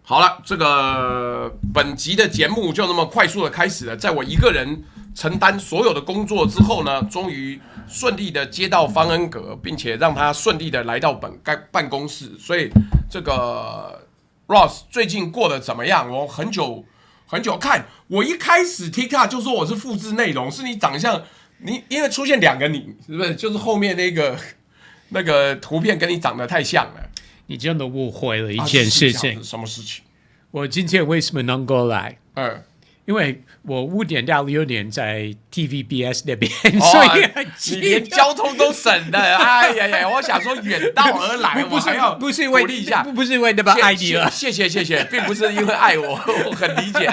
好了，这个本集的节目就那么快速的开始了。在我一个人承担所有的工作之后呢，终于顺利的接到方恩格，并且让他顺利的来到办公室。所以这个 Ross 最近过得怎么样？我很久看，我一开始 TikTok 就说我是复制内容，是你长相，你因为出现两个你，是不是？就是后面那个图片跟你长得太像了。你真的误会了一件事情。什么事情？我今天为什么能够来？因为我5点到6点在 TVBS 那边，所以很近，你连交通都省了。哎呀，我想说远道而来，我还要不是因为鼓励一下，不是因为那么爱你了。谢谢，并不是因为爱我，我很理解。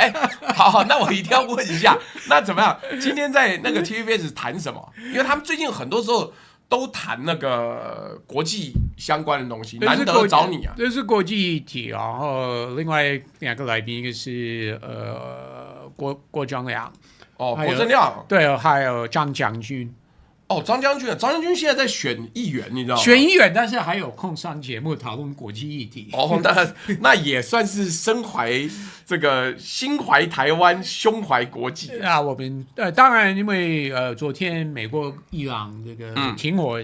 好，那我一定要问一下，那怎么样？今天在那个 TVBS 谈什么？因为他们最近很多时候都谈那个国际相关的东西，难得找你啊。这是国际议题，然后另外2个来宾，一个是郭正亮，郭正亮，对，还有张将军。张将军现在在选议员，你知道吗？选议员，但是还有空上节目讨论国际议题。那也算是心怀台湾，胸怀国际啊。我们当然，因为昨天美国、伊朗这个停火，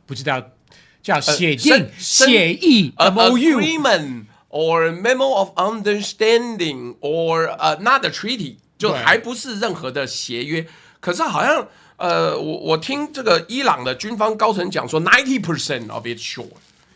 不知道叫协议 agreement or memo of understanding or not a treaty， 就还不是任何的协约。可是好像我听这个伊朗的军方高层讲说 ，90% of it sure，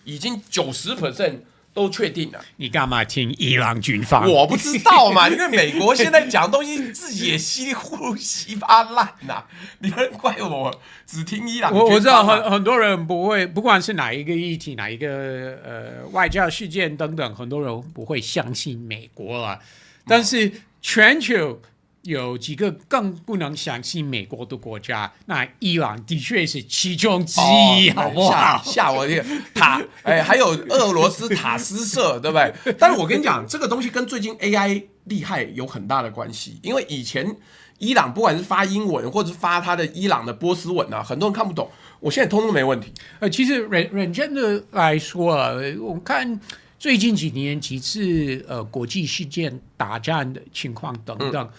已经90% 都确定了。你干嘛听伊朗军方？我不知道嘛，因为美国现在讲的东西自己也稀里糊涂稀巴烂呐，你们怪我只听伊朗军方。我知道很多人不会，不管是哪一个议题、哪一个外交事件等等，很多人不会相信美国了。但是全球有几个更不能相信美国的国家，那伊朗的确是其中之一，好不好？吓我一跳！还有俄罗斯塔斯社，对不对？但是我跟你讲，这个东西跟最近 AI 厉害有很大的关系，因为以前伊朗不管是发英文，或者是发他的伊朗的波斯文啊，很多人看不懂，我现在通通没问题。其实认真的来说啊，我看最近几年几次国际事件打战的情况等等。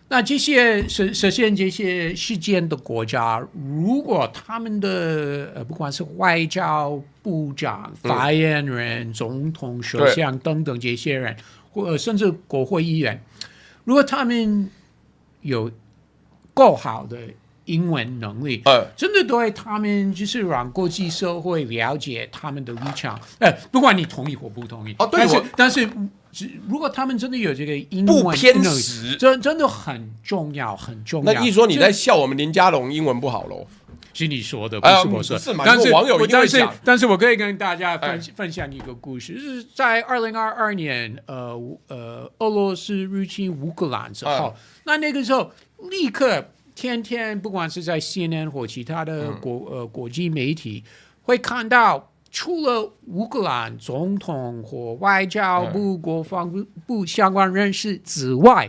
那这些实现这些事件的国家，如果他们的不管是外交部长、发言人、总统、首相等等这些人，或甚至国会议员，如果他们有够好的英文能力，真的对他们就是让国际社会了解他们的立场。不管你同意或不同意，但是如果他们真的有这个英文不偏食，真的很重要，很重要。那意思说你在笑我们林佳龙英文不好喽？是你说的，不是我说。但是网友因为讲，但是我可以跟大家分享一个故事，就是在2022年，俄罗斯入侵乌克兰之后，那个时候立刻天天不管是在 CNN 或其他的国际媒体，会看到。除了乌克兰总统或外交部、国防部相关人士之外，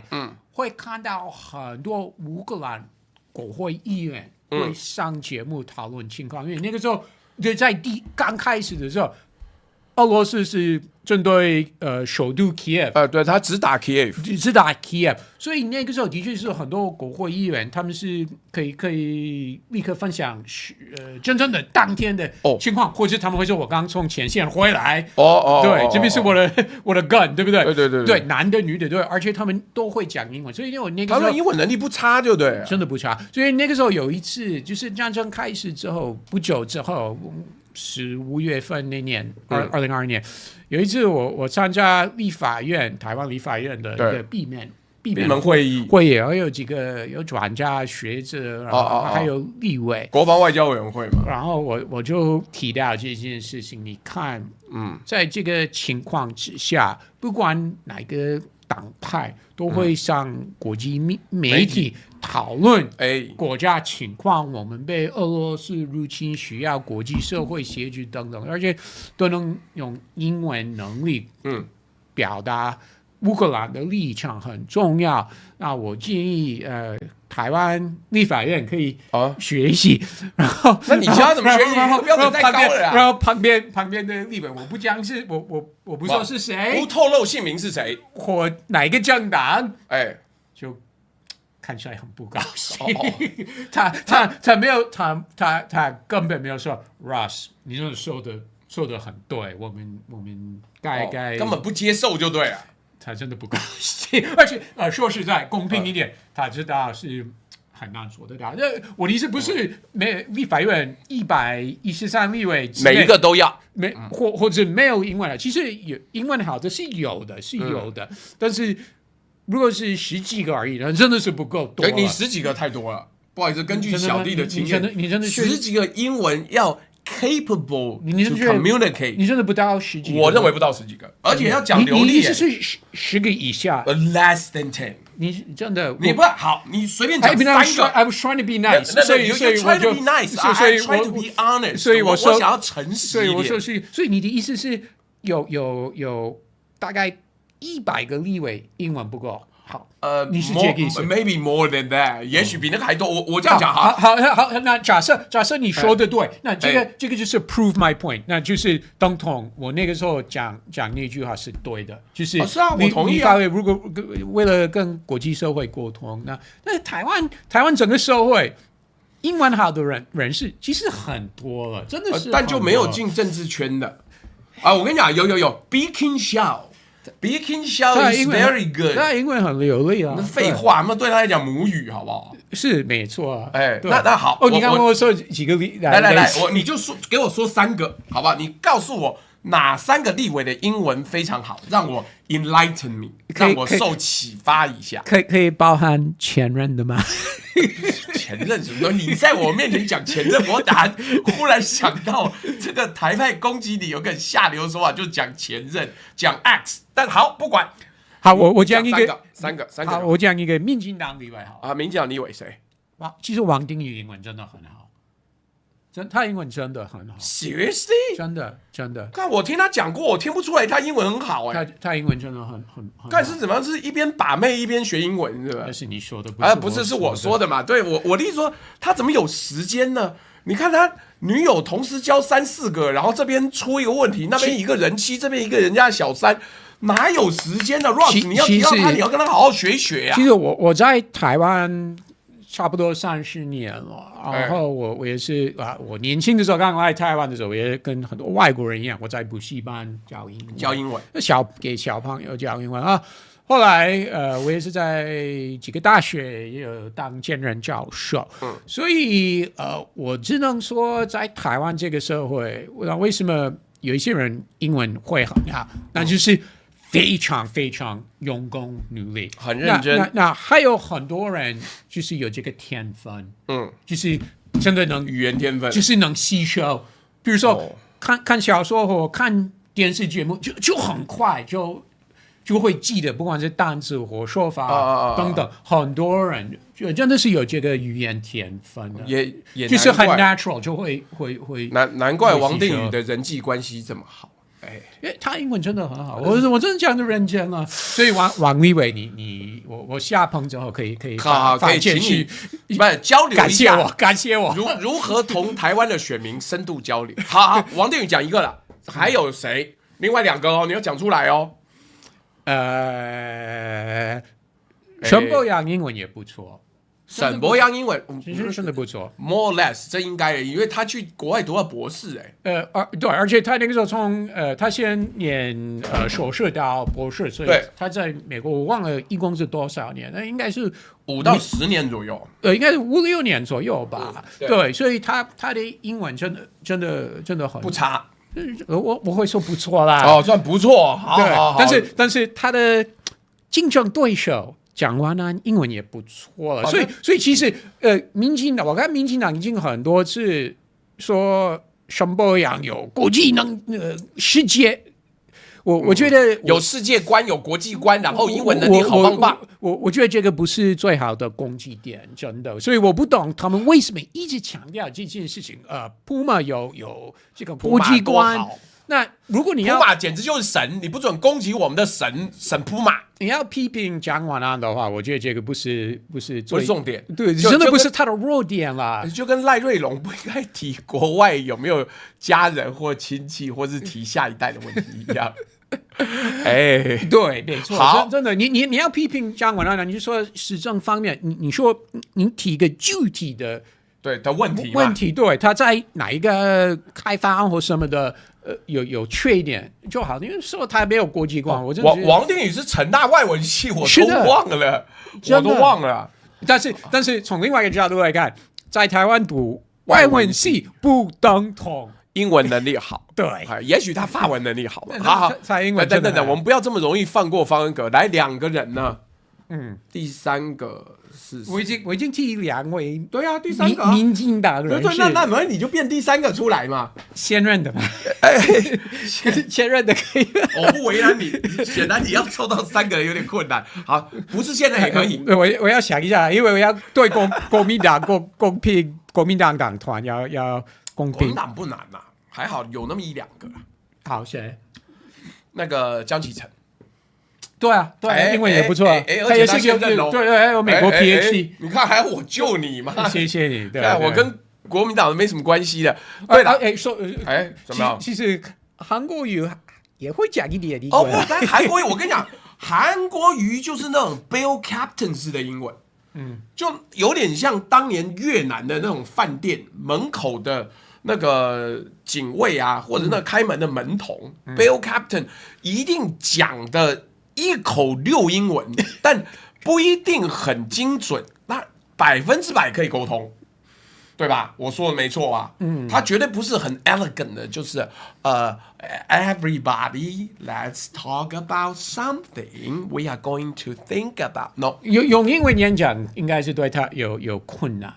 会看到很多乌克兰国会议员会上节目讨论情况，因为那个时候就在刚开始的时候，俄罗斯是针对首都 Kiev， 对，他只打 Kiev， 所以那个时候的确是很多国会议员，他们是可以立刻分享真正的当天的情况，或者他们会说我刚从前线回来，对，这边是我的 gun， 对不对？对，男的女的对，而且他们都会讲英文，所以因为我那个时候他们英文能力不差，就对，真的不差。所以那个时候有一次，就是战争开始之后不久之后。15月份那年，2022年，有一次我参加台湾立法院的一个闭门会议，然后有几个有专家学者，然后还有立委，国防外交委员会嘛。然后我就提到这件事情，你看，在这个情况之下，不管哪个党派都会上国际媒体讨论国家情况，我们被俄罗斯入侵需要国际社会协助等等，而且都能用英文能力表达乌克兰的立场很重要。那我建议台湾立法院可以学习，然后那你教他怎么学习？标准太高了啊！然后旁边的立委，我不讲是我不说是谁，不透露姓名是谁或哪一个政党，就看起来很不高兴。他没有他根本没有说 Ross， 你这说的很对，我们该根本不接受就对了。他真的不高兴，而且说实在，公平一点，他知道是很难做得到。我的意思不是立法院113立委每一个都要或者没有英文的，其实有英文好的是有的，但是如果是10几个而已，那真的是不够多。你10几个太多了，不好意思，根据小弟的经验，你真的10几个英文要capable to communicate， 你真的不到10几个？我认为不到10几个，而且要讲流利。你意思是10个以下 ？Less than 10。你真的你不好，你随便讲3个。I was trying to be nice， 所以try to be nice，I try to be honest， 所以我想要诚实一点。所以你的意思是有大概100个立委英文不够好。你是这个意思 ？Maybe more than that， 也许比那个还多。我这样讲好，那假设你说的对，那这个就是 prove my point， 那就是等同我那个时候讲那句话是对的，就是我同意啊。如果为了跟国际社会沟通，那台湾整个社会英文好的人士其实很多了，真的是，但就没有进政治圈的我跟你讲，有 Speaking Shaw。Speaking Shaw is very good， 他英文很流利啊。废话，那对他来讲母语好不好？是没错啊。那好。你刚刚我说几个例，来，你就给我说3个，好不好？你告诉我哪3个立委的英文非常好，让我 enlighten me， 让我受启发一下。可以包含前任的吗？前任什么？你在我面前讲前任，我忽然想到这个台派攻击你有个很下流的说法，就讲前任，讲 X。但好，不管。好，我讲一个三个。好，我讲一个民进党立委好。民进党立委谁？其实王定宇英文真的很好。他英文真的很好 ，Seriously， 真的。看我听他讲过，我听不出来他英文很好他英文真的很。看是怎么样？是一边把妹一边学英文，是吧？那是你说的，不是，是我说的嘛？对，我的意思说，他怎么有时间呢？你看他女友同时交3、4个，然后这边出一个问题，那边一个人妻，这边一个人家小三，哪有时间呢 ？Ross， 你要提到他，你要跟他好好学一学啊。其实我在台湾差不多30年了，然后我也是我年轻的时候刚来台湾的时候，也跟很多外国人一样，我在补习班教英文，给小朋友教英文啊。后来我也是在几个大学也有当兼任教授，所以我只能说在台湾这个社会，为什么有一些人英文会很好，那就是非常非常用功努力，很认真。那还有很多人就是有这个天分，就是真的能语言天分，就是能吸收。比如说看小说或看电视节目，就很快就会记得，不管是单词或说法等等，很多人就真的是有这个语言天分的，也就是很 natural， 就会难怪王定宇的人际关系这么好。因为他英文真的很好，我真的讲的认真啊。所以王立伟，我下棚之后可以好可以请你交流一下，感谢我如何同台湾的选民深度交流。好，王定宇讲一个了，还有谁？另外2个你要讲出来哦。沈伯洋英文也不错，沈伯洋英文其实真的不错 ，more or less， 这应该的，因为他去国外读了博士，对，而且他那个时候从他先念硕士到博士，所以他在美国我忘了一共是多少年，那应该是5到10年左右，应该是5、6年左右吧，对，所以他的英文真的很不差。我会说不错啦，算不错，好，但是他的竞争对手讲完呢，英文也不错了，所以其实我看民进党已经很多次说沈伯洋有国际世界我觉得有世界观，有国际观，然后英文能力好棒棒。我觉得这个不是最好的攻击点，真的。所以我不懂他们为什么一直强调这件事情。Puma 有这个国际观。那如果你要Puma 简直就是神，你不准攻击我们的神 Puma。你要批评蒋万安的话，我觉得这个不是重点，对，真的不是他的弱点啦。就跟赖瑞龙不应该提国外有没有家人或亲戚，或是提下一代的问题一样。对，没错，好，真的，你要批评蒋万安，你就说时政方面，你说你提一个具体的问题，对，他在哪一个开发案或什么的。有缺点就好，因为说他没有国际观。王定宇是成大外文系，我都忘了，我都忘了。但是从另外一个角度来看，在台湾读外文系不等同英文能力好。对，也许他法文能力好。好，等，我们不要这么容易放过方恩格。来2个人呢？第3个是我已经替2位，对啊，第3个民进党人士，那你就变第3个出来嘛，现任的嘛，现任的可以，我不为难你，显然你要抽到3个人有点困难。好，不是现在也可以，我要想一下，因为我要对国民党公平，国民党党团要公平。国民党不难嘛，还好有那么1-2个。好，谁？那个江启臣。对啊，英文也不错，而且他现任对，还有美国 PhD，你看还要我救你吗？谢谢你，对，我跟国民党没什么关系的。对了，怎么样？其实韩国瑜也会讲一点英文。不，但韩国瑜我跟你讲，韩国瑜就是那种 Bill Captain 式的英文，就有点像当年越南的那种饭店门口的那个警卫啊，或者那开门的门童，Bill Captain 一定讲的。1口6英文，但不一定很精准，那100%可以沟通，对吧？我说的没错吧？他绝对不是很 elegant 的，就是everybody let's talk about something we are going to think about。No， 用英文演讲应该是对他有困难。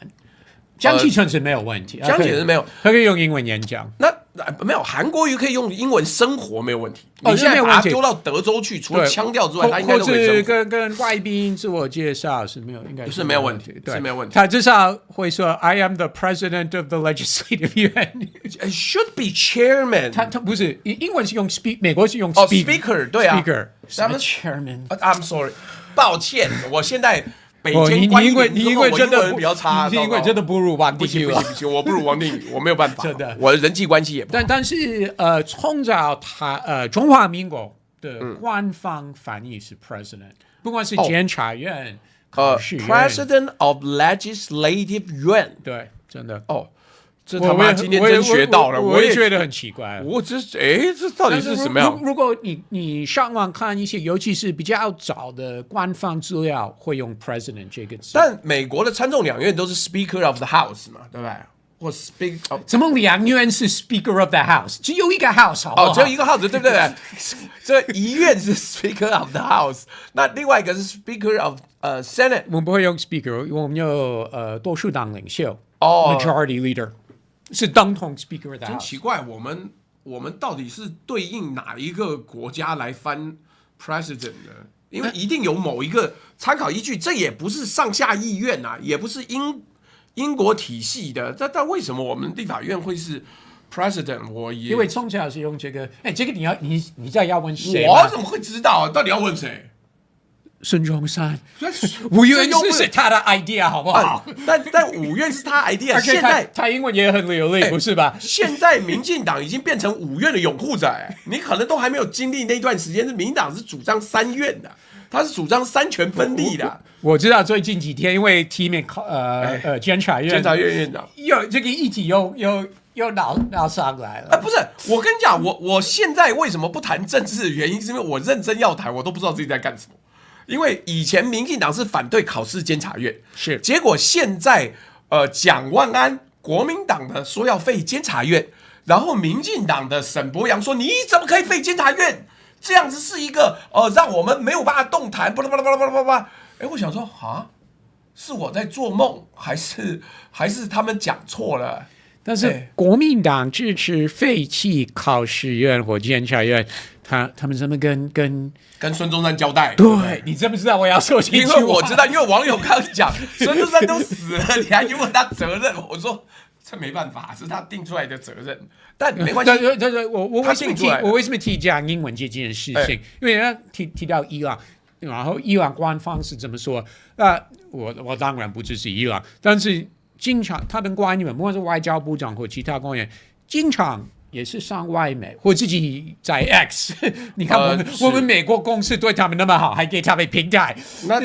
江启臣是没有问题，江启臣是没有，他可以用英文演讲。那没有韩国瑜可以用英文生活没有问题。你现在把他丢到德州去，除了腔调之外，他应该都可以生活。跟外宾自我介绍是没有，应该是没有问题，是没有问题。他至少会说 "I am the president of the legislative yuan." It should be chairman。他不是英文是用 speak， 美国是用 speaker， 对啊 ，speaker。什么 chairman？I'm sorry， 抱歉，我现在。你英文真的比较差，你英文真的不如王定宇。不行，我不如王定宇，我没有办法，真的，我的人际关系也不好。但是从早中华民国的官方翻译是 president，不管是监察院、考试院 ，president of legislative yuan， 对，真的这他妈今天真学到了，我也觉得很奇怪。这到底是什么样？如果你上网看一些，尤其是比较早的官方资料，会用 president 这个字。但美国的参众两院都是 Speaker of the House 嘛，对不对？或 Speaker 怎么两院是 Speaker of the House？ 只有一个 House 好不好？只有一个 House， 对不对？这一院是 Speaker of the House， 那另外一个是 Speaker of Senate。我们不会用 Speaker， 我们有多数党领袖，Majority Leader。是等同 Speaker 的，真奇怪，我们到底是对应哪一个国家来翻 President 的？因为一定有某一个参考依据，这也不是上下议院啊，也不是英国体系的，但为什么我们立法院会是 President？ 因为从小是用这个，这个你再要问谁？我怎么会知道？到底要问谁？孙中山，五院是他的 idea 好不好？但五院是他 idea， 现在他英文也很流利，不是吧？现在民进党已经变成五院的拥护者，你可能都还没有经历那段时间，是民进党是主张3院的，他是主张三权分立的。我知道最近几天因为提名监察院院长有这个议题又闹上来了。不是，我跟你讲，我现在为什么不谈政治的原因，是因为我认真要谈，我都不知道自己在干什么。因为以前民进党是反对考试监察院，是结果现在蒋万安国民党的说要废监察院，然后民进党的沈伯洋说你怎么可以废监察院？这样子是一个让我们没有办法动弹，巴拉巴拉巴拉巴拉巴拉。我想说是我在做梦，还是他们讲错了？但是国民党支持废弃考试院或监察院，他们怎么跟孙中山交代？对，你知不知道我要说这句话？因为我知道，因为网友刚刚讲孙中山都死了，你还去问他责任？我说这没办法，是他定出来的责任，但没关系。对，我为什么提讲英文这件事情？因为他提到伊朗。然后伊朗官方是怎么说？我当然不支持伊朗，但是经常他们官员，不管是外交部长或其他官员，经常也是上外媒或自己在 X。你看我们美国公司对他们那么好，还给他们平台，那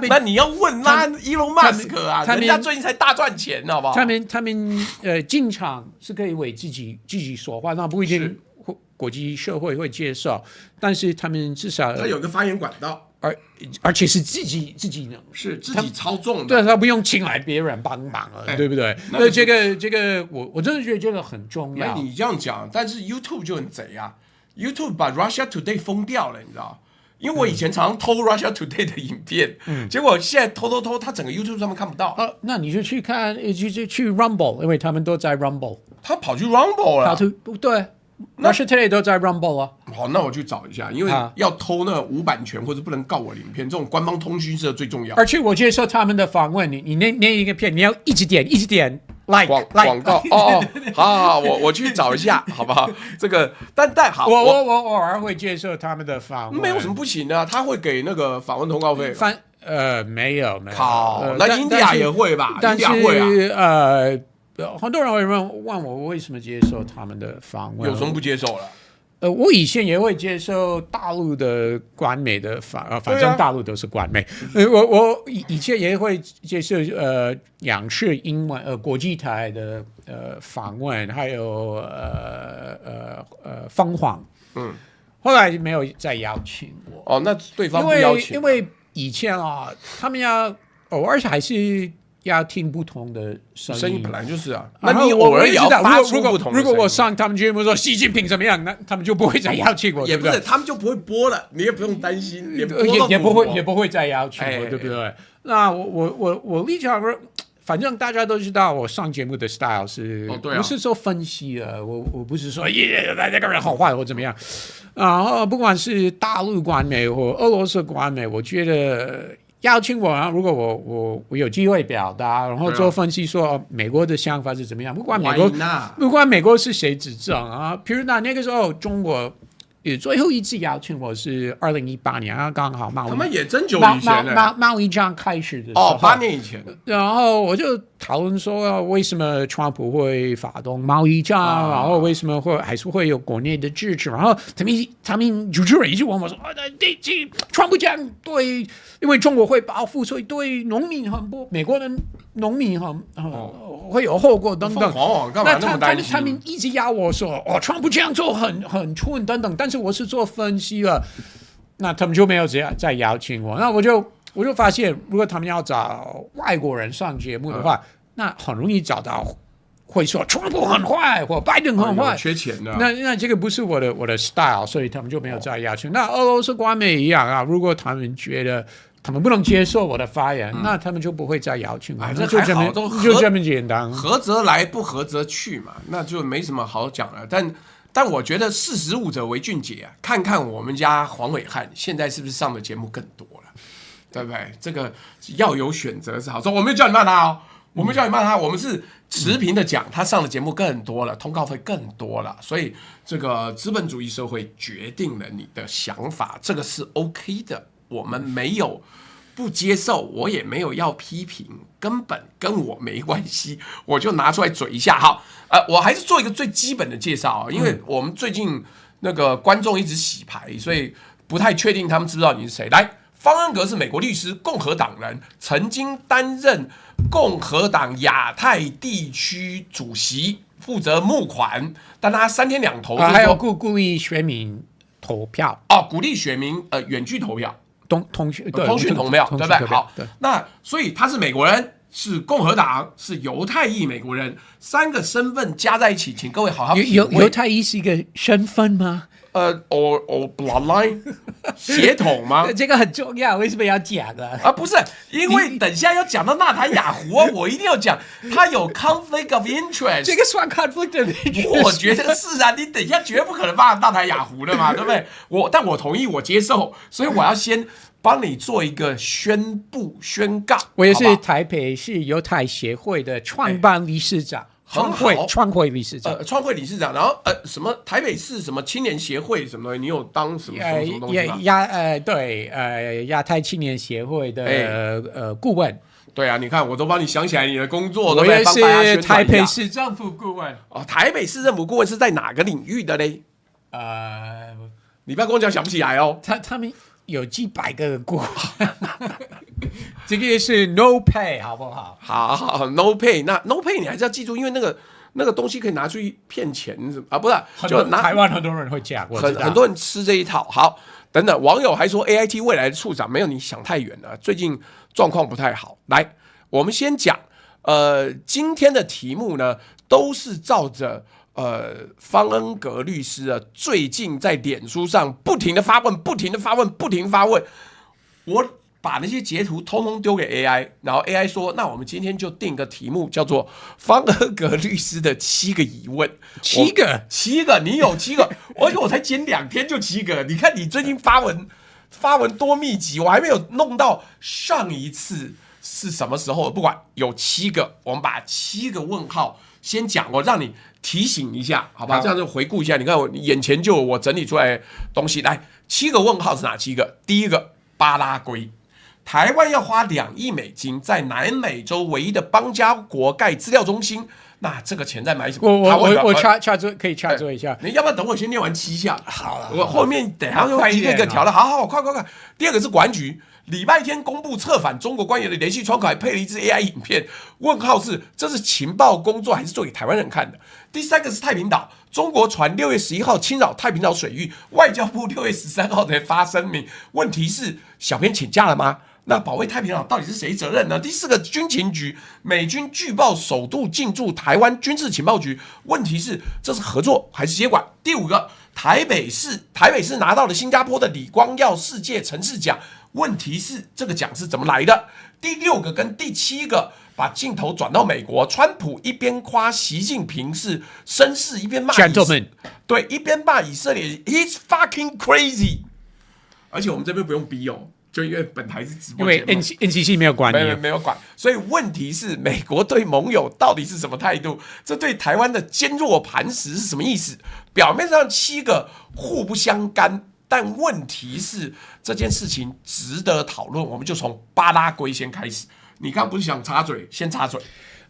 那你要问伊隆马斯克啊，人家最近才大赚钱，好不好？他们经常是可以为自己说话，那不一定国际社会会接受，但是他们至少他有个发言管道，而且是自己呢，是自己操纵的，对，他不用请来别人帮忙了，对不对？那这个我真的觉得这个很重要。那你这样讲，但是 YouTube 就很贼啊 ，YouTube 把 Russia Today 封掉了，你知道？因为我以前常常偷 Russia Today 的影片，结果现在偷，他整个 YouTube 上面看不到。那你就去看，去 Rumble， 因为他们都在 Rumble， 他跑去 Rumble 了，对。Russia Today 都在 Rumble 啊。好，那我去找一下，因为要偷那无版权或者不能告我的影片，这种官方通讯社最重要。而且我接受他们的访问，你那一个片，你要一直点 like 广告哦。好，我去找一下，好不好？这个但好，我偶尔会接受他们的访问，没有什么不行的，他会给那个访问通告费。没有。好，那 India 也会吧？但是会啊。很多人会问我为什么接受他们的访问，有什么不接受了？我以前也会接受大陆的官媒的反正大陆都是官媒。我以前也会接受央视英文国际台的访问，还有凤凰。后来没有再邀请我。哦，那对方不邀请，因为以前他们要偶尔还是要听不同的声音，本来就是啊。那你偶尔也要发出不同的声音。如果我上他们节目说习近平怎么样，那他们就不会再邀请我，也不是，他们就不会播了，你也不用担心，也不会再邀请我，对不对？那我立场，反正大家都知道，我上节目的 style 是，不是说分析了，我不是说那个人好坏或怎么样。然后不管是大陆官媒或俄罗斯官媒，我觉得邀请我啊，如果我有机会表达，然后做分析说美国的想法是怎么样，不管美国是谁执政啊，比如那个时候中国最后一次邀请我是2018年啊，刚好他们也真久以前了，贸易战开始的时候8年以前，然后我就讨论说为什么川普会发动贸易战，然后为什么还是会有国内的支持，然后他们主持人一直问我说川普讲对，因为中国会报复，所以对农民美国的农民会有后果等等。干嘛那么担心？他们一直要我说川普这样做很蠢等等，但是我是做分析了，那他们就没有再邀请我。那我就发现，如果他们要找外国人上节目的话，那很容易找到会说川普很坏或拜登很坏，缺钱的。那这个不是我的 style， 所以他们就没有再邀请。那俄罗斯官媒一样啊，如果他们觉得他们不能接受我的发言，那他们就不会再邀请我。这还好，就这么简单，合则来，不合则去嘛，那就没什么好讲了。但我觉得识时务者为俊杰啊，看看我们家黄伟汉现在是不是上的节目更多了，对不对？这个要有选择是好说，我没有叫你骂他哦，我们叫你骂他，我们是持平的讲，他上的节目更多了，通告费更多了，所以这个资本主义社会决定了你的想法，这个是 OK 的，我们没有不接受，我也没有要批评，根本跟我没关系，我就拿出来嘴一下。好，我还是做一个最基本的介绍啊，因为我们最近那个观众一直洗牌，所以不太确定他们知不知道你是谁。来，方恩格是美国律师，共和党人，曾经担任共和党亚太地区主席，负责募款，但他3天2头，还有鼓励选民投票鼓励选民远距投票。通讯投票，对不对？好，那所以他是美国人，是共和党，是犹太裔美国人，3个身份加在一起，请各位好好体会。犹太裔是一个身份吗？ or bloodline 血统吗？这个很重要，为什么要讲啊？不是，因为等一下要讲到纳坦雅胡啊，我一定要讲，他有 conflict of interest。这个算 conflict of interest？ 我觉得是啊，你等一下绝不可能骂纳坦雅胡的嘛，对不对？但我同意，我接受，所以我要先帮你做一个宣告。我也是台北市犹太协会的创办理事长。创会理事长，创会理事长，然后什么台北市什么青年协会什么的，你有当什么东西吗？亚太青年协会的顾问。对啊，你看我都帮你想起来你的工作，我也是台北市政府顾问。台北市政府顾问是在哪个领域的嘞？你不要跟我讲想不起来哦。他们有几百个顾问。这个是 no pay 好不好？好 no pay， 那 no pay 你还是要记住，因为那个东西可以拿去骗钱啊，不是？就台湾很多人会讲，很多人吃这一套。好，等等，网友还说 AIT 未来的处长没有你想太远了，最近状况不太好。来，我们先讲，今天的题目呢，都是照着方恩格律师啊，最近在脸书上不停的发问，我把那些截图通通丢给 AI， 然后 AI 说，那我们今天就定个题目，叫做方恩格律师的7个疑问。7个，你有7个，而且我才剪2天就7个。你看你最近发文多密集，我还没有弄到上一次是什么时候，不管有7个，我们把7个问号先讲，我让你提醒一下，好吧？这样就回顾一下。你看我眼前就有我整理出来的东西，来，7个问号是哪7个？第一个，巴拉圭。台湾要花$2亿在南美洲唯一的邦交国盖资料中心，那这个钱在买什么？我可以插嘴一下，你要不要等我先念完7项？好了，我后面等一下就一个一个调了。好，快！第二个是国安局，礼拜天公布策反中国官员的联系窗口，还配了一支 AI 影片。问号是这是情报工作还是做给台湾人看的？第三个是太平岛，中国船6月11号侵扰太平岛水域，外交部6月13号才发声明。问题是小编请假了吗？那保卫太平岛到底是谁责任呢？第4个军情局，美军据报首度进驻台湾军事情报局，问题是这是合作还是接管？第5个，台北市拿到了新加坡的李光耀世界城市奖，问题是这个奖是怎么来的？第6个跟第7个，把镜头转到美国，川普一边夸习近平是绅士，一边骂一边骂以色列 ，He's fucking crazy。而且我们这边不用逼哦。就因为本台是直播节目，因为 NCC 没有管你，没有管，所以问题是美国对盟友到底是什么态度？这对台湾的坚若磐石是什么意思？表面上7个互不相干，但问题是这件事情值得讨论。我们就从巴拉圭先开始。你刚刚不是想插嘴，先插嘴。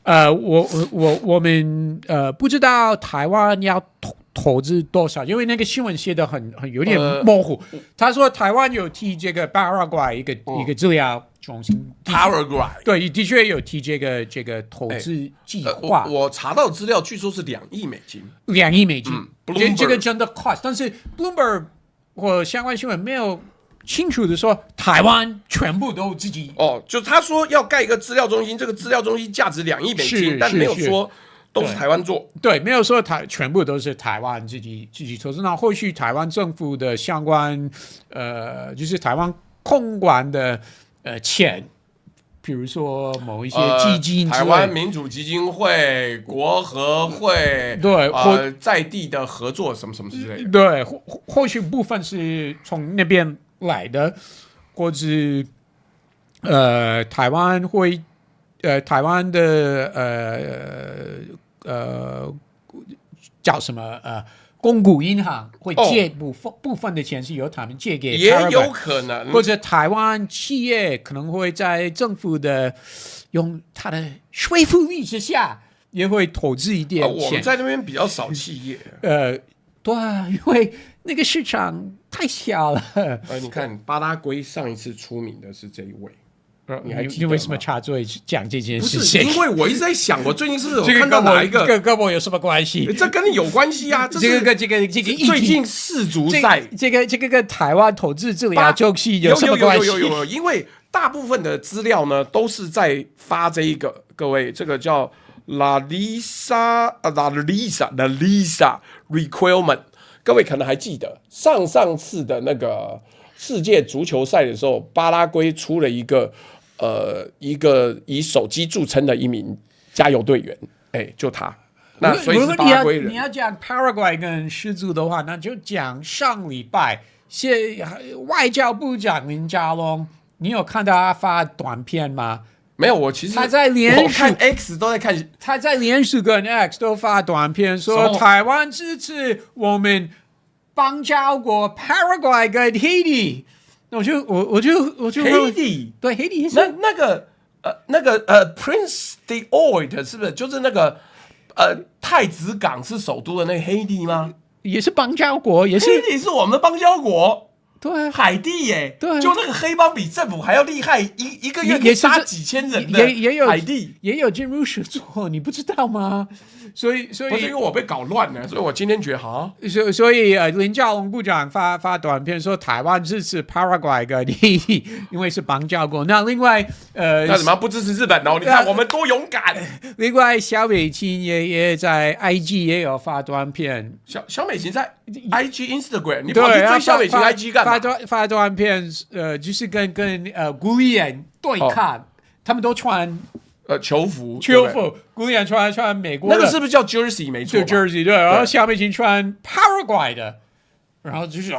我们不知道台湾要投资多少，因为那个新闻写的很有点模糊。他说台湾有替这个巴拉圭一个治疗中心 ，Paraguay 对，的确有替这个投资计划。我查到资料，据说是$2亿。$2亿，这个真的 cost， 但是 Bloomberg 或相关新闻没有清楚的说台湾全部都自己就他说要盖一个资料中心，这个资料中心价值$2亿，但没有说都是台湾做，对，没有说全部都是台湾自己投资。那后续台湾政府的相关就是台湾控管的钱，比如说某一些基金，台湾民主基金会、国合会，对，在地的合作什么之类的，对，或许部分是从那边来的，或者台湾的叫什么公股银行会借部分的钱是由他们借给，也有可能，或者台湾企业可能会在政府的用他的说服力之下，也会投资一点钱。我们在那边比较少企业，对啊，因为那个市场太小了。你看巴拉圭上一次出名的是这一位。你为什么插嘴讲这件事情？不是，因为我一直在想，我最近是不是有看到哪一个？这个跟我有什么关系？这跟你有关系啊！这个最近世足赛，这个跟台湾投资治疗中心有什么关系？有，因为大部分的资料呢都是在发这一个，各位，这个叫 La Lisa Requirement。各位可能还记得上次的那个世界足球赛的时候，巴拉圭出了一个以手机著称的一名加油队员，就他。那所以是巴拉圭人。你要讲 Paraguay 跟世足的话，那就讲上礼拜外交部长林佳龙，你有看到他发短片吗？没有，我其实他在连我看 X 都在看，他在连署跟 X 都发短片说台湾支持我们邦交国 Paraguay 跟 Haiti。那我就 Haiti 对 Haiti 那个Prince de Oid 是不是就是那个太子港是首都的那个 Haiti 吗？也是邦交国，也是 Haiti 是我们的邦交国。对，海地耶，对，就那个黑帮比政府还要厉害，一个月可以杀几千人的，海地也有进入实作，你不知道吗？所以不是因为我被搞乱了，所以我今天觉得好。所以林佳龙部长发短片说台湾支持 Paraguay 跟 Haiti， 因为是邦交国。那另外那怎么不支持日本哦？你看我们多勇敢。另外萧美琴也在 IG 也有发短片，萧美琴在 IG Instagram， 你跑去追萧美琴 IG 干嘛？发短片就是跟古力人对看，他们都穿。球服，古力人穿美国的，那个是不是叫 Jersey？ 没错 ，Jersey 对。然后萧美琴穿 Paraguay 的，然后就是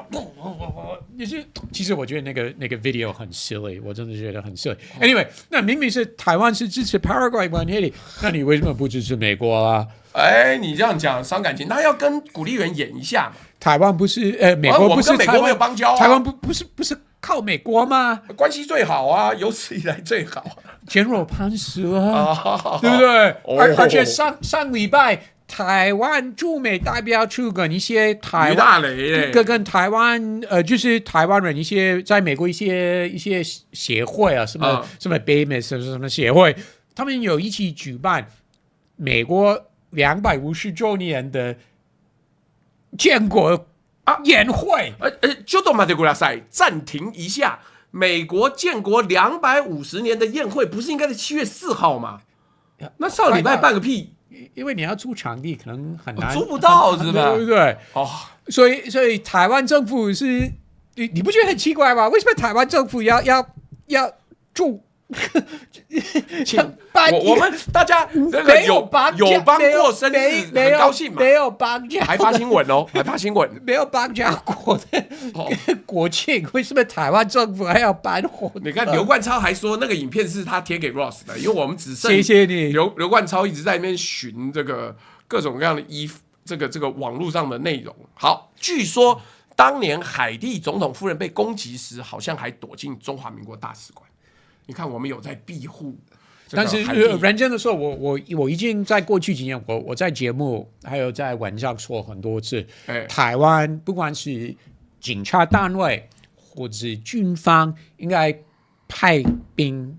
也是，其实我觉得那个 video 很 silly， 我真的觉得很 silly。Anyway， 那明明是台湾是支持 Paraguay 跟 Haiti， 那你为什么不支持美国啊？你这样讲伤感情，那要跟古力人演一下嘛。台湾不是美国不是美国没有邦交啊，台湾不是靠美国吗？关系最好啊，有史以来最好。坚若磐石啊，对不对？而且上礼拜台湾驻美代表处跟一些台湾跟台湾就是台湾人一些在美国一些协会啊，什么 BAME 什么协会，他们有一起举办美国250周年的建国宴会。就都马德古拉塞暂停一下。美国建国250年的宴会不是应该在7月4号吗？那上礼拜办个屁！因为你要租场地可能很难，租不到是吧？对不对？所以台湾政府是，你不觉得很奇怪吗？为什么台湾政府要住？我们大家有帮过生日，很高兴嘛？没有邦交，还发新闻哦，还发新闻，没有邦交国的国庆，为什么台湾政府还要办活动？你看刘冠超还说那个影片是他贴给 Ross 的，因为我们只剩谢谢你刘冠超一直在那边寻这个各种各样的这个网络上的内容。好，据说当年海地总统夫人被攻击时，好像还躲进中华民国大使馆。你看，我们有在庇护，但是认真的说，我已经在过去几年，我在节目还有在网上说很多次，台湾不管是警察单位或者军方，应该派兵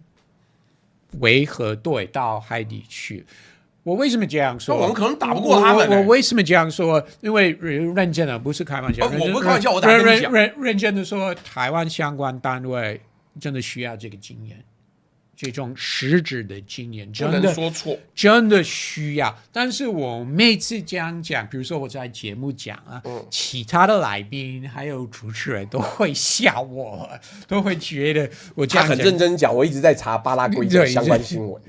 维和队到海地去。我为什么这样说？我们可能打不过他们。我为什么这样说？因为认真的不是开玩笑，我不开玩笑，我打跟你讲。认真的说，台湾相关单位真的需要这个经验，这种实质的经验，真的不能说错，真的需要。但是我每次这样讲，比如说我在节目讲啊，其他的来宾还有主持人都会笑我，都会觉得我这样讲。他很认真讲，我一直在查巴拉圭的相关新闻。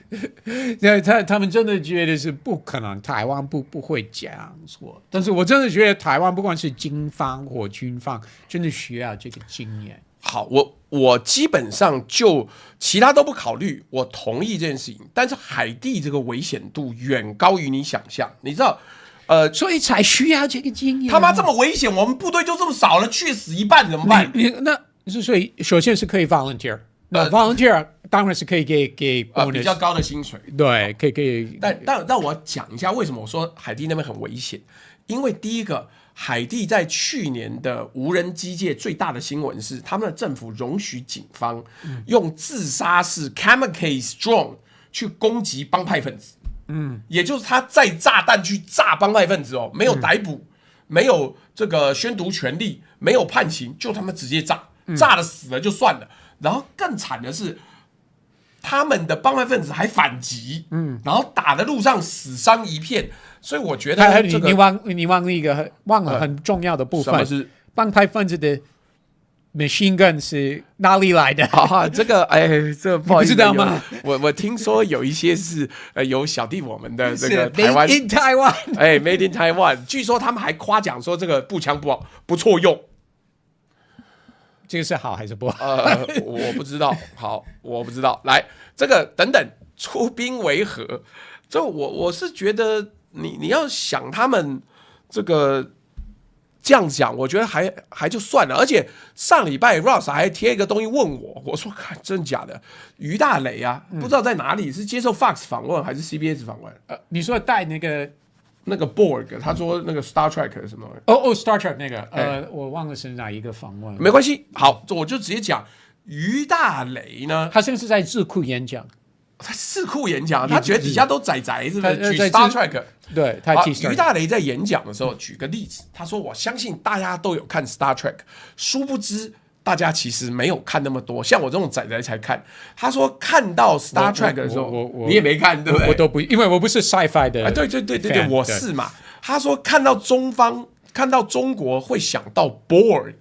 他们真的觉得是不可能，台湾不会这样说。但是我真的觉得台湾不管是警方或军方，真的需要这个经验。好，我基本上就其他都不考虑，我同意这件事情。但是海地这个危险度远高于你想象，你知道，所以才需要这个经验。他妈这么危险，我们部队就这么少了，去死一半怎么办？所以首先是可以 volunteer， 那 volunteer 当然是可以给比较高的薪水，对，可以。但我讲一下为什么我说海地那边很危险，因为第一个。海地在去年的无人机界最大的新闻是，他们的政府容许警方用自杀式 kamikaze drone 去攻击帮派分子。也就是他载炸弹去炸帮派分子哦，没有逮捕，没有这个宣读权利，没有判刑，就他们直接炸，炸了死了就算了。然后更惨的是，他们的帮派分子还反击，然后打的路上死伤一片。所以我觉得这个你忘了一个很重要的部分，什么是帮派分子的 machine gun 是哪里来的？这个这不好意思，你不知道吗？我听说有一些是有小弟我们的这个台湾 Made in Taiwan， Made in Taiwan， 据说他们还夸奖说这个步枪不错用。这个是好还是不好？我不知道。好，我不知道。来，这个等等，出兵为和，这我是觉得你要想他们这个这样讲，我觉得还就算了。而且上礼拜 Ross 还贴一个东西问我说看真的假的？于大雷啊，不知道在哪里，是接受 Fox 访问还是 CBS 访问？你说带那个 Borg， 他说那个 Star Trek 什么Star Trek 那个我忘了是哪一个访问，没关系。好，我就直接讲于大雷呢，他现在是在智库演讲。他智库演讲，他觉得底下都仔仔，是不是？举 Star Trek， 对，他于大雷在演讲的时候举个例子，他说：“我相信大家都有看 Star Trek， 殊不知大家其实没有看那么多，像我这种仔仔才看。”他说：“看到 Star Trek 的时候，你也没看，对不对？我都不，因为我不是 sci-fi 的。对，我是嘛。他说看到中国会想到 Borg。”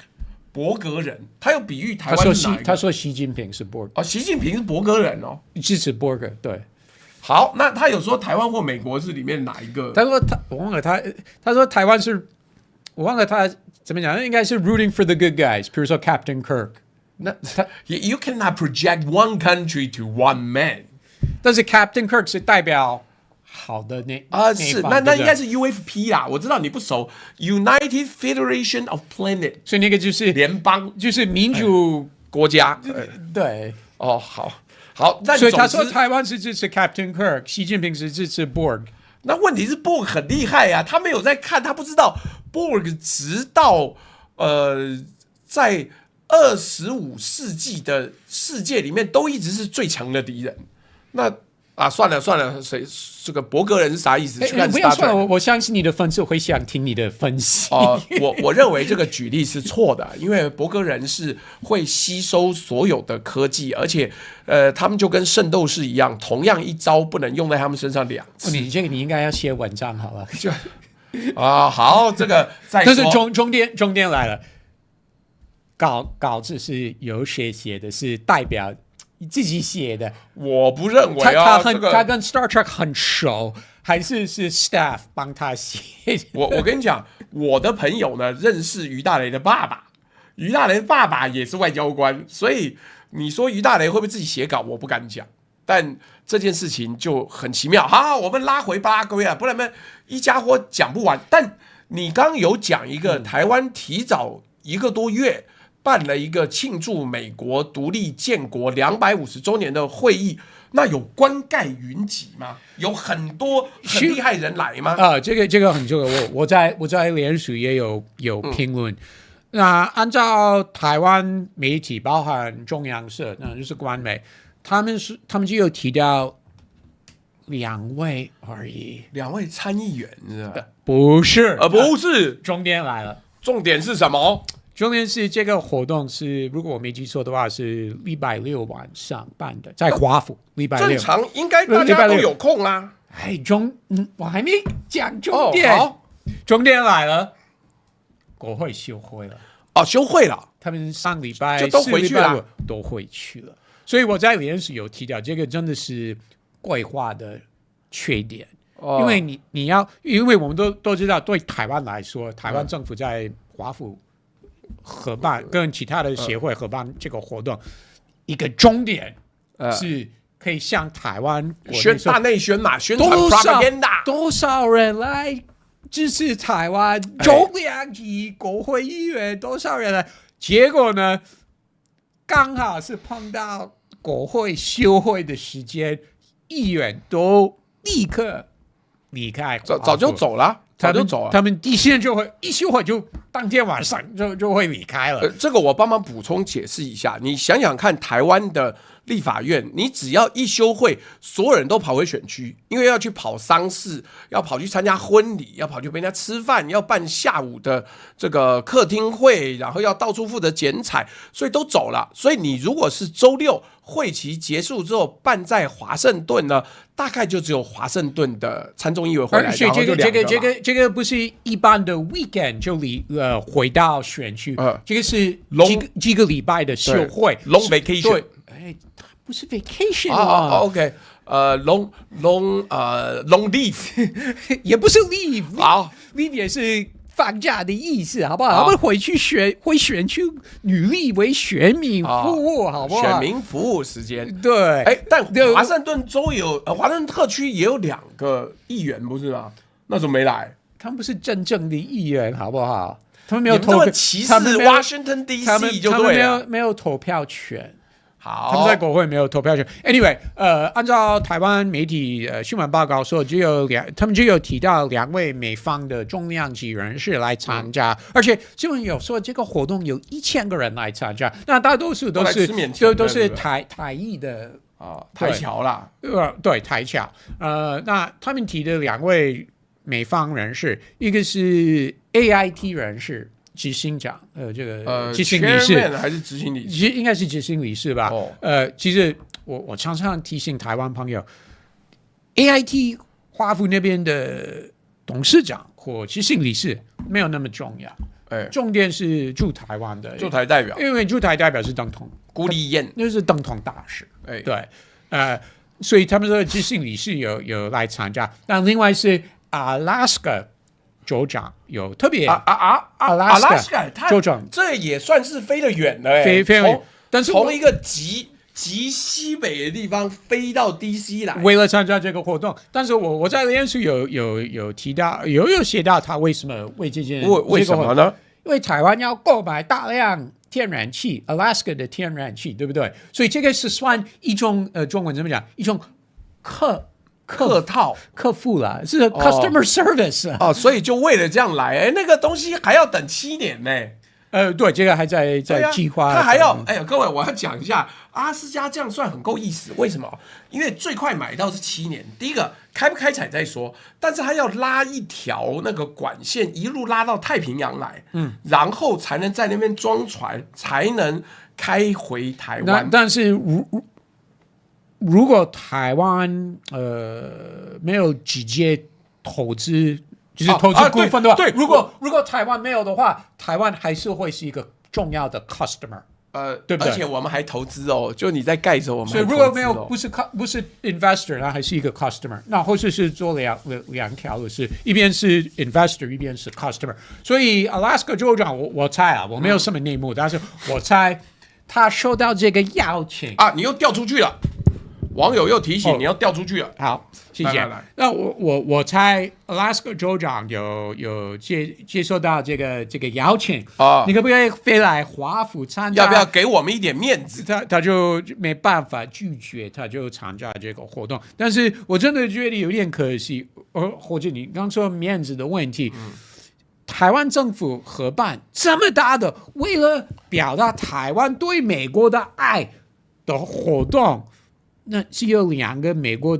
博格人，他有比喻台湾是哪一个？他说习近平是 Borg， 习近平是博格人哦，支持 Borg。对，好，那他有说台湾或美国是里面哪一个？他说我忘了他说台湾是，我忘了他怎么讲，应该是 rooting for the good guys， 比如说 Captain Kirk。那you cannot project one country to one man， 但是 Captain Kirk 是代表好的是那应该是 UFP 啦，我知道你不熟 ，United Federation of Planet， 所以那个就是联邦，就是民主国家。对，好，所以他说台湾是支持 Captain Kirk， 习近平是支持 Borg。那问题是 Borg 很厉害啊，他没有在看，他不知道 Borg 直到在25世纪的世界里面都一直是最强的敌人。那算了，这个博格人是啥意思？去看 Star Trek， 不要算了，我相信你的粉丝会想听你的分析。我认为这个举例是错的，因为博格人是会吸收所有的科技，而且他们就跟圣斗士一样，同样一招不能用在他们身上2次。你这个你应该要写文章好了。好，这个再说。这是重点来了，稿子是有谁写的？是代表自己写的？我不认为啊，他跟 Star Trek 很熟，还是 staff 帮他写？我跟你讲，我的朋友呢认识于大雷的爸爸，于大雷的爸爸也是外交官，所以你说于大雷会不会自己写稿，我不敢讲。但这件事情就很奇妙。好，我们拉回巴拉圭啊，不然一家伙讲不完。但你刚有讲一个台湾提早1个多月办了一个庆祝美国独立建国250周年的会议，那有冠盖云集吗？有很多很厉害人来吗？这个很重要。我在脸书也有评论。那按照台湾媒体，包含中央社，那就是官媒，他们就有提到2位而已，2位参议员是吧？不是，不是。重点来了，重点是什么？重点是这个活动是，如果我没记错的话，是礼拜6晚上办的，在华府。礼拜6正常应该大家都有空啦。我还没讲重点。好，重点来了，国会休会了。休会了。他们上礼拜就都回去了，都回去了。所以我在脸书有提到，这个真的是规划的缺点。因为因为我们都知道，对台湾来说，台湾政府在华府合办跟其他的协会合办这个活动，一个终点是可以向台湾大内宣嘛，宣传 propaganda， 多少人来支持台湾，中央级国会议员多少人来，结果呢，刚好是碰到国会休会的时间，议员都立刻离开，早就走了。他们第现就会一休会就当天晚上就会离开了。这个我帮忙补充解释一下，你想想看，台湾的立法院，你只要一休会，所有人都跑回选区，因为要去跑丧事，要跑去参加婚礼，要跑去陪人家吃饭，要办下午的这个客厅会，然后要到处负责剪彩，所以都走了。所以你如果是周六会期结束之后办在华盛顿呢，大概就只有华盛顿的参众议员会来，所以然后就这个不是一般的 weekend 就回到选区，这个是几个礼拜的休会 long vacation。对，哎，不是 vacation OK， long leave 也不是 leave， 好 leave 也是放假的意思，好不好？他们回选区履历为选民服务，好不好？选民服务时间，对。但华盛顿州华盛顿特区也有2个议员，不是吗？那怎么没来？他们不是真正的议员，好不好？他们没有投票，歧视 Washington DC 就对了，没有投票权。好，他们在国会没有投票权。Anyway， 按照台湾媒体新闻报告说，他们就有提到2位美方的重量级人士来参加，而且新闻有说这个活动有1000个人来参加，那大多数都是台裔的台侨啦，对台侨。那他们提的2位美方人士，一个是 AIT 人士。执行长，这个执行理事还是执行理事？应该是执行理事吧。其实我常常提醒台湾朋友 ，AIT 华府那边的董事长或执行理事没有那么重要。重点是驻台湾的驻台代表，因为驻台代表是总统辜立燕，那是总统大使。对，所以他们说执行理事有来参加，但另外是 Alaska。州长有特别Alaska 州长，这也算是飞得远了飞远，但是从一个极西北的地方飞到 DC 来，为了参加这个活动。但是我在脸书有提到，有写到他为什么为这件为什么呢？因为台湾要购买大量天然气 ，Alaska 的天然气，对不对？所以这个是算一种中文怎么讲？一种客户啦，是 customer service 所以就为了这样来，那个东西还要等7年呢。对，这个还在计划。他还要，各位，我要讲一下，阿拉斯加这样算很够意思。为什么？因为最快买到是7年，第一个开不开采再说，但是他要拉一条那个管线，一路拉到太平洋来，然后才能在那边装船，才能开回台湾。但是如果台湾没有直接投资，就是投资股份的话，对，如果台湾没有的话，台湾还是会是一个重要的 customer，对不对？而且我们还投资就你在盖的时候，我们所以如果没有不是 investor， 那还是一个 customer， 那或者是做两条的是，一边是 investor， 一边是 customer。所以 Alaska 州长，我猜啊，我没有什么内幕，但是我猜他收到这个邀请你又调出去了。网友又提醒你要调出去了。好，谢谢。那我猜 Alaska 州长有接受到这个邀请你可不可以飞来华府参加？要不要给我们一点面子？他就没办法拒绝，他就参加这个活动。但是我真的觉得有点可惜，或者你刚说面子的问题。台湾政府合办这么大的，为了表达台湾对美国的爱的活动。那只有2个美国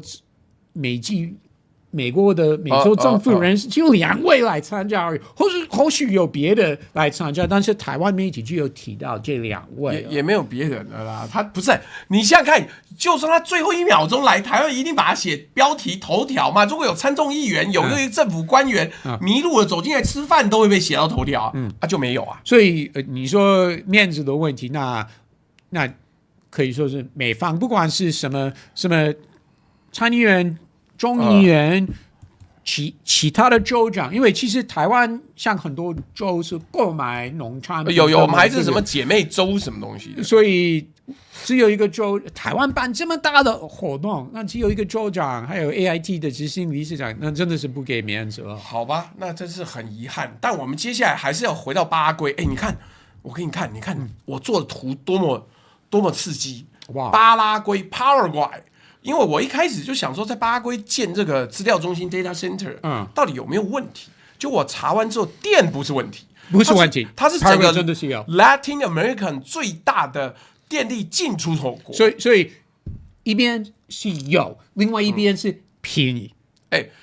的美洲政府人士，只有2位来参加而已，或许有别的来参加，但是台湾媒体就有提到这2位，也没有别人了啦。他不是你想想看，就算他最后1秒钟来，台湾一定把他写标题头条嘛。如果有参众议员，有一个政府官员迷路了走进来吃饭，都会被写到头条就没有啊。所以你说面子的问题，那可以说是美方不管是什么参议员、众议员、其他的州长，因为其实台湾像很多州是购买农产品，我们还是什么姐妹州什么东西的，所以只有一个州，台湾办这么大的活动，那只有一个州长，还有 AIT 的执行理事长，那真的是不给面子了。好吧，那真是很遗憾。但我们接下来还是要回到巴拉圭。你看，我给你看，我做的图多么刺激！哇，巴拉圭 Paraguay， 因为我一开始就想说，在巴拉圭建这个资料中心 data center，到底有没有问题？就我查完之后，电不是问题，不是问题，它是整个真的是有 Latin American 最大的电力进出口国，所以一边是有，另外一边是便宜。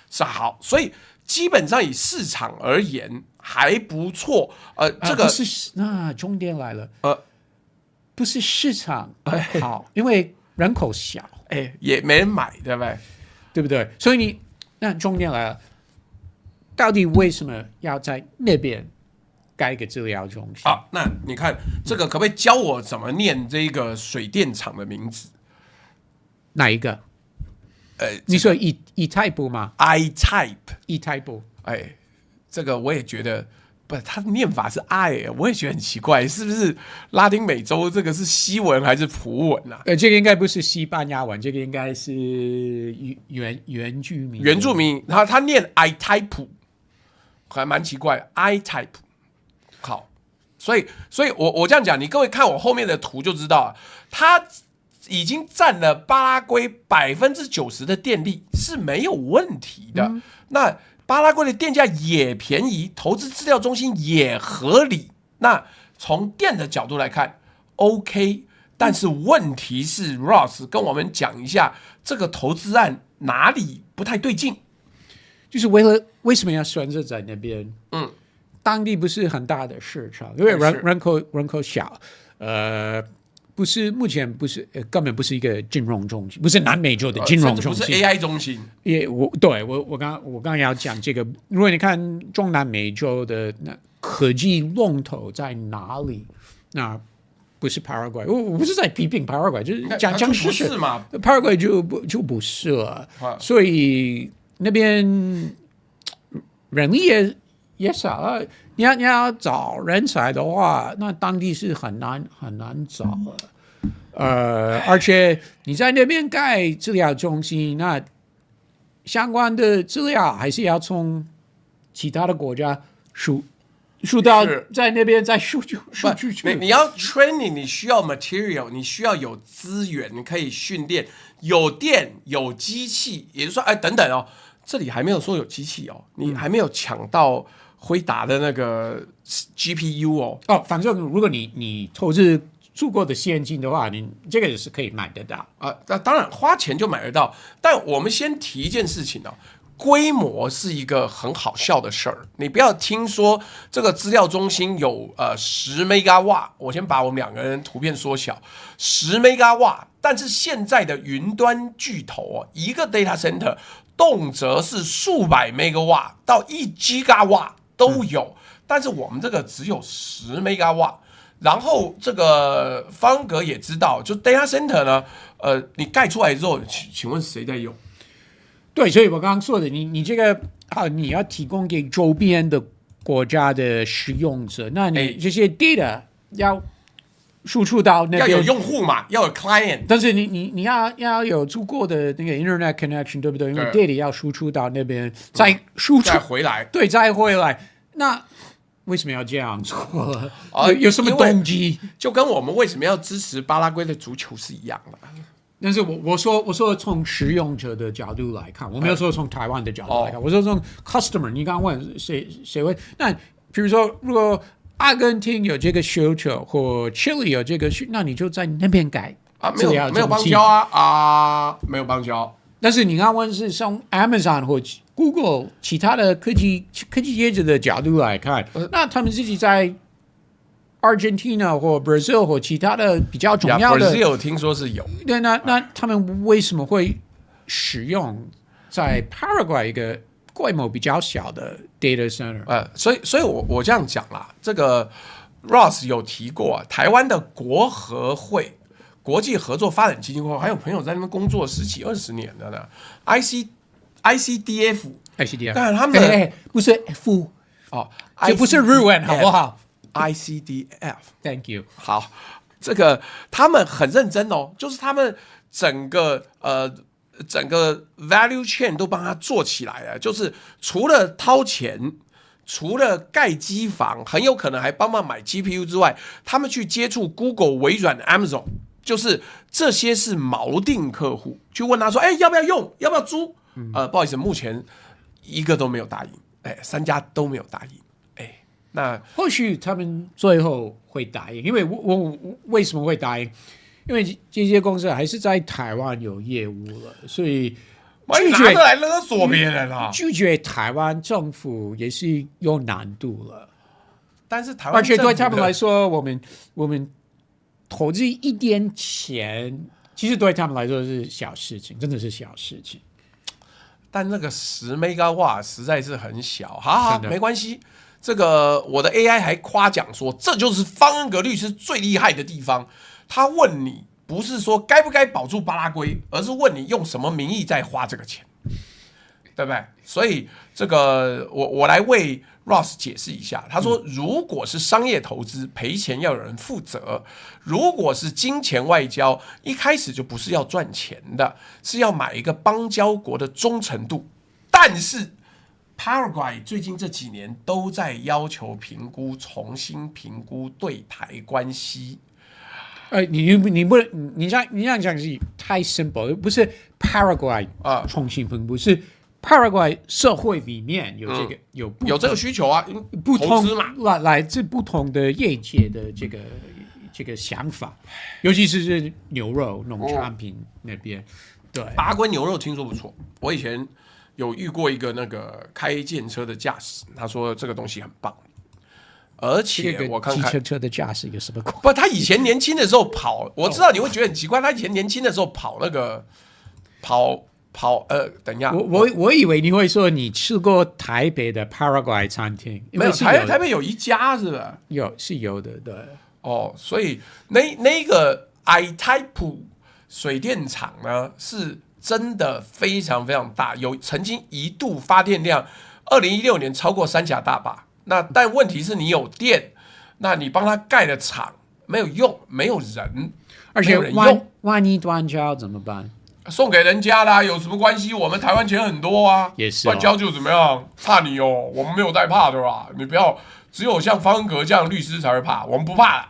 是好，所以基本上以市场而言还不错。这个不是那重点来了，不是市场好，因为人口小，也没人买，对不对？对不对？所以那重点来了，到底为什么要在那边盖一个治疗中心？那你看这个可不可以教我怎么念这个水电厂的名字？哪一个？你说以太布吗 ？iType， 以太布。这个我也觉得，不，它的念法是 I， 我也觉得很奇怪，是不是拉丁美洲这个是西文还是葡文啊？这个应该不是西班牙文，这个应该是原住民。原住民，他念 iType， 还蛮奇怪 ，iType。好，所以我这样讲，你各位看我后面的图就知道，它已经占了巴拉圭90%的电力是没有问题的。那巴拉圭的电价也便宜，投资资料中心也合理。那从电的角度来看 ，OK。但是问题是 ，Ross 跟我们讲一下这个投资案哪里不太对劲？就是为什么要选择在那边？当地不是很大的市场，因为人口小，不是目前不是根本不是一个金融中心，不是南美洲的金融中心，不是 AI 中心。我刚要讲这个，如果你看中南美洲的那科技龙头在哪里，那不是 Paraguay， 我不是在批评 Paraguay， 就是讲事实嘛。Paraguay 就不是了，所以那边人力也少了。你要找人才的话，那当地是很难找了。而且你在那边盖治疗中心，那相关的资料还是要从其他的国家输到在那边再输去。你要 training， 你需要 material， 你需要有资源，你可以训练，有电有机器，也就是说，等等哦，这里还没有说有机器哦，你还没有抢到辉达的那个 GPU 哦。反正如果你投资足够的现金的话，你这个也是可以买得到那当然花钱就买得到，但我们先提一件事情哦。规模是一个很好笑的事儿，你不要听说这个资料中心有10 megawatt， 我先把我们两个人图片缩小10 megawatt， 但是现在的云端巨头一个 data center 动辄是数百 megawatt 到1 gigawatt 都有，但是我们这个只有10 megawatt。然后这个方格也知道，就 data center 呢，你盖出来之后，请问谁在用？对，所以我刚刚说的，你这个你要提供给周边的国家的使用者，那你这些 data 要输出到那边，要有用户嘛，要有 client， 但是你要有足够的那个 internet connection， 对不对？因为 data 要输出到那边，再输出再回来，对，再回来。那为什么要这样做？有什么动机？就跟我们为什么要支持巴拉圭的足球是一样的。但是我说从使用者的角度来看，我没有说从台湾的角度来看，我说从 customer。你刚刚问谁会？那比如说，如果阿根廷有这个需求，或 Chile 有这个需，那你就在那边改没有邦交没有邦交。但是你刚刚问是从 Amazon 或 Google 其他的科技业者的角度来看，那他们自己在Argentina 或 Brazil 或其他的比较重要的 Brazil 听说是有。对，那他们为什么会使用在 Paraguay 一个规模比较小的 data center？所以我这样讲啦，这个 Ross 有提过台湾的国合会国际合作发展基金会，还有朋友在那边工作10几20年的呢。ICDF， 但他们不是 F 这不是日文，好不好？ICDF，Thank you。好，这个他们很认真哦，就是他们整个 value chain 都帮他做起来了，就是除了掏钱，除了盖机房，很有可能还帮忙买 GPU 之外，他们去接触 Google、微软、Amazon， 就是这些是锚定客户，去问他说：“要不要用？要不要租？”不好意思，目前一个都没有答应，3家都没有答应。那或许他们最后会答应，因为我为什么会答应？因为这些公司还是在台湾有业务了，所以拒绝拿来勒索别人啊，拒绝台湾政府也是有难度了。但是台湾而且对他们来说，我们投资一点钱，其实对他们来说是小事情，真的是小事情。但那个10 megawatt 实在是很小，好，没关系。这个我的 AI 还夸奖说，这就是方恩格律师最厉害的地方。他问你，不是说该不该保住巴拉圭，而是问你用什么名义在花这个钱，对不对？所以这个我来为 Ross 解释一下。他说，如果是商业投资，赔钱要有人负责；如果是金钱外交，一开始就不是要赚钱的，是要买一个邦交国的忠诚度。但是 Paraguay 最近这几年都在要求评估，重新评估对台关系。你不能，你这样讲是太 simple， 不是 Paraguay 重新评估，是 Paraguay 社会里面有这个、有这个需求啊，不同投资嘛，来自不同的业界的这个想法，尤其是牛肉农产品那边。对，巴拉圭牛肉听说不错，我以前有遇过一个那个开建车的驾驶，他说这个东西很棒。而且我看看机车的驾驶有什么？不，他以前年轻的时候跑，我知道你会觉得很奇怪。他以前年轻的时候跑那个等一下，我以为你会说你吃过台北的 Paraguay 餐厅，没有台北有一家是吧？是有的，对。哦，所以那个 iType 水电厂呢，是真的非常非常大，曾经一度发电量，2016年超过三峡大坝。但问题是你有电，那你帮他盖了厂没有用，没有人，而且万一断交怎么办？送给人家啦，有什么关系？我们台湾钱很多啊，也是断交就怎么样？怕你哦，我们没有在怕的吧？你不要，只有像方恩格这样律师才会怕，我们不怕，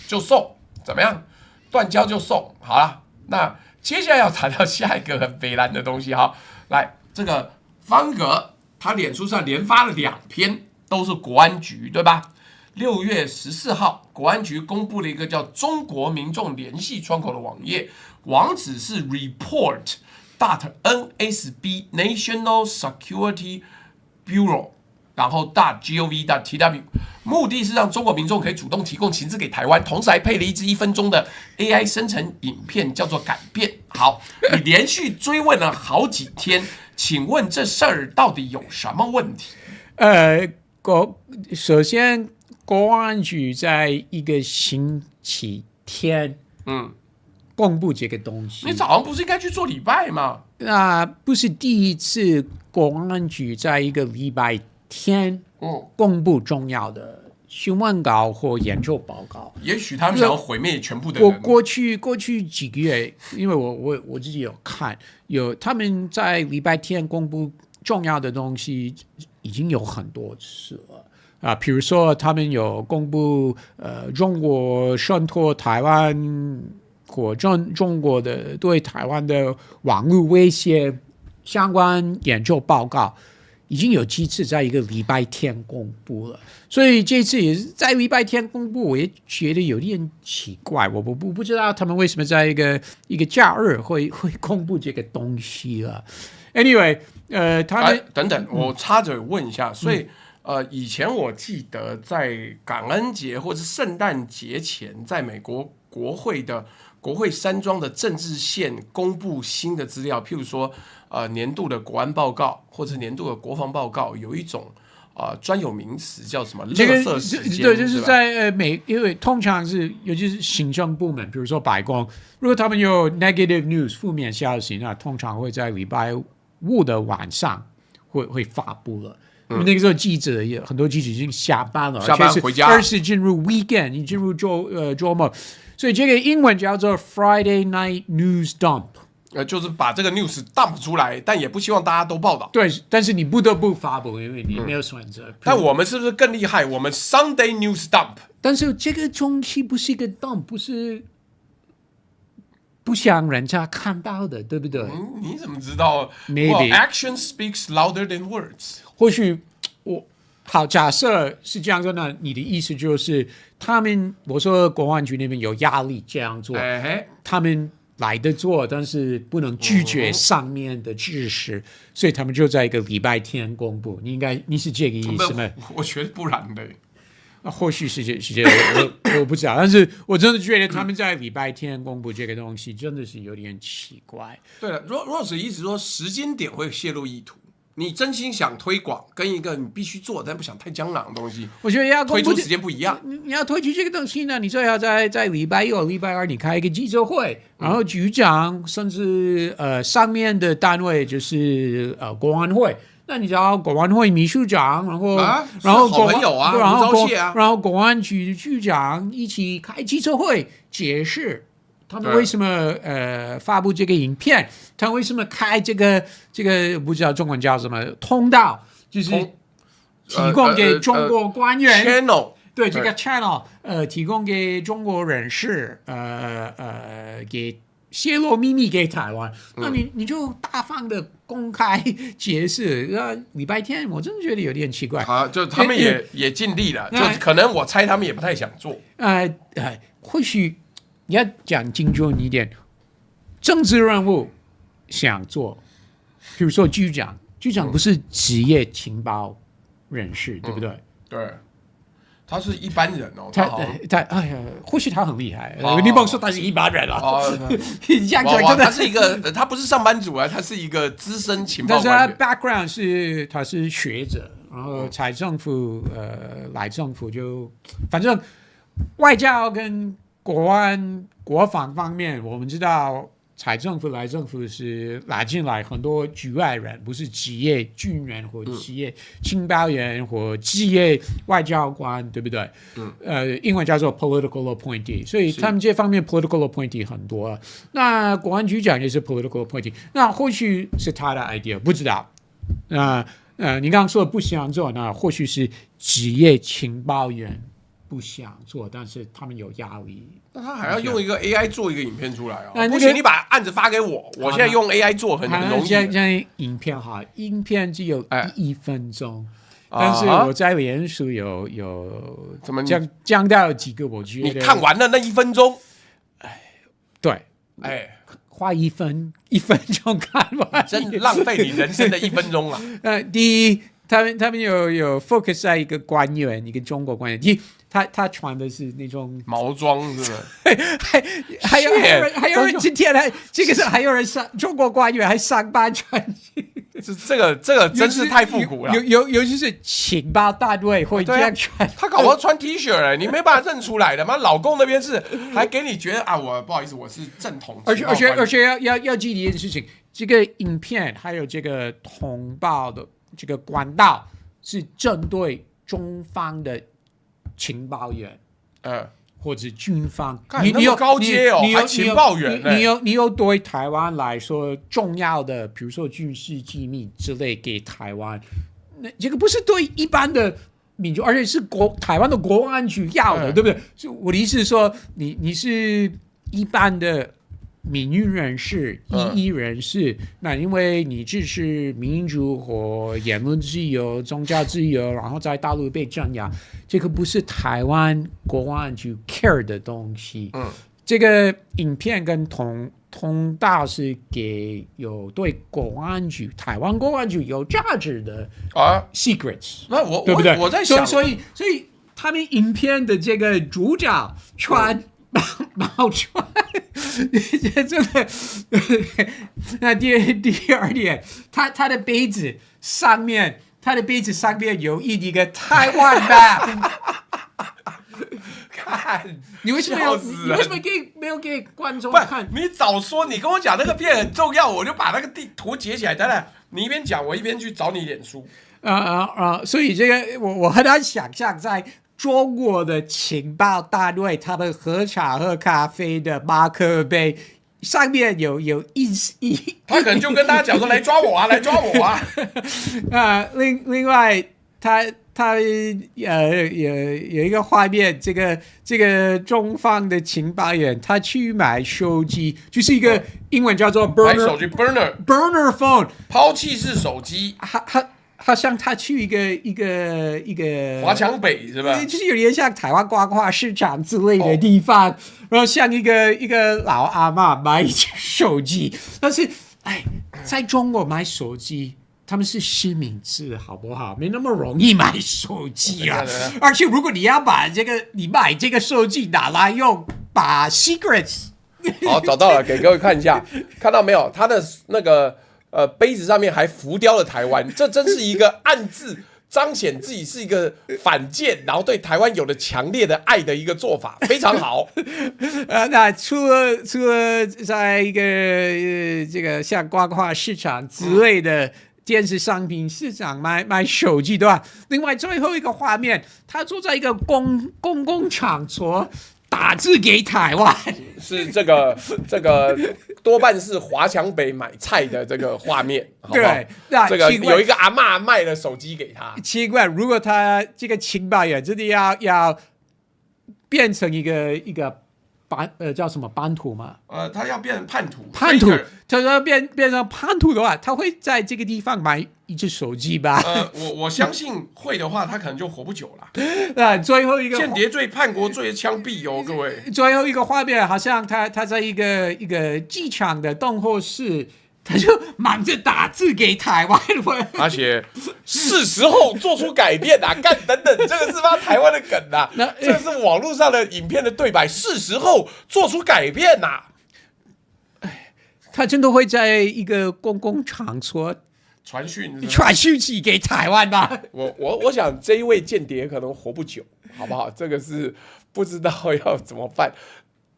就送，怎么样？断交就送，好了。那接下来要谈到下一个很北蓝的东西，好，来，这个方恩格他脸书上连发了2篇。都是国安局，对吧？6月14号，国安局公布了一个叫中国民众联系窗口的网页，网址是 report.nsb National Security Bureau， 然后 .gov.tw， 目的是让中国民众可以主动提供情资给台湾，同时还配了一支1分钟的 AI 生成影片，叫做改变。好，你连续追问了好几天，请问这事儿到底有什么问题？首先，国安局在一个星期天，公布这个东西。你早上不是应该去做礼拜吗？那不是第一次国安局在一个礼拜天，公布重要的新闻稿或研究报告。也许他们想要毁灭全部的人。过去几个月，因为我自己有看，他们在礼拜天公布重要的东西。已经有很多次了比如说他们有公布中国渗透台湾或中国的对台湾的网络威胁相关研究报告，已经有几次在一个礼拜天公布了，所以这次也是在礼拜天公布，我也觉得有点奇怪，我不知道他们为什么在一个假日会公布这个东西了。Anyway， 他们等等，我插着问一下，所以以前我记得在感恩节或是圣诞节前，在美国国会山庄的政治线公布新的资料，譬如说年度的国安报告或者年度的国防报告，有一种专有名词叫什么垃圾时间，对，就是在因为通常是尤其是行政部门，比如说白宫，如果他们有 negative news 负面消息，那通常会在礼拜5的晚上会发布了。因为那个时候很多记者已经下班了，下班回家，而是进入 weekend， 你进入周末，所以这个英文叫做 Friday Night News Dump。就是把这个 news dump 出来，但也不希望大家都报道。对，但是你不得不发布，因为你没有选择。但我们是不是更厉害？我们 Sunday News Dump。但是这个东西不是一个 dump， 不是不想人家看到的，对不对？你怎么知道 ？Maybe action speaks louder than words。或许好，假设是这样说呢，你的意思就是我说国安局那边有压力这样做，他们来得做，但是不能拒绝上面的指示，所以他们就在一个礼拜天公布。你是这个意思吗？我觉得不然的。或许是这我不知道，但是我真的觉得他们在礼拜天公布这个东西真的是有点奇怪。对了，Rose 意思说时间点会泄露意图。你真心想推广，跟一个你必须做但不想太江郎的东西，我觉得要推出时间不一样。你要推出这个东西呢，你最好在礼拜一或礼拜二你开一个记者会，然后局长甚至上面的单位就是国安会。那你找国安会秘书长，然后好朋友啊，然后国安局局长一起开记者会解释他们为什么发布这个影片，他为什么开这个不知道中文叫什么通道，就是提供给中国官员 channel， 对这个 channel 提供给中国人士给泄露秘密给台湾，那你就大方的公开解释。礼拜天我真的觉得有点奇怪。就他们也尽力了，就可能我猜他们也不太想做。或许你要讲精准一点，政治任务想做，比如说局长不是职业情报人士，对不对？对。他是一般人哦，哎呀，或许他很厉害，你不能说他是一般人啊。他是一个，他不是上班族啊，他是一个资深情报官员。但是他 background 他是学者，然后财政府来政府就反正外交跟国防方面，我们知道。财政府来政府是拉进来很多局外人，不是职业军人或职业情报员或职业外交官，对不对？英文叫做 political appointee， 所以他们这方面 political appointee 很多。那国安局长也是 political appointee， 那或许是他的 idea， 不知道。你刚刚说不想做，那或许是职业情报员不想做，但是他们有压力。那他还要用一个 AI 做一个影片出来哦。不行，你把案子发给我，我现在用 AI 做很容易。现在影片哈，影片只有1分钟，但是我在脸书有怎么讲到几个，我觉得你看完了那1分钟，对，花1分钟看完，真浪费你人生的1分钟啊！第一，他们有 focus 在一个官员，一个中国官员。第一，他穿的是那种毛装，是不是？还有人今天这个是还有人中国官员还上班穿。这个真是太复古了。尤其是情报单位会这样穿，他搞不好穿 T 恤你没办法认出来的。妈，老公那边是还给你觉得我不好意思，我是正统。而且要记得一件事情，这个影片还有这个通报的这个管道是针对中方的情报员，或者军方，你有高阶哦，还情报员，你有对台湾来说重要的，比如说军事机密之类给台湾，那这个不是对一般的民众，而且是台湾的国安局要的，对不对？所以我的意思是说，你是一般的民运人士、异议人士，那因为你支持民主或言论自由、宗教自由，然后在大陆被镇压，这个不是台湾国安局 care 的东西。这个影片跟通道是给有对国安局、台湾国安局有价值的secrets。那对不对？我在想，所以他们影片的这个主角穿毛穿。真的，那第二点，他的杯子上面有一个台湾 map。看，你为什么没有给观众看？你早说，你跟我讲那个片很重要，我就把那个地图截起来。当然，你一边讲，我一边去找你脸书。所以这个我很难想象在。中国的情报单位，他们喝茶喝咖啡的马克杯上面有一，他可能就跟大家讲说：“来抓我啊，来抓我啊！”另外，他有一个画面，这个中方的情报员他去买手机，就是一个英文叫做 burner 手机 burner phone 抛弃式手机。好像他去一个华强北是吧？就是有点像台湾刮刮市场之类的地方，然后像一个老阿嬷买手机，但是在中国买手机。他们是实名制，好不好？没那么容易买手机啊！而且如果你要把你买这个手机拿来用，把 secrets 好找到了，给各位看一下，看到没有？它的那个杯子上面还浮雕了台湾，这真是一个暗自彰显自己是一个反舰，然后对台湾有了强烈的爱的一个做法，非常好。那除了在一个这个像刮刮市场之类的。电子商品市场买手机对吧？另外最后一个画面，他坐在一个公共场所打字给台湾，是这个多半是华强北买菜的这个画面，好不好？对，那这个有一个阿嬷卖了手机给他。奇怪，如果他这个情报员真的要变成一个。叫什么班图嘛？他要变成叛徒。他说变成叛徒的话，他会在这个地方买一只手机吧？我相信会的话，他可能就活不久了。最后一个间谍罪、叛国罪枪毙哦，各位。最后一个画面好像他在一个机场的等候室。他就忙着打字给台湾人，而且是时候做出改变啊！干等等，这个是他台湾的梗啊，这个是网络上的影片的对白，是时候做出改变呐！他真的会在一个公共场所传讯息给台湾吗？我想这一位间谍可能活不久，好不好？这个是不知道要怎么办，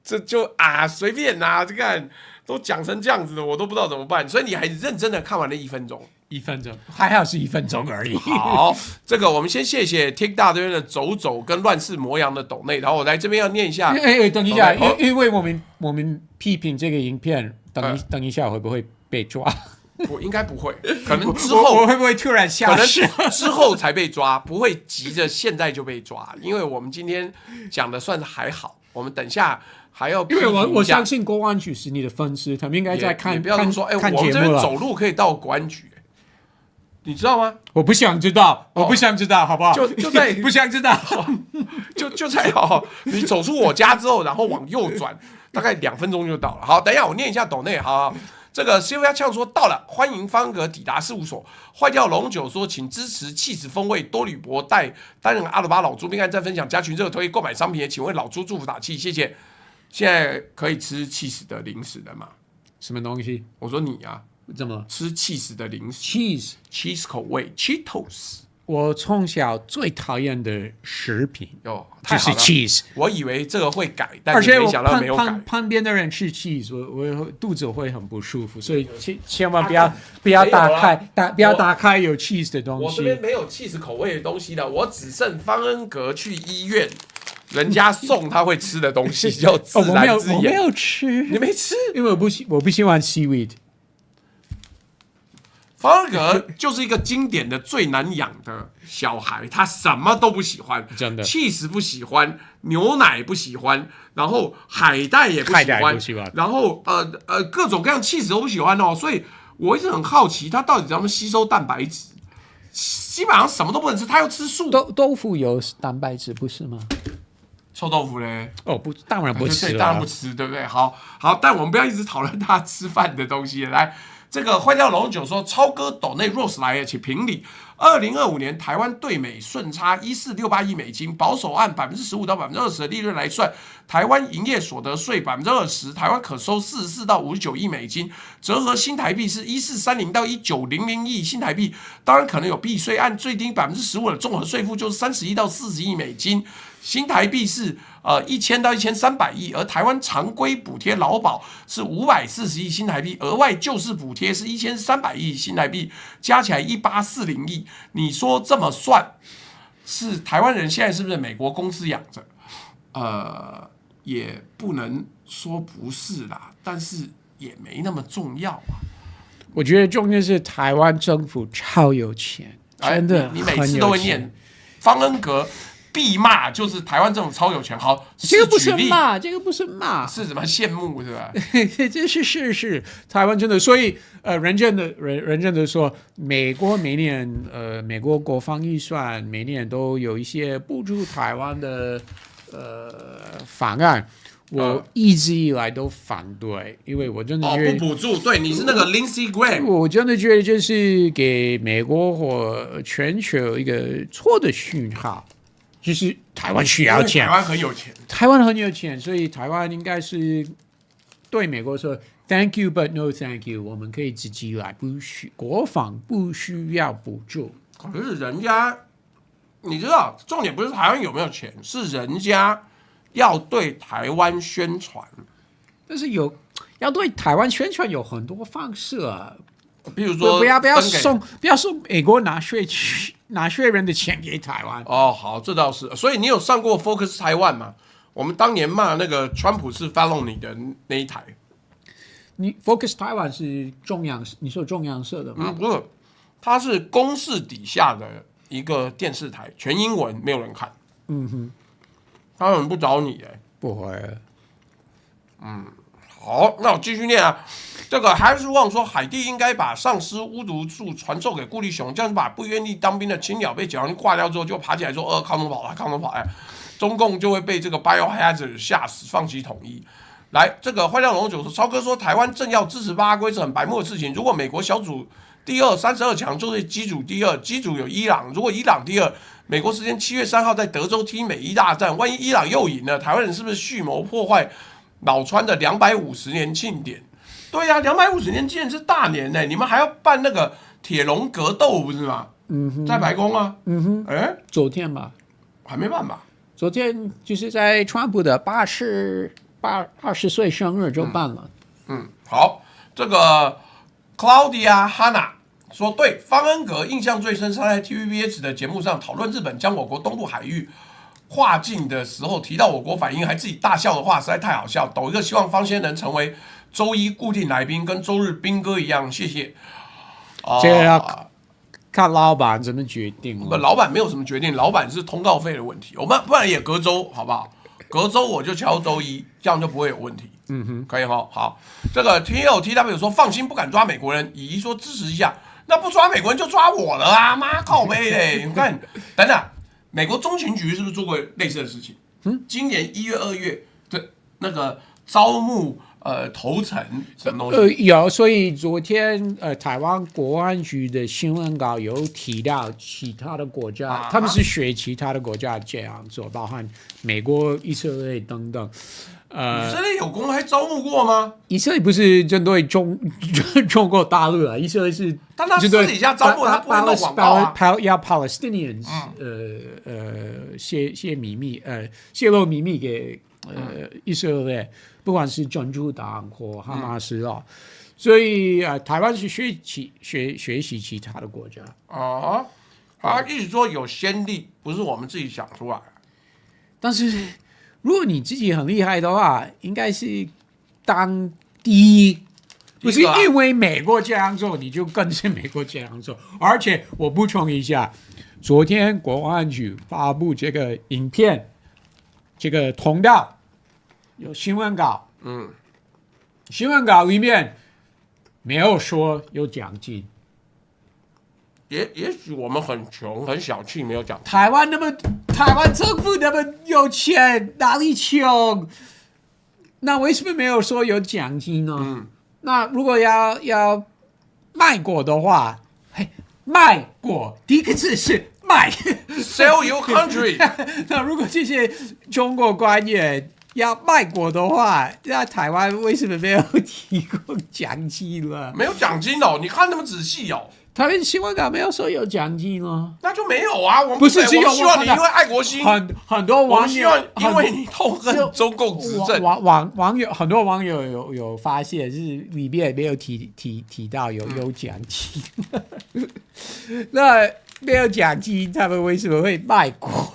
这就随便这个。都讲成这样子的，我都不知道怎么办，所以你还认真的看完了1分钟，1分钟，还好是1分钟而已。好，这个我们先谢谢 TikTok 这边的走跟乱世魔羊的抖内，然后我来这边要念一下。等一下，因为我们批评这个影片，等一下会不会被抓？我应该不会，可能之后我会不会突然消失？可能之后才被抓，不会急着现在就被抓，因为我们今天讲的算是还好，我们等一下。还要因为我相信国安局是你的粉丝，他们应该在看。你不要这么说，我们这边走路可以到国安局，你知道吗？我不想知道，我不想知道，好不好？就在不想知道，就在你走出我家之后，然后往右转，大概2分钟就到了。好，等一下我念一下抖内，好。这个 Sylvia 呛说到了，欢迎方格抵达事务所。坏掉龙酒说，请支持气死风味多吕伯担任阿鲁巴老猪，并按赞分享加群热推购买商品，也请为老猪祝福打气，谢谢。现在可以吃起司的零食了吗？什么东西？我说你啊，怎么吃起司的零食 ？cheese 口味 Cheetos。我从小最讨厌的食品就是 cheese。我以为这个会改，但是没想到没有改。旁边的人吃 cheese， 我肚子会很不舒服，所以千万不要打开有 cheese 的东西。我这边没有 cheese 口味的东西了，我只剩方恩格去医院。人家送他会吃的东西叫自然之眼。我没有吃，你没吃，因为我不喜欢 seaweed。方恩格就是一个经典的最难养的小孩，他什么都不喜欢，真的 cheese 不喜欢，牛奶不喜欢，然后海带也不喜欢，然后各种各样 cheese 都不喜欢哦，所以我一直很好奇他到底怎么吸收蛋白质。基本上什么都不能吃，他又吃素。豆腐有蛋白质不是吗？臭豆腐嘞？不，当然不吃，对，当然不吃，对不对？好，但我们不要一直讨论他吃饭的东西。来，这个坏掉龙酒说，超哥斗内 Rose 来，请评理。2025年台湾对美顺差1468亿美金，保守按15%到20%的利润来算，台湾营业所得税20%，台湾可收44到59亿美金，折合新台币是1430到1900亿新台币。当然可能有避税，按最低15%的综合税负就是31到40亿美金。新台币是1000到1300亿，而台湾常规补贴劳保是540亿新台币，额外救市补贴是1300亿新台币，加起来1840亿。你说这么算，是台湾人现在是不是美国公司养着？也不能说不是啦，但是也没那么重要啊。我觉得重点是台湾政府超有钱，真的你每次都会念方恩格。必骂就是台湾政府超有钱。好，这个不是举例骂，这个不是骂，是什么羡慕是吧？这是台湾真的，所以人真的说，美国每年美国国防预算每年都有一些补助台湾的法案。我一直以来都反对，因为我真的觉得不补助，对，你是那个 Lindsey Graham，我真的觉得这是给美国或全球一个错的讯号，就是台湾需要钱，台湾很有钱，台湾很有钱，所以台湾应该是对美国说 "Thank you, but no thank you"， 我们可以自己来，国防不需要补助。可是人家，你知道，重点不是台湾有没有钱，是人家要对台湾宣传。但是要对台湾宣传有很多方式啊，比如说不要送美国纳税人的钱给台湾。哦，好，这倒是。所以你有上过 Focus Taiwan 吗？我们当年骂那个川普是 follow 你的那一台。你 Focus Taiwan 是你说中央社的吗？不是，它是公视底下的一个电视台，全英文，没有人看。他很不找你不会。好，那我继续念啊。这个还是望说，海地应该把丧尸巫毒术传授给顾立雄，这样子把不愿意当兵的青鸟被解放军挂掉之后，就爬起来说：“抗中跑来，中共就会被这个 biohazard 吓死，放弃统一。”来，这个坏掉龙九说，超哥说，台湾正要支持巴拉圭是很白目的事情。如果美国小组第二32强就是机组第二，机组有伊朗，如果伊朗第二，美国时间7月3号在德州踢美伊大战，万一伊朗又赢了，台湾人是不是蓄谋破坏老川的250年庆典？对呀、250年纪念是大年呢，你们还要办那个铁笼格斗不是吗？在白宫啊。昨天吧，还没办吧？昨天就是在川普的20岁生日就办了。好，这个 Claudia Hanna 说，对，方恩格印象最深是在 TVBS 的节目上讨论日本将我国东部海域划境的时候，提到我国反应还自己大笑的话，实在太好笑。抖一个希望方先能成为周一固定来宾，跟周日兵哥一样，谢谢。这个要看老板怎么决定了。老板没有什么决定，老板是通告费的问题。我们不然也隔周，好不好？隔周我就敲周一，这样就不会有问题。可以哈。好，这个 TLTW 说放心，不敢抓美国人。乙说支持一下，那不抓美国人就抓我了啊！妈靠背嘞！你看，等等，美国中情局是不是做过类似的事情？今年1月、2月的那个招募投诚什么东西？有，所以昨天台湾国安局的新闻稿有提到其他的国家，他们是学其他的国家这样做，包含美国、以色列等等。以色列有公开招募过吗？以色列不是针对中国大陆啊，以色列是但他私底下招募，他不会弄广告啊。要 Palestinians 泄秘密泄露秘密给以色列，不管是真主党或哈马斯啊，所以台湾是学习其他的国家他一直说有先例，不是我们自己想出来的。但是如果你自己很厉害的话，应该是当第一，不是因为美国这样做你就跟着美国这样做。而且我补充一下，昨天国安局发布这个影片，这个通道有新闻稿，新闻稿里面没有说有奖金。也许我们很穷很小气，没有奖金。台湾政府那么有钱，哪里穷？那为什么没有说有奖金呢？那如果要卖国的话，卖国第一个字是卖，sell your country 。那如果这些中国官员要卖国的话，那台湾为什么没有提供奖金了？没有奖金哦，你看那么仔细哦。台湾新闻稿没有说有奖金哦，那就没有啊。我们不是只有我希望你因为爱国心，很多网友希望因为你痛恨中共执政。很多网友有发现是里面没有提到有奖金，那没有奖金，他们为什么会卖国？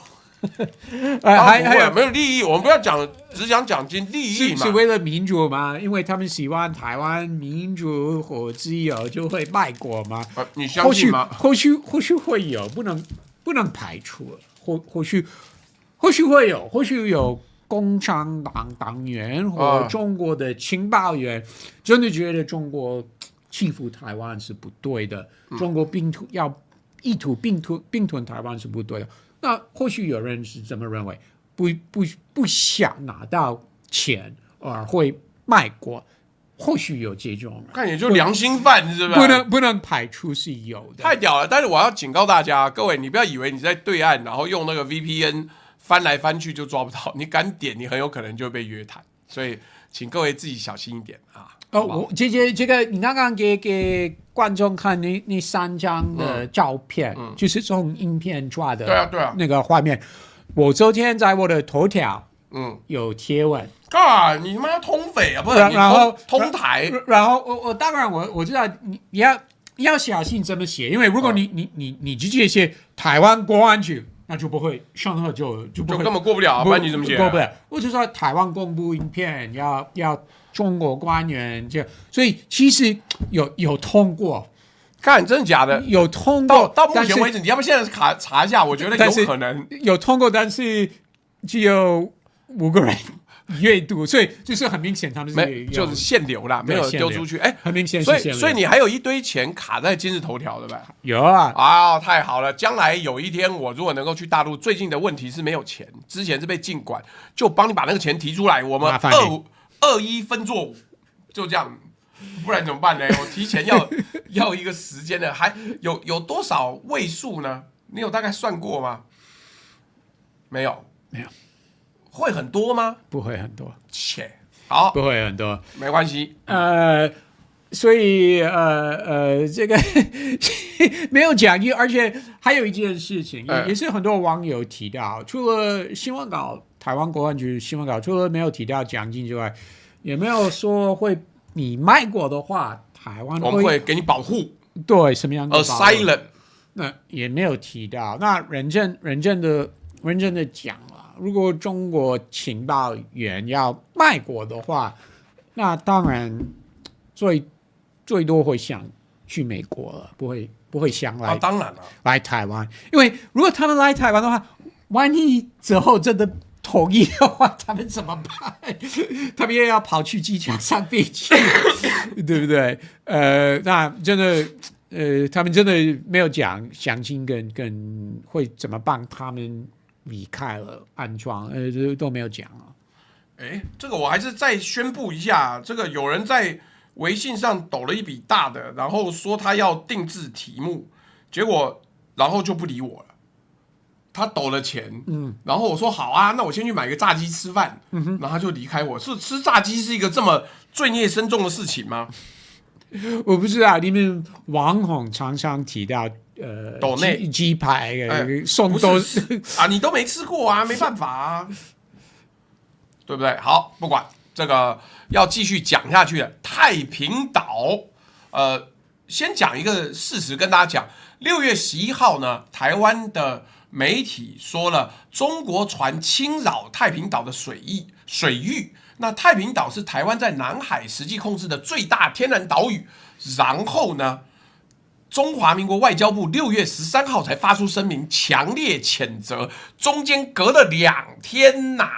还有没有利益？我们不要讲，只讲奖金利益嘛。是为了民主吗？因为他们喜欢台湾民主或自由，就会卖国吗？你相信吗？或许会有，不能排除。或许或许有共产党党员或中国的情报员真的觉得中国欺负台湾是不对的，中国意图并吞台湾是不对的。那或许有人是这么认为，不想拿到钱而会卖国，或许有这种，看也就良心犯是吧？不能排除是有的。太屌了！但是我要警告大家，各位，你不要以为你在对岸，然后用那个 VPN 翻来翻去就抓不到，你敢点，你很有可能就会被约谈。所以，请各位自己小心一点啊！我这个，你刚刚给观众看那3张的照片，就是从影片抓的，对啊，那个画面。我昨天在我的头条，有贴文。你他妈通匪啊！不是，然后通台。然后我当然我知道你要小心怎么写，因为如果你直接写台湾国安局，那就不会上课就根本过不了，不然你怎么写？过不了。我就说台湾公布影片要中国官员这样，所以其实有通过。看真的假的？有通过到目前为止，你要不现在查一下？我觉得有可能有通过，但是只有5个人阅读，所以就是很明显他们就是限流啦，没有丢出去。很明显是限流。所以你还有一堆钱卡在今日头条，对吧？有啊。太好了！将来有一天我如果能够去大陆，最近的问题是没有钱，之前是被禁管，就帮你把那个钱提出来，我们2:1分作5，就这样。不然怎么办呢？我提前要一个时间的，还有多少位数呢？你有大概算过吗？没有。会很多吗？不会很多。切，好，不会很多，没关系。所以这个没有讲义，而且还有一件事情，也是很多网友提到，除了新闻稿，台湾国安局新闻稿，除了没有提到奖金之外，也没有说会你卖过的话，台湾我们会给你保护。对，什么样的保护 ？Asylum， 那也没有提到。那认真的讲了，如果中国情报员要卖国的话，那当然最多会想去美国了，不会想来。当然了，来台湾，因为如果他们来台湾的话，万一之后真的统一的话，他们怎么办？他们也要跑去机场上飞机，对不对？那真的，他们真的没有讲详情跟会怎么帮他们离开了安装，都没有讲啊。这个我还是再宣布一下，这个有人在微信上抖了一笔大的，然后说他要定制题目，结果然后就不理我了。他抖了钱，然后我说好啊，那我先去买个炸鸡吃饭，然后他就离开我。是吃炸鸡是一个这么罪孽深重的事情吗？我不知道，你们网红常常提到抖内鸡排送都啊，你都没吃过啊，没办法啊，对不对？好，不管这个要继续讲下去的太平岛，先讲一个事实跟大家讲，6月11号呢，台湾的媒体说了，中国船侵扰太平岛的水域。那太平岛是台湾在南海实际控制的最大天然岛屿。然后呢，中华民国外交部6月13号才发出声明，强烈谴责，中间隔了2天呐。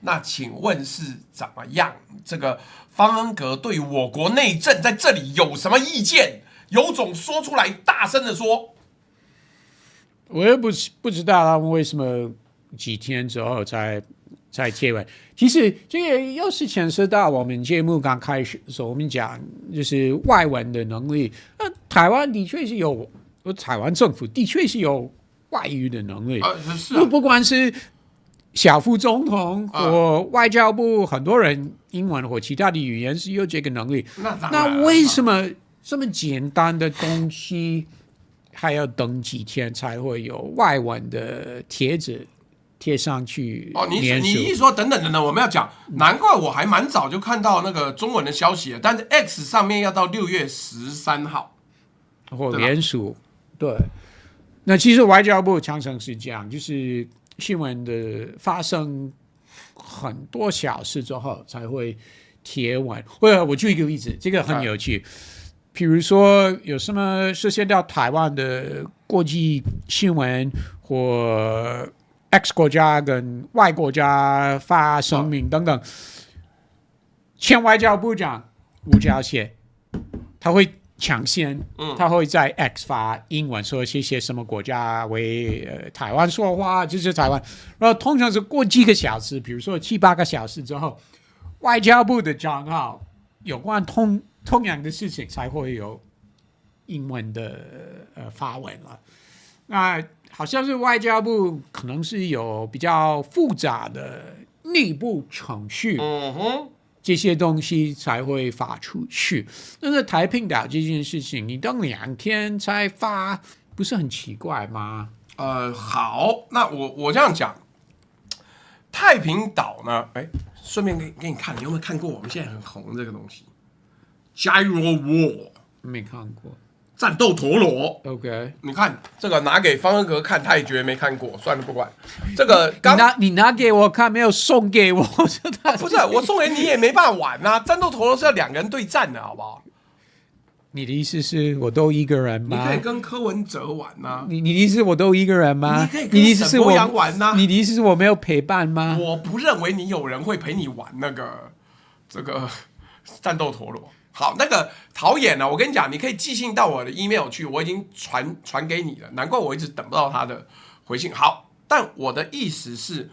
那请问是怎么样？这个方恩格对我国内政在这里有什么意见？有种说出来，大声的说。我也不知道他们为什么几天之后才贴文。其实这个又是牵涉到我们节目刚开始的时候，我们讲就是外文的能力。台湾的确是有，台湾政府的确是有外语的能力。不管是小副总统或外交部，很多人英文或其他的语言是有这个能力。那为什么这么简单的东西还要等几天才会有外文的帖子贴上去？你一说等等，我们要讲，难怪我还蛮早就看到那个中文的消息了，但是 X 上面要到6月13号或联署。对，那其实外交部常常是这样，就是新闻的发生很多小事之后才会贴文。我举一个例子，这个很有趣。比如说有什么涉及到台湾的国际新闻或 X 国家跟 Y 国家发声明等等，前外交部长吴钊燮他会抢先，他会在 X 发英文说谢谢什么国家为台湾说话，支持台湾。然后通常是过几个小时，比如说7、8个小时之后，外交部的账号有关同样的事情才会有英文的发文了。那好像是外交部可能是有比较复杂的内部程序。这些东西才会发出去。但是台屏岛这件事情，你等2天才发，不是很奇怪吗？好，那我这样讲，太平岛呢，顺便给你看，你有没有看过我们现在很红这个东西 ？Gyro War 没看过。战斗陀螺 ，OK， 你看这个拿给方恩格看，他也觉得没看过，算了不管。这个你拿给我看，没有送给我，不是我送给你也没办法玩啊！战斗陀螺是要2个人对战的，好不好？你的意思是我都一个人吗？你可以跟柯文哲玩啊。你的意思是我都一个人吗？你可以跟沈伯洋玩啊。你的意思是我没有陪伴吗？我不认为你有人会陪你玩这个战斗陀螺。好，那个陶冶呢？我跟你讲，你可以寄信到我的 email 去，我已经传给你了。难怪我一直等不到他的回信。好，但我的意思是，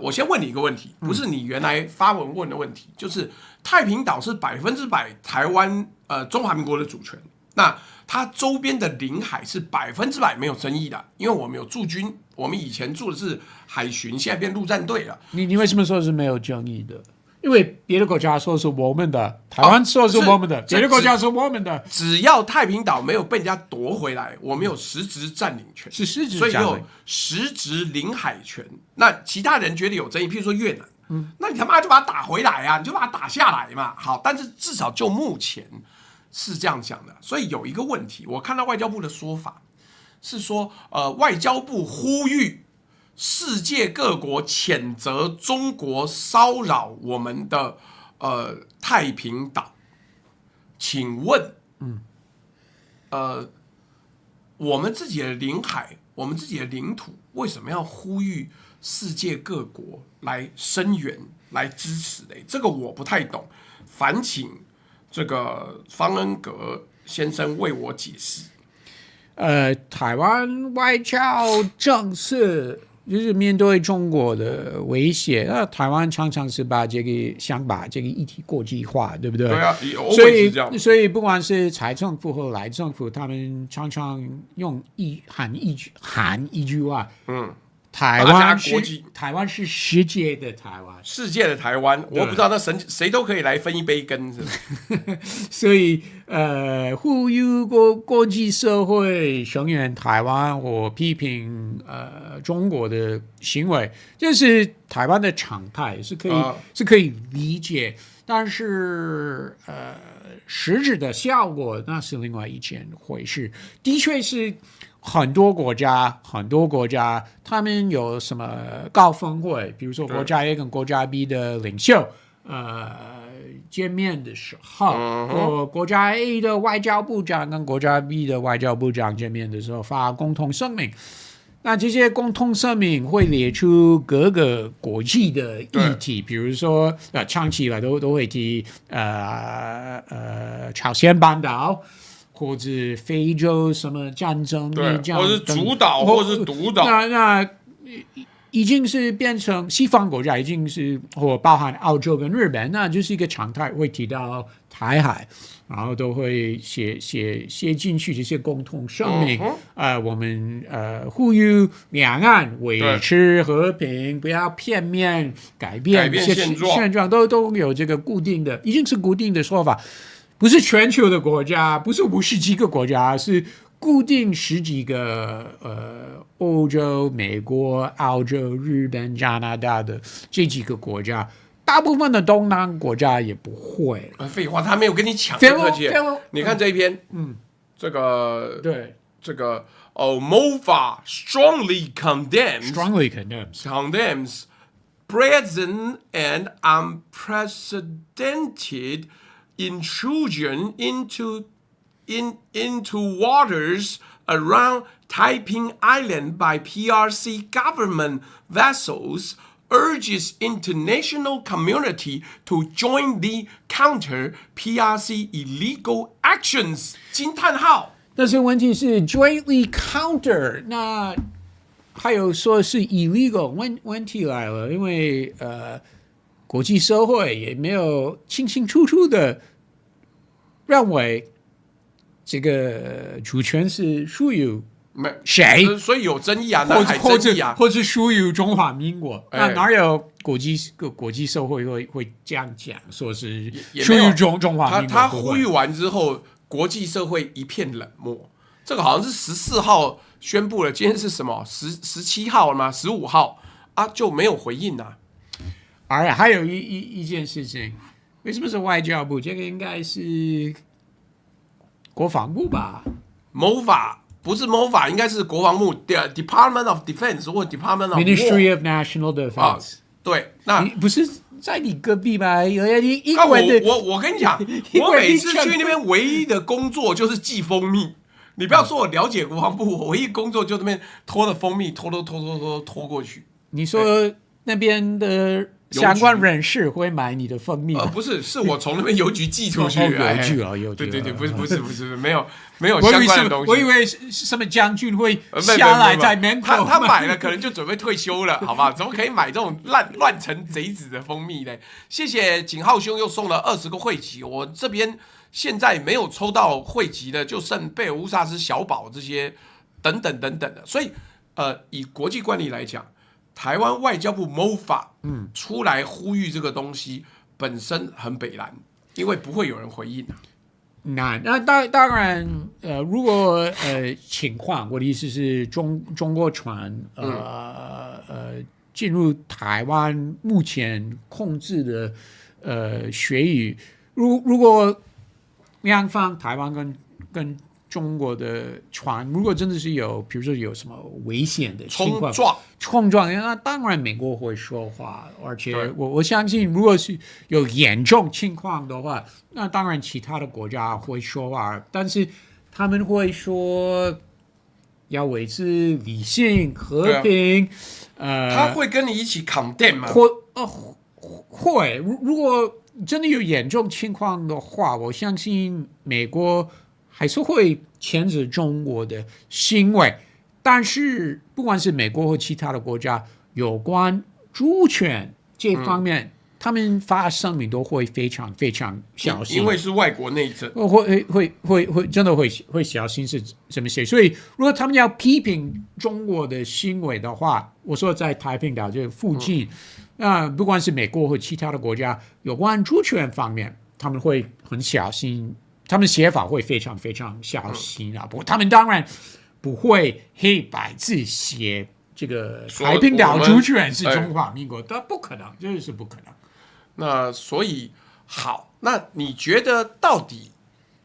我先问你一个问题，不是你原来发文问的问题，就是太平岛是100%台湾中华民国的主权，那它周边的领海是100%没有争议的，因为我们有驻军，我们以前驻的是海巡，现在变陆战队了。你为什么说是没有争议的？因为别的国家说是我们的，台湾说是我们的，别的国家说我们的。只要太平岛没有被人家夺回来，我们有实质占领权，是实质所以有实质领海权。那其他人觉得有争议，譬如说越南，那你他妈就把它打回来啊，你就把它打下来嘛。好，但是至少就目前是这样讲的。所以有一个问题，我看到外交部的说法是说，外交部呼吁世界各国谴责中国骚扰我们的太平岛，请问，我们自己的领海，我们自己的领土，为什么要呼吁世界各国来声援、来支持呢？这个我不太懂，烦请这个方恩格先生为我解释。台湾外交政策就是面对中国的威胁，那台湾常常是想把这个议题国际化，对不对？对啊，所以不管是蔡政府和赖政府，他们常常用喊一句话，台湾是世界的台湾，世界的台湾，我不知道那谁都可以来分一杯羹，是吧？所以呼吁国际社会声援台湾或批评中国的行为，这是台湾的常态，是可以理解，但是实质的效果那是另外一件回事，的确是。很多国家，他们有什么高峰会，比如说国家 A 跟国家 B 的领袖，见面的时候，国家 A 的外交部长跟国家 B 的外交部长见面的时候发共同声明。那这些共同声明会列出各个国际的议题，比如说长期以来都会提朝鲜半岛。或者非洲什么战争，或是主导，或是独岛，那已经是变成西方国家，已经是或包含澳洲跟日本，那就是一个常态，会提到台海，然后都会写进去这些共同声明。我们呼吁两岸维持和平，不要片面改变现状，都有这个固定的，已经是固定的说法。不是全球的国家，不是50几个国家，是固定10几个欧洲、美国、澳洲、日本、加拿大的这几个国家，大部分的东南国家也不会。废话，他没有跟你抢这个界。你看这一篇，这个对这个MOFA strongly condemns brazen and unprecedented intrusion into waters around Taiping Island by PRC government vessels urges international community to join the counter PRC illegal actions. 惊叹号！但是问题是 jointly counter， 那还有说是 illegal， 问题来了，因为国际社会也没有清清楚楚的认为这个主权是属于谁，所以有争议啊，南海争议啊，或者属于中华民国，那哪有国际社会会这样讲，说是属于中华民国？他呼吁完之后，国际社会一片冷漠。这个好像是14号宣布了，今天是什么17号了吗？15号啊就没有回应啊。还有一件事情，为什么是外交部？这个应该是国防部吧？谋法不是谋法，应该是国防部 Department of Defense 或 Department of Ministry of National Defense。对，那不是在你隔壁吧？我跟你讲，我每次去那边唯一的工作就是寄蜂蜜。你不要说我了解国防部，我唯一工作就那边拖着蜂蜜拖过去。你说那边的相关人士会买你的蜂蜜吗？不是，是我从那边邮局寄出去。邮局对，不是，没有相关的东西。我以为是什么将军会下来在门口。他买了，可能就准备退休了，好吧？怎么可以买这种乱成贼子的蜂蜜呢？谢谢景浩兄又送了20个汇集，我这边现在没有抽到汇集的，就剩贝尔乌萨斯小堡这些等等的。所以以国际惯例来讲，台湾外交部 MOFA 出来呼吁这个东西本身很北蓝，因为不会有人回应啊。那当然，如果情况，我的意思是中国船进入台湾目前控制的水域，如果两方台湾跟中国的船，如果真的是有，比如说有什么危险的情况冲撞，那当然美国会说话，而且我相信，如果是有严重情况的话，那当然其他的国家会说话，但是他们会说要维持理性和平，他会跟你一起 condemn 吗？会，如果真的有严重情况的话，我相信美国还是会谴责中国的行为，但是不管是美国或其他的国家，有关主权这方面，他们发声明都会非常非常小心，因为是外国内政，会真的会小心是什么事。所以，如果他们要批评中国的行为的话，我说在太平岛这附近，不管是美国或其他的国家，有关主权方面，他们会很小心。他们写法会非常非常小心啊，不过他们当然不会黑白字写这个太平岛主权是中华民国，但不可能，这是不可能。那所以好，那你觉得到底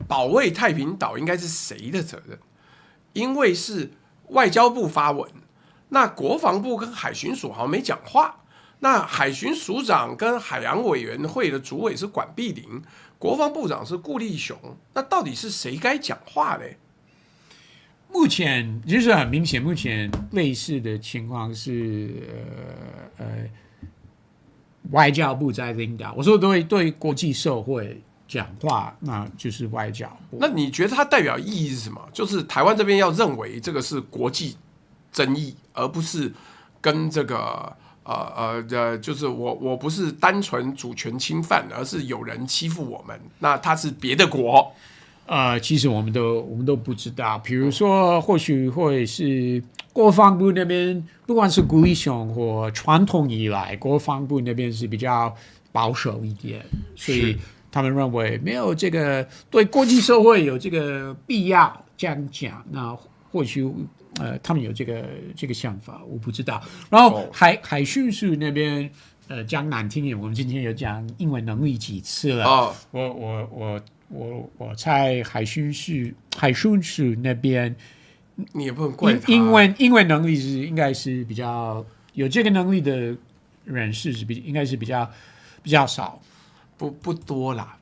保卫太平岛应该是谁的责任？因为是外交部发文，那国防部跟海巡署好像没讲话。那海巡署长跟海洋委员会的主委是管碧玲，国防部长是顾立雄，那到底是谁该讲话呢？目前就是很明显，目前类似的情况是外交部在领导。我说对国际社会讲话，那就是外交部。那你觉得它代表意义是什么？就是台湾这边要认为这个是国际争议，而不是跟这个。就是我不是单纯主权侵犯，而是有人欺负我们，那他是别的国。其实我们都不知道，比如说或许会是国防部那边，不管是顾立雄或传统以来，国防部那边是比较保守一点，所以他们认为没有这个对国际社会有这个必要这样讲，那或许。他们有这个想法，我不知道。然后海巡署那边，讲难听点，我们今天有讲英文能力几次了。我猜海巡署那边，你也不能怪他。英文能力应该是比较有这个能力的人士应该是比较少。不多啦。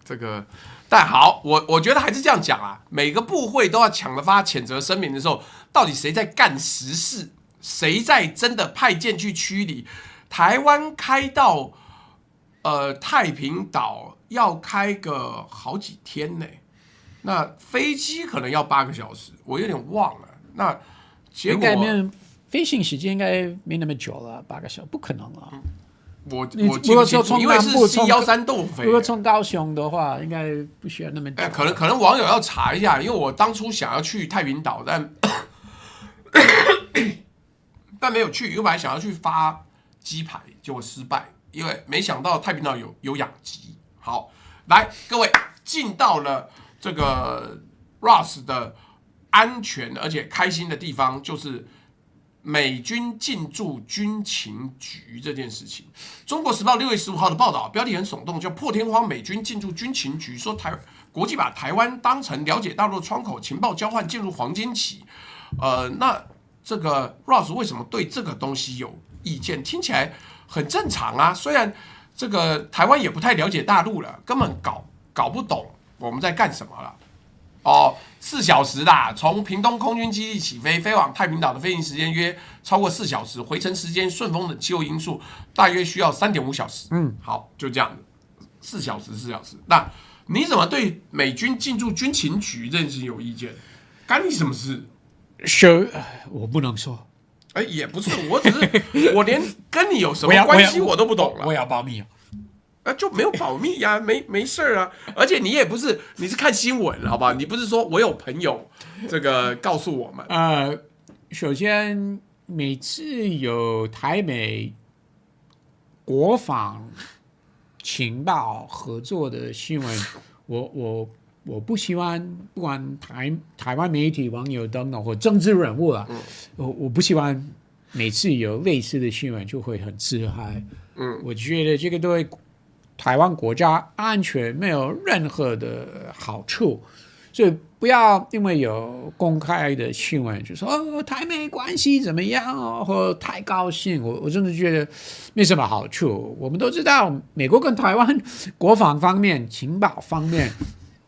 这个，但好，我觉得还是这样讲啊。每个部会都要抢着发谴责声明的时候，到底谁在干实事？谁在真的派舰去驱离？台湾开到太平岛要开个好几天呢，那飞机可能要8个小时，我有点忘了。那结果飞行时间应该没那么久了，8个小时不可能了。我记不清楚，因为是 C13 动飞。如果从高雄的话，应该不需要那么久。可能网友要查一下，因为我当初想要去太平岛，但没有去，因为本来想要去发鸡排，结果失败，因为没想到太平岛有养鸡。好，来各位进到了这个 Ross 的安全而且开心的地方，就是美军进驻军情局这件事情。中国时报6月15号的报道，标题很耸动，叫破天荒美军进驻军情局，说国际把台湾当成了解大陆的窗口，情报交换进入黄金期。那这个 Ross 为什么对这个东西有意见？听起来很正常啊，虽然这个台湾也不太了解大陆了，根本搞不懂我们在干什么了。4小时啦，从屏东空军基地起飞，飞往太平岛的飞行时间约超过4小时，回程时间顺风的气候因素大约需要3.5小时。好，就这样子，4小时。那你怎么对美军进驻军情局这件事情有意见？干你什么事？我不能说。也不是，我连跟你有什么关系我都不懂了。我要保密。就没有保密呀，没事啊。而且你也不是，你是看新闻，好不好？你不是说我有朋友这个告诉我们。首先每次有台美国防情报合作的新闻，我不希望，不管台湾媒体、网友等等或政治人物啊，我不希望每次有类似的新闻就会很自嗨。我觉得这个对台湾国家安全没有任何的好处，所以不要因为有公开的新闻就说台美关系怎么样或太高兴，我真的觉得没什么好处。我们都知道，美国跟台湾国防方面、情报方面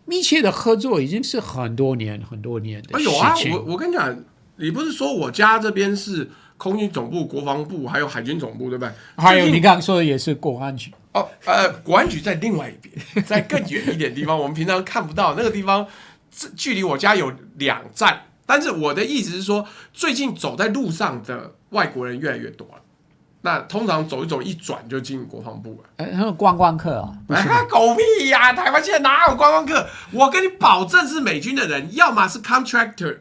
密切的合作已经是很多年的事情。有啊，我跟你讲，你不是说我家这边是空军总部、国防部还有海军总部，对不对？还有你刚刚说的也是国安局。国安局在另外一边，在更远一点的地方，我们平常看不到那个地方，距离我家有2站。但是我的意思是说，最近走在路上的外国人越来越多了。那通常走一走，一转就进国防部了。他们观光客啊？狗屁呀！台湾现在哪有观光客？我跟你保证，是美军的人，要么是 contractor，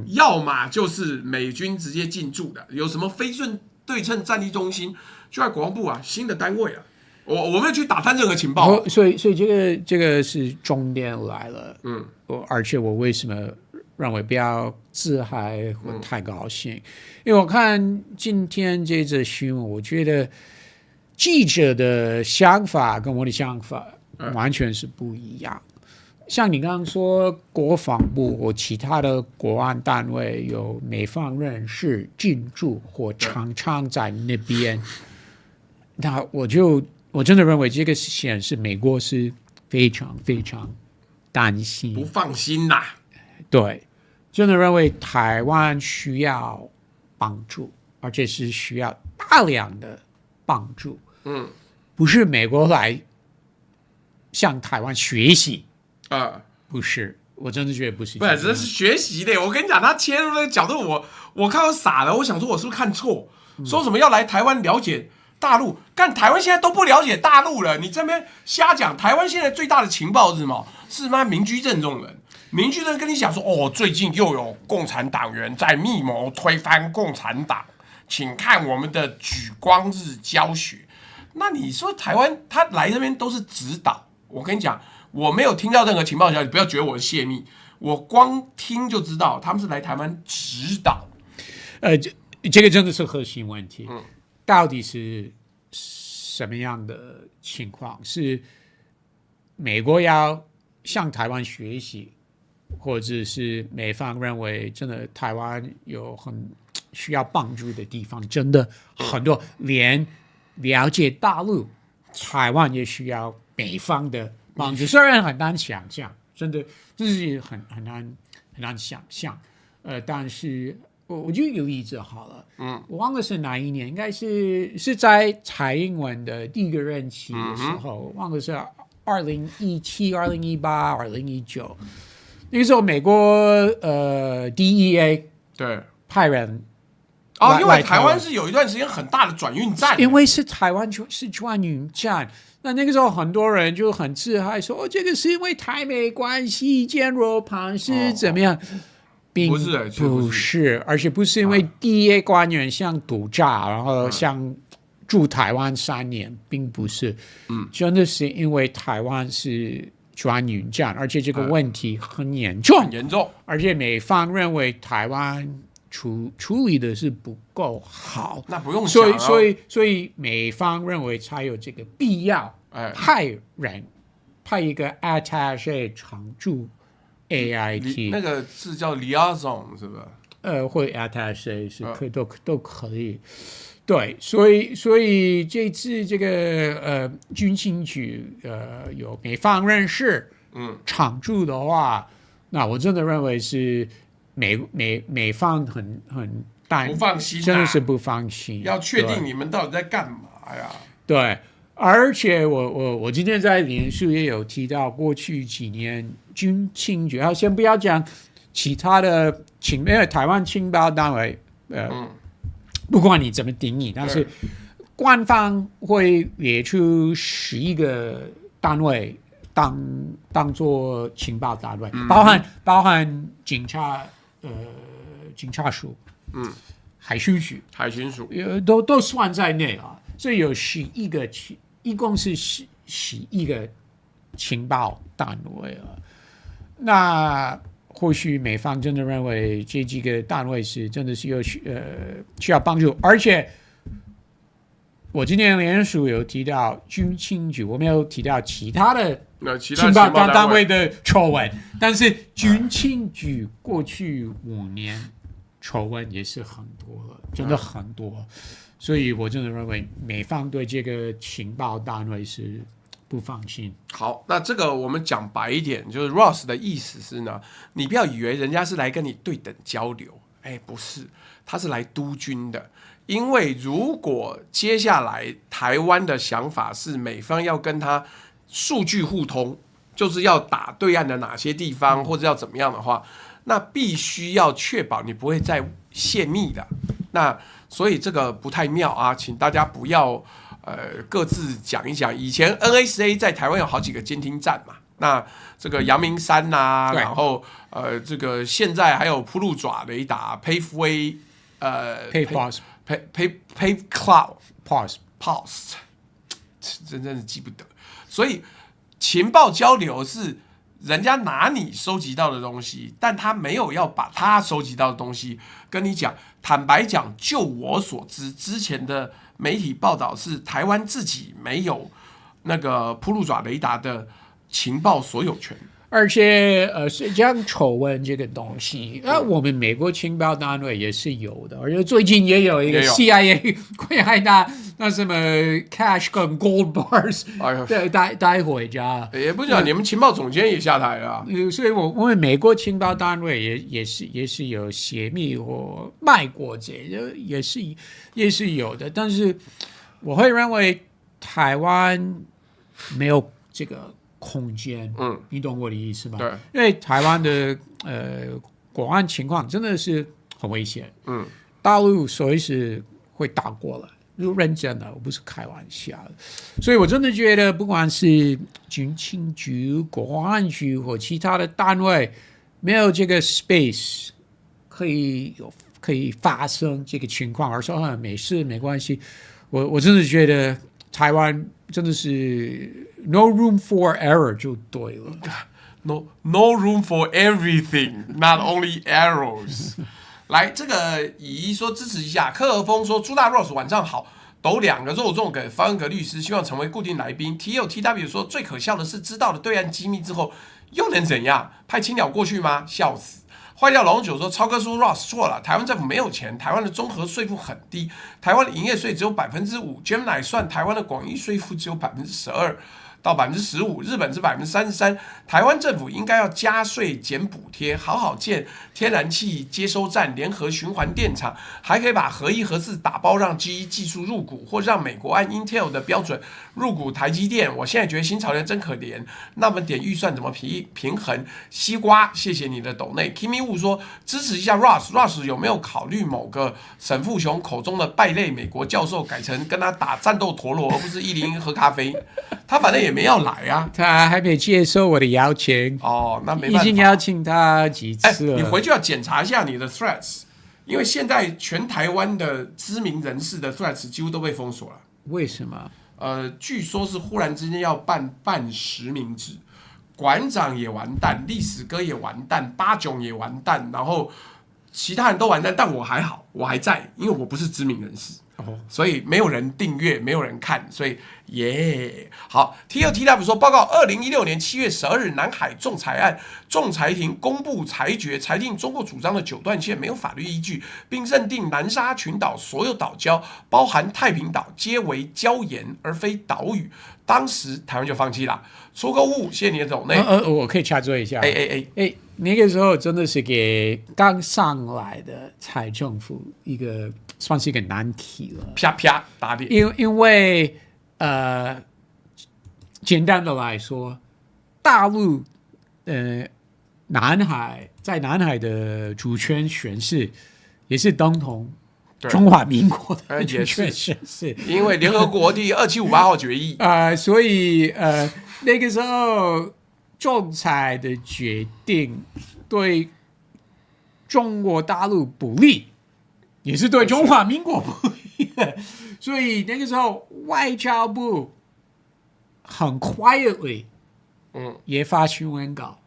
要么就是美军直接进驻的。有什么飞顺对称战力中心就在国防部啊，新的单位啊。我没有去打探任何情报。所以这个是重点来了。而且我为什么认为不要自嗨或太高兴？因为我看今天这则新闻，我觉得记者的想法跟我的想法完全是不一样。像你刚刚说国防部或其他的国安单位有美方人士进驻或常常在那边，那我真的认为这个显示美国是非常非常担心、不放心啦。对，真的认为台湾需要帮助，而且是需要大量的帮助。不是美国来向台湾学习不是，我真的觉得不是。不是，这是学习的。我跟你讲，他切入那个角度，我看到傻了。我想说，我是不是看错？说什么要来台湾了解大陆？干台湾现在都不了解大陆了，你这边瞎讲。台湾现在最大的情报是什么？是民居正这种人。民居正跟你讲说，最近又有共产党员在密谋推翻共产党，请看我们的举光日教学。那你说台湾他来这边都是指导？我跟你讲，我没有听到任何情报消息，不要觉得我是泄密，我光听就知道他们是来台湾指导。这个真的是核心问题。到底是什么样的情况？是美国要向台湾学习，或者是美方认为真的台湾有很需要帮助的地方，真的很多，连了解大陆，台湾也需要美方的帮助，虽然很难想象，真的就是很难想象。但是我就有例子好了，我忘了是哪一年，应该是在蔡英文的第一个任期的时候，忘了是2017、2018、2019，那个时候美国DEA 对派人。因为台湾是有一段时间很大的转运站，因为是台湾是转运站，那个时候很多人就很自嗨说，这个是因为台美关系坚如磐石怎么样？并不是，而且不是因为DEA官员像赌诈，然后像驻台湾3年，并不是，真的是因为台湾是转运站，而且这个问题很严重，而且美方认为台湾处理的是不够好，那不用想，所以美方认为才有这个必要派一个 attaché 常驻 AIT， 那个是叫 liaison 是吧？或 attaché 是都可以。对，所以这次这个军情局有美方人士常驻的话，那我真的认为是。美方很不放心，真的是不放心，要确定你们到底在干嘛呀？对，而且我今天在脸书也有提到，过去几年军情局，先不要讲其他的因为台湾情报单位，不管你怎么定义，但是官方会列出11个单位当做情报单位，包含警察署，海巡署，都算在内啊。所以有11个，一共是11个情报单位啊。那或许美方真的认为这几个单位是真的是需要帮助，而且我今天联署有提到军情局，我没有提到其他的情报单位的丑闻，但是军情局过去5年丑闻也是很多了，真的很多，所以我真的认为美方对这个情报单位是不放心。好，那这个我们讲白一点，就是 Ross 的意思是呢，你不要以为人家是来跟你对等交流，不是，他是来督军的。因为如果接下来台湾的想法是美方要跟他数据互通，就是要打对岸的哪些地方，或者要怎么样的话，那必须要确保你不会再泄密的。那所以这个不太妙啊，请大家不要各自讲一讲。以前 NSA 在台湾有好几个监听站嘛，那这个阳明山啊，然后这个现在还有铺路爪雷达 Paveway Pave Cloud Pulse， 真是记不得。所以情报交流是人家拿你收集到的东西，但他没有要把他收集到的东西跟你讲。坦白讲，就我所知，之前的媒体报道是台湾自己没有那个铺路爪雷达的情报所有权。而且是讲丑闻这个东西，我们美国情报单位也是有的，而且最近也有一个 CIA 会害他那什么 cash 跟 gold bars 带回家，也不讲你们情报总监也下台了，所以我们美国情报单位也是有泄密或卖国贼，也是有的，但是我会认为台湾没有这个空间，你懂我的意思吧？对，因为台湾的国安情况真的是很危险，大陆随时会打过来，就认真的，我不是开玩笑的。所以我真的觉得，不管是军情局、国安局或其他的单位，没有这个 space 可以发生这个情况，而说没事没关系，我真的觉得台湾真的是。No room for error 就对了。No room for everything, not only errors 。来，这个乙说支持一下。柯和峰说：“朱大 Ross 晚上好，抖2个肉粽给方恩格律师，希望成为固定来宾。” TW 说：“最可笑的是，知道了对岸机密之后，又能怎样？派青鸟过去吗？笑死！”坏掉老酒说：“超哥叔 Ross 错了，台湾政府没有钱，台湾的综合税负很低，台湾的营业税只有5%。Gemini 算台湾的广义税负只有12%。”到15%，日本是33%。台湾政府应该要加税减补贴，好好建天然气接收站、联合循环电厂，还可以把核1、核4打包让 G1 技术入股，或让美国按 Intel 的标准入股台积电。我现在觉得新潮流真可怜，那么点预算怎么平衡？西瓜，谢谢你的抖内。Kimi Wu 说支持一下 Ross 有没有考虑某个沈富雄口中的败类美国教授改成跟他打战斗陀螺，而不是101喝咖啡？他反正也没要来啊，他还没接受我的邀请。哦，那没办法，已经邀请他几次了。你回去要检查一下你的 Threads， 因为现在全台湾的知名人士的 Threads 几乎都被封锁了。为什么？据说是忽然之间要办实名制，馆长也完蛋，历史哥也完蛋，八囧也完蛋，然后其他人都完蛋，但我还好，我还在，因为我不是知名人士。所以没有人订阅，没有人看，所以好。TLTW 说，报告2016年7月12日南海仲裁案，仲裁庭公布裁决，裁定中国主张的9段线没有法律依据，并认定南沙群岛所有岛礁，包含太平岛，皆为礁岩而非岛屿。当时台湾就放弃了。出购物，谢谢你的抖内。我可以插嘴一下。那个时候真的是给刚上来的蔡政府算是一个难题了，啪啪打脸。因为简单的来说，大陆在南海的主权宣示也是等同中华民国的主权宣示，因为联合国第2758号决议所以那个时候仲裁的决定对中国大陆不利，也是对中华民国不利的，所以那个时候外交部很 quietly 也发新闻稿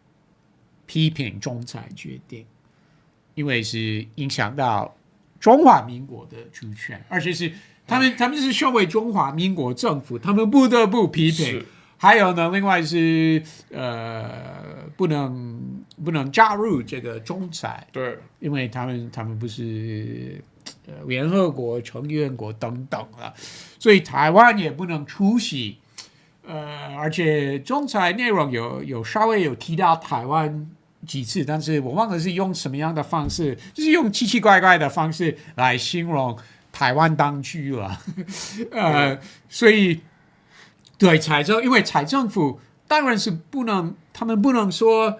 批评仲裁决定，因为是影响到中华民国的主权，而且是他们是身为中华民国政府，他们不得不批评。还有呢，另外是不能加入这个仲裁，对，因为他们不是联合国成员国等等了，所以台湾也不能出席。而且仲裁内容有稍微有提到台湾几次，但是我忘了是用什么样的方式，就是用奇奇怪怪的方式来形容台湾当局了。所以对因为财政府当然是他们不能说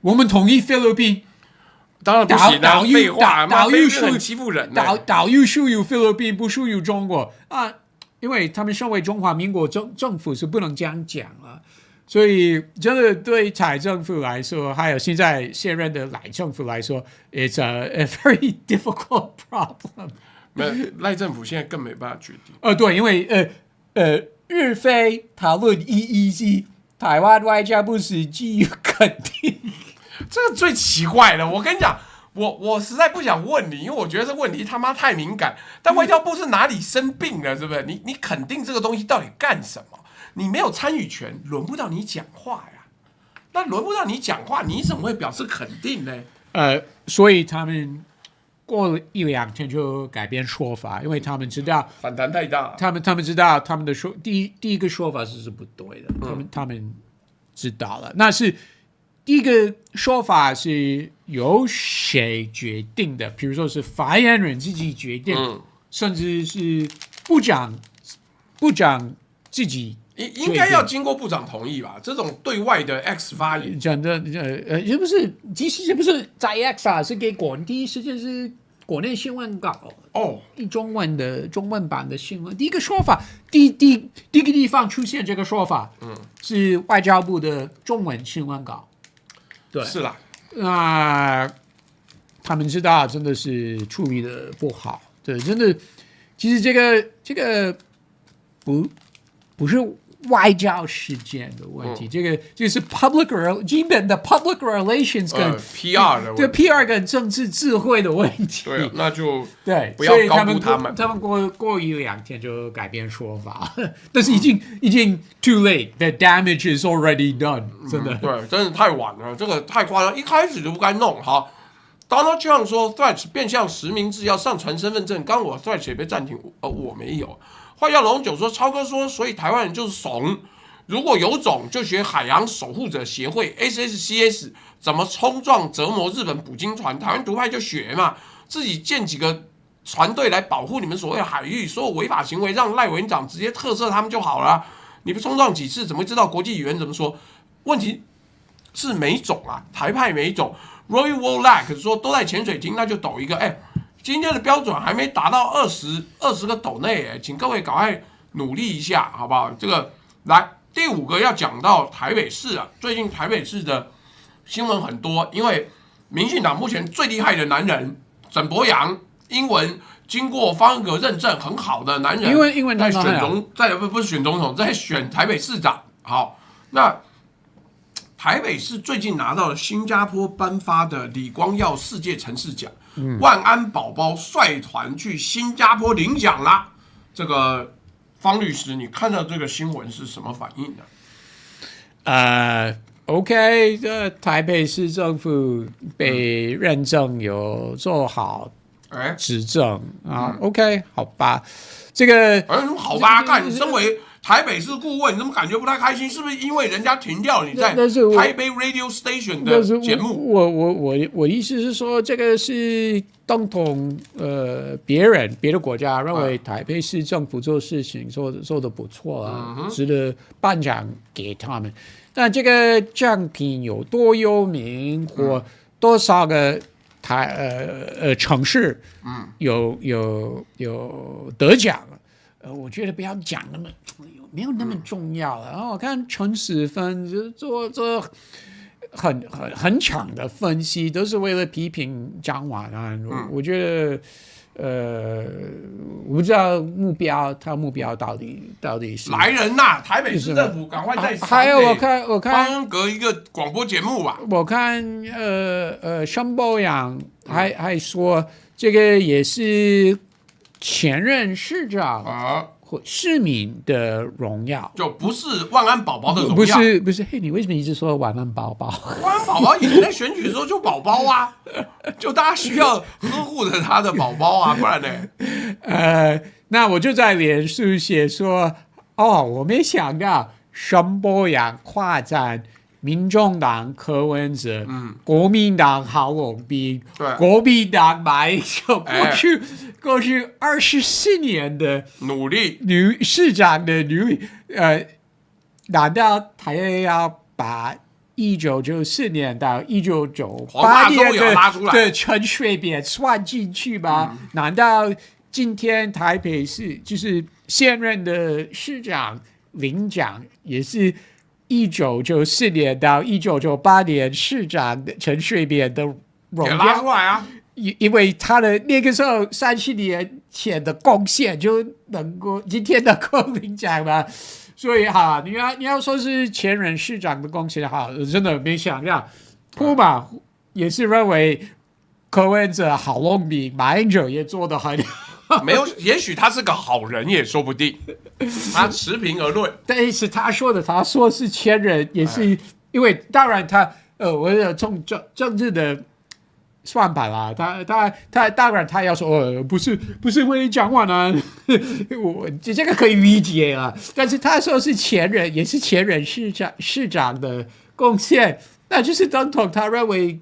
我们同意菲律宾，当然不行啊，废话，岛屿很欺负人，岛屿属于菲律宾，不属于中国啊。因为他们身为中华民国政府是不能这样讲了，所以真的对蔡政府来说，还有现任的赖政府来说 ，it's a very difficult problem。赖政府现在更没办法决定。对，因为日菲讨论EEZ，台湾外交部是基于肯定。这个最奇怪了，我跟你讲。我实在不想问你，因为我觉得这问题他妈太敏感。但外交部是哪里生病了，是不是？你肯定这个东西到底干什么？你没有参与权，轮不到你讲话呀。那轮不到你讲话，你怎么会表示肯定呢？所以他们过了1-2天就改变说法，因为他们知道反弹太大。他们知道他们的第一个说法是不对的，他们知道了，那是。第一个说法是由谁决定的，比如说是发言人自己决定，甚至是部长自己应该要经过部长同意吧？这种对外的 X 发言，讲的也不是，其实也不是在 X 啊，是给第一时间是国内新闻稿中文版的新闻。第一个说法，第一个地方出现这个说法，是外交部的中文新闻稿。对，是啦，那他们知道真的是处理的不好，对，真的，其实这个不是外交事件的问题，这个就是 基本的 public relations 跟PR 的问题，对 PR 跟政治智慧的问题，对，那就对，不要高估他们。他们过1-2天就改变说法，但是已经 too late. The damage is already done. 真的，对，真的太晚了，这个太夸张，一开始就不该弄好。Donald Trump 说 Threads 变相实名制要上传身份证，刚我 Threads 也被暂停，我没有。话要龙九说，超哥说，所以台湾人就是怂，如果有种，就学海洋守护者协会 SSCS 怎么冲撞折磨日本捕鲸船，台湾独派就学嘛，自己建几个船队来保护你们所谓的海域，所有违法行为让赖委员长直接特赦他们就好了。你们冲撞几次，怎么会知道国际语言怎么说？问题是没种啊，台派没种。Roy Wallach 说都在潜水艇，那就抖一个。今天的标准还没达到20个斗内，请各位赶快努力一下，好不好？这个来第5个要讲到台北市啊，最近台北市的新闻很多，因为民进党目前最厉害的男人沈伯洋，英文经过方恩格认证很好的男人，英文在不是选总统，在选台北市长。好，那台北市最近拿到了新加坡颁发的李光耀世界城市奖，万安宝宝率团去新加坡领奖啦。这个方律师，你看到这个新闻是什么反应呢？OK， 这台北市政府被认证有做好执政啊。OK， 好吧，这个好吧，看你身为台北市顾问，你怎么感觉不太开心？是不是因为人家停掉你在台北 Radio Station 的节目？我意思是说，这个是总统别的国家认为台北市政府做事情做得不错啊，值得颁奖给他们。那这个奖品有多有名，或多少个城市有得奖？我觉得不要讲没有那么重要了。然后我看陈时芬就做很强的分析，都是为了批评蒋万安。我觉得我不知道他目标到底是来人呐！台北市政府赶快再还有我看方恩格一个广播节目吧。我看沈伯洋还说这个也是前任市长或市民的荣耀，就不是万安宝宝的荣耀。不是，嘿，你为什么一直说万安宝宝？万安宝宝以前在选举的时候就宝宝啊，就大家需要呵护着他的宝宝啊，不然呢？那我就在脸书写说，我没想到沈伯洋跨战民众党柯文哲，国民党郝龙斌，国民党马英九，过去24年的努力，女市长的努力，难道他要把1994年到1998年的陈水扁算进去吗？难道今天台北市就是现任的市长领奖也是1994年到1998年市长的陈水扁的荣耀？拉出来啊！因为他的那个时候30年前的贡献就能够今天能够领奖嘛，所以哈，你要说是前任市长的贡献哈，真的没想到，普马也是认为柯文哲郝龙斌马英九也做得很好。没有，也许他是个好人也说不定，他持平而论。但是他说是前任，也是因为当然我有从政治的算盘啦，他当然他要说不是为蒋万安，我这个可以理解啊。但是他说是前任，也是前任市长的贡献，那就是总统他认为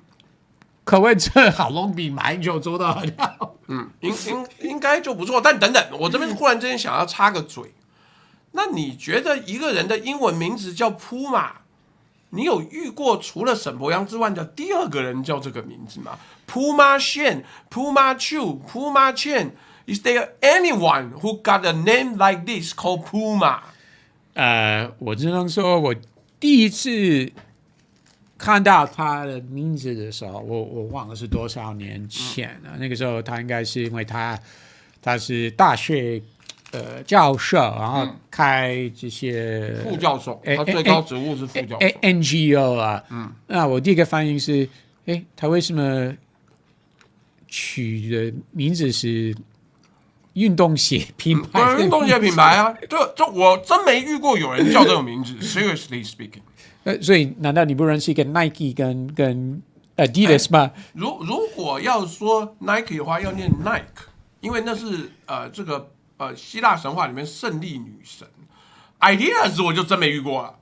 柯文哲郝龙斌马英九做得很好。应该就不错。但等等，我这边忽然之间想要插个嘴，那你觉得一个人的英文名字叫普马？你有遇过除了沈伯洋之外的第2个人叫这个名字吗？Puma Shen, Puma Chu, Puma Chen. Is there anyone who got a name like this called Puma? 我只能说，我第一次看到他的名字的时候，我忘了是多少年前了。那个时候他应该是因为他是大学教授，然后开这些副教授，他最高职务是副教授 NGO 啊。那我第一个反应是，他为什么取的名字是运动鞋品牌？运动鞋品牌啊，就我真没遇过有人叫这种名字。Seriously speaking，所以难道你不认识一个 Nike 跟 Adidas 吗？如果要说 Nike 的话，要念 Nike， 因为那是这个希腊神话里面胜利女神。Adidas 我就真没遇过了。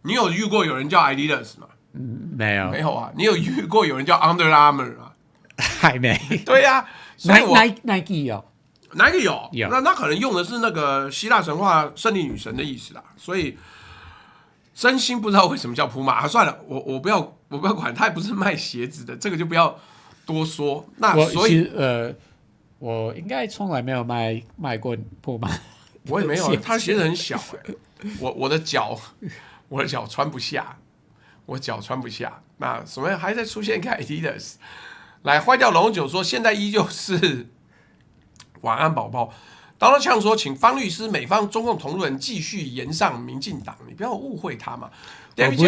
你有遇过有人叫 Adidas 吗？没有，没有啊。你有遇过有人叫 Under Armour 吗？还没。对呀、所以我 Nike 有。Nike 有，有那可能用的是那个希腊神话胜利女神的意思啦，所以真心不知道为什么叫普马。算了，我不要管，他也不是卖鞋子的，这个就不要多说。那所以我应该从来没有卖过普马，我也没有，他鞋子很小我的脚穿不下，我脚穿不下。那什么还在出现一个 Adidas 来坏掉龙酒说，现在依旧是。晚安，宝宝。Donald Trump 说：“请方律师、美方中共同路人继续延上民进党，你不要误会他嘛。”我不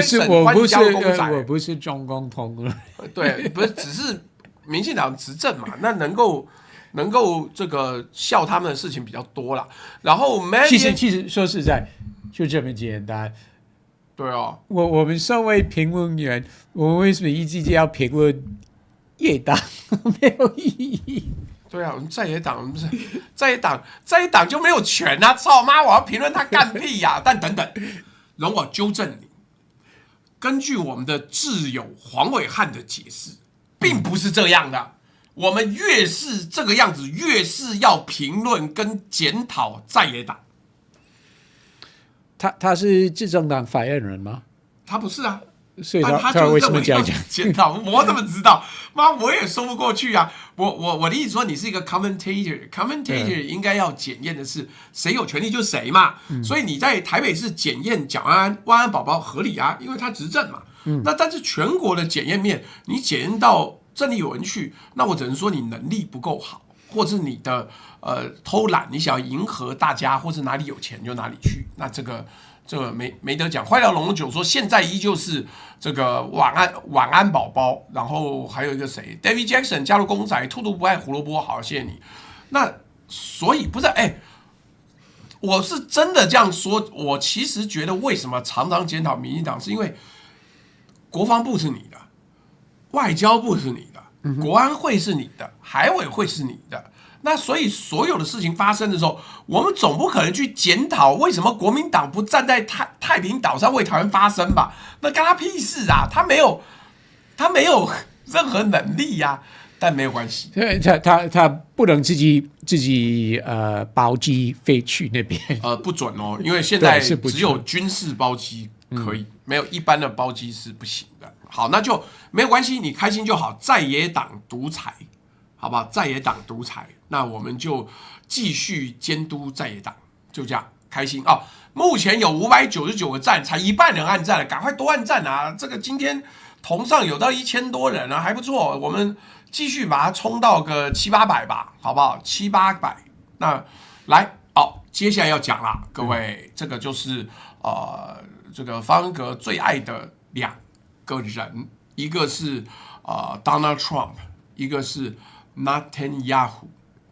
是中共同路人，对，不是，只是民进党执政嘛，那能够这个笑他们的事情比较多啦。然后其实说实在，就这么简单。对哦，我们身为评论员，我们为什么一直要评论野党？没有意义。对啊，我们在野党不是在野党就没有权啊！操妈，我要评论他干屁呀、但等等，容我纠正你，根据我们的挚友黄伟汉的解释，并不是这样的。我们越是这个样子，越是要评论跟检讨在野党。他是执政党发言人吗？他不是啊。所以他为什么这样讲？检讨，我怎么知道？妈，我也说不过去啊！我的意思说，你是一个 commentator 应该要检验的是谁有权利就谁嘛。所以你在台北市检验蒋万安宝宝合理啊，因为他执政嘛。那但是全国的检验面，你检验到郑丽文去，那我只能说你能力不够好，或者你的偷懒，你想要迎合大家，或是哪里有钱就哪里去，那这个没得讲。坏掉龙酒说，现在依旧是这个晚安宝宝，然后还有一个谁 ，David Jackson 加入公仔，兔兔不爱胡萝卜，好，谢谢你。那所以不是我是真的这样说。我其实觉得为什么常常检讨民进党，是因为国防部是你的，外交部是你的，国安会是你的，海委会是你的。那所以所有的事情发生的时候，我们总不可能去检讨为什么国民党不站在太平岛上为台湾发声吧？那干他屁事啊！他没有任何能力呀、但没有关系。他不能自己包机飞去那边。不准哦，因为现在只有军事包机可以，没有一般的包机是不行的。好，那就没有关系，你开心就好。在野党独裁。好不好？在野党独裁，那我们就继续监督在野党，就这样开心啊！目前有599个赞，才一半人按赞了，赶快多按赞啊！这个今天同上有到1000多人啊，还不错。我们继续把它冲到个700-800吧，好不好？700-800。那来接下来要讲啦，各位，这个就是这个方恩格最爱的2个人，一个是Donald Trump， 一个是Netanyahu，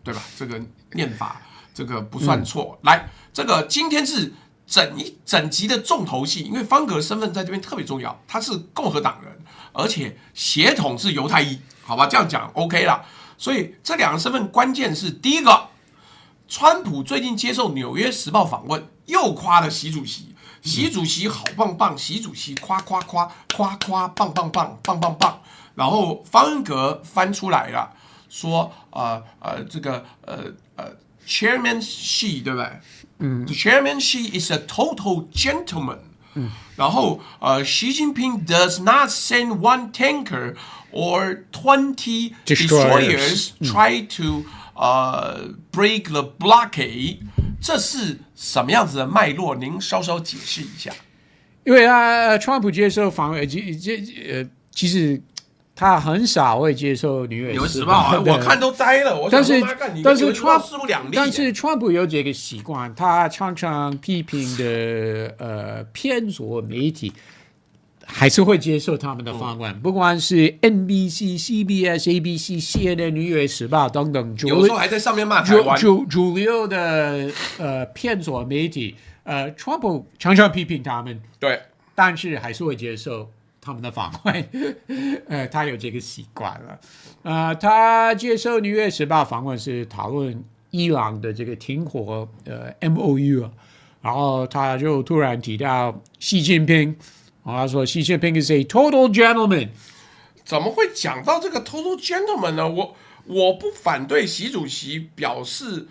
对吧？这个念法，这个不算错。来，这个今天是整集的重头戏，因为方格的身份在这边特别重要，他是共和党人，而且血统是犹太裔，好吧？这样讲 OK 啦。所以这2个身份关键是第一个，川普最近接受《纽约时报》访问，又夸了习主席，习主席好棒棒，习主席夸夸夸夸夸棒棒棒棒棒棒。然后方恩格翻出来了。说这个Chairman Xi 对不对？The Chairman Xi is a total gentleman。然后Xi Jinping does not send one tanker or 20 destroyers try to break the blockade。这是什么样子的脉络？您稍稍解释一下。因为川普接受访问，其实。他很少会接受《纽约时报》，我看都呆了。但是川普有这个习惯，他常常批评的偏左媒体，还是会接受他们的访问，不管是 NBC、CBS、ABC、CNN、《纽约时报》等等，有时候还在上面骂台湾主流的偏左媒体，川普常常批评他们，对，但是还是会接受。他们的访问，他有这个习惯了。他接受《纽约时报》访问是讨论伊朗的这个停火MOU 啊。然后他就突然提到习近平，他说习近平 is a total gentleman。怎么会讲到这个 total gentleman 呢？我不反对习主席表示，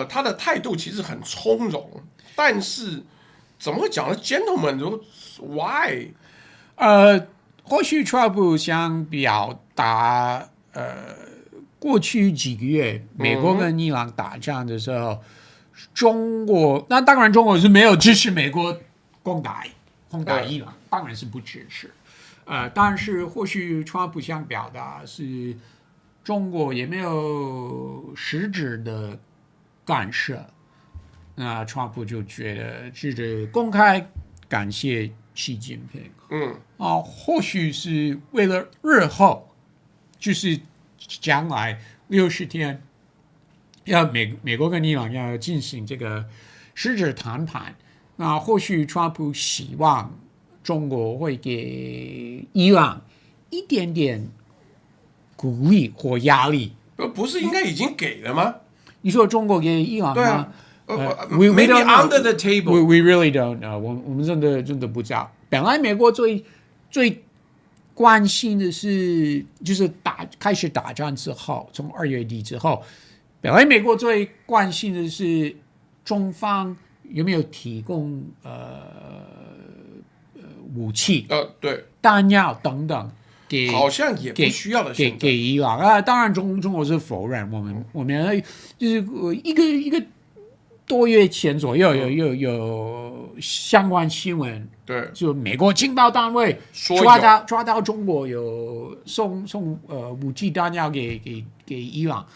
他的态度其实很从容，但是怎么会讲到 gentleman？Why？或许 Trump 想表达，过去几个月美国跟伊朗打仗的时候，中国那当然中国是没有支持美国攻打伊朗，当然是不支持。但是或许 Trump 想表达是中国也没有实质的干涉，那 Trump 就觉得值得公开感谢习近平。或许是为了日后，就是将来60天，要美国跟伊朗要进行这个实质谈判，那或许 Trump 希望中国会给伊朗一点点鼓励或压力。不是应该已经给了吗？你说中国给伊朗吗？对啊，maybe under the table. We really don't know. 我们真的不知道。本来美国最关心的是，就是开始打仗之后，从2月底之后，本来美国最关心的是中方有没有提供武器、对，弹药等等给，好像也不需要的给伊朗啊。当然中国是否认，我们就是一个多月前左右有相关新闻，对，就美国情报单位抓到中国有送武器弹药给伊朗，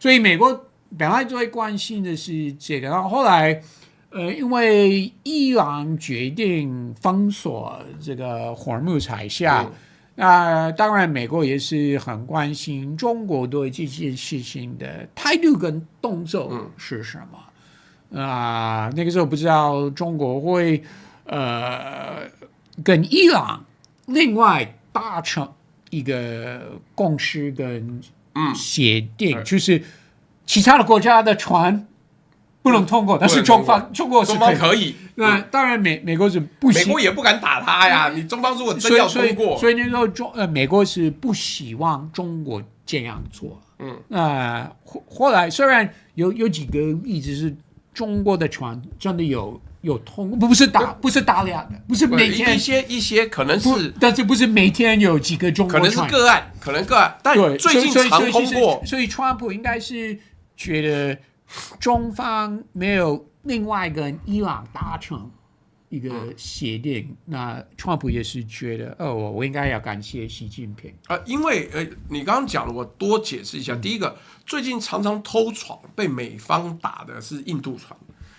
所以美国本来最关心的是这个，然后后来因为伊朗决定封锁这个霍尔木兹海峡，当然美国也是很关心中国对这件事情的态度跟动作是什么。那个时候不知道中国会跟伊朗另外达成一个共识跟协定，就是其他的国家的船不能通过，但是中国是可以。那当然美国是不行，美国也不敢打他呀。你中方如果真要通过，所以那时候美国是不希望中国这样做。后来虽然有几个例子是中国的船真的有通，不是大量的，不是每天一些可能是，但是不是每天有几个中国船，可能是个案，但最近常通过，所以川普应该是觉得中方没有另外跟伊朗达成一个协定，那川普也是觉得我应该要感谢习近平因为你刚刚讲了，我多解释一下。第一个，最近常常偷闯被美方打的是印度船，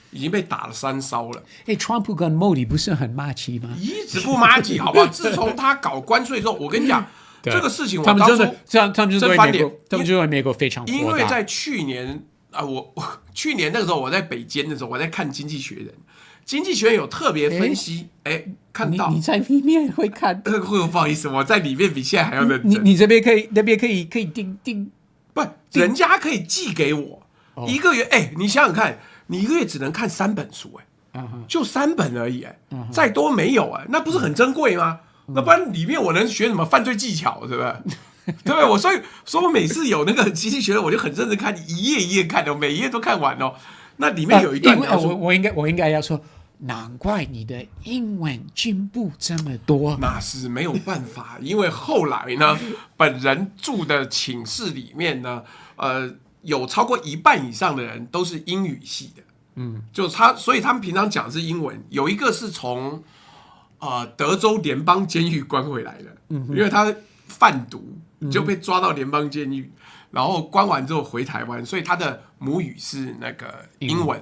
已经被打了3艘了。川普跟莫迪不是很骂气吗？一直不骂气，好不好？自从他搞关税之后，我跟你讲这个事情，我他们就真翻脸，他们就对美国非常火大。因为在去年我去年那个时候我在北监的时候，我在看《经济学人》。经济学人有特别分析，看到你在里面会看，不好意思，我在里面比现在还要认真。你这边可以，那边可以订，不，人家可以寄给我1个月。你想想看，你1个月只能看3本书，就3本而已，再多没有，那不是很珍贵吗？那不然里面我能学什么犯罪技巧，是不是？对不对？所以我每次有那个经济学人，我就很认真看，一页一页看的，每一页都看完哦。那里面有一段我应该要说，难怪你的英文进步这么多。那是没有办法，因为后来呢，本人住的寝室里面呢，有超过1半以上的人都是英语系的，所以他们平常讲的是英文。有一个是从德州联邦监狱关回来的，因为他贩毒就被抓到联邦监狱。然后关完之后回台湾，所以他的母语是那个英文。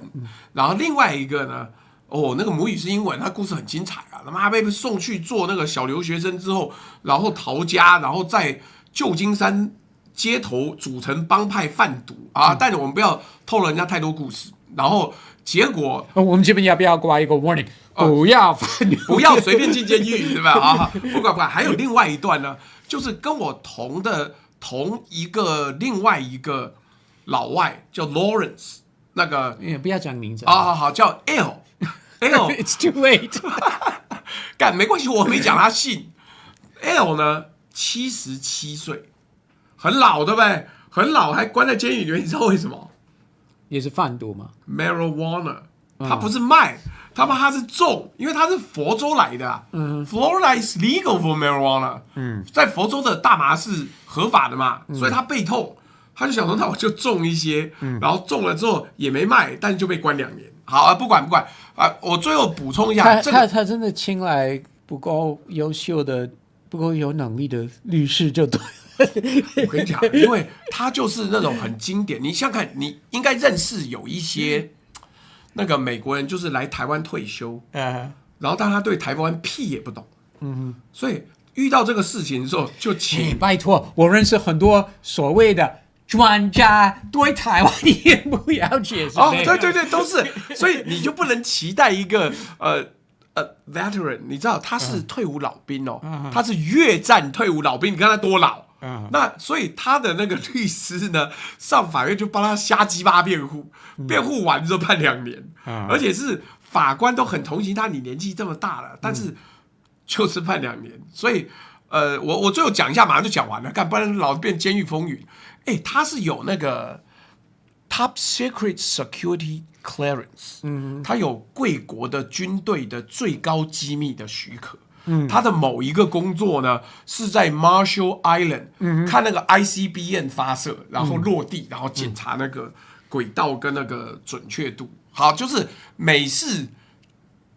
然后另外一个呢，那个母语是英文，他故事很精彩啊！他妈被送去做那个小留学生之后，然后逃家，然后在旧金山街头组成帮派贩毒啊！但是我们不要透露人家太多故事。然后结果，我们这边要不要挂一个 warning？不要贩毒，不要随便进监狱，对吧？不管，还有另外一段呢，就是跟我同另外一个老外叫 Lawrence， 那个不要讲名字好，叫 L L It's too late 干没关系，我没讲他姓。L 呢，77岁，很老，对不对？很老，还关在监狱里面，你知道为什么？也是贩毒吗？ marijuana， 他不是卖，他是种，因为他是佛州来的啊。Florida is legal for marijuana。在佛州的大麻是合法的嘛，所以他背痛，他就想说，那我就种一些，然后种了之后也没卖，但是就被关2年。好啊，不管啊，我最后补充一下，他真的青来不够优秀的、不够有能力的律师就对。我跟你讲，因为他就是那种很经典。你想想看，你应该认识有一些那个美国人，就是来台湾退休，然后但他对台湾屁也不懂，所以遇到这个事情的时候，就请拜托，我认识很多所谓的专家，对台湾也不了解。对，都是，所以你就不能期待一个veteran， 你知道他是退伍老兵哦，他是越战退伍老兵，你看他多老。那所以他的那个律师呢，上法院就帮他瞎鸡巴辩护，辩护完之后判2年，而且是法官都很同情他，你年纪这么大了，但是就是判2年。所以我最后讲一下，马上就讲完了，干不然老变监狱风云。他是有那个 Top Secret Security Clearance，他有贵国的军队的最高机密的许可。他的某一个工作呢，是在 Marshall Island，看那个 ICBM 发射，然后落地，然后检查那个轨道跟那个准确度。好，就是美式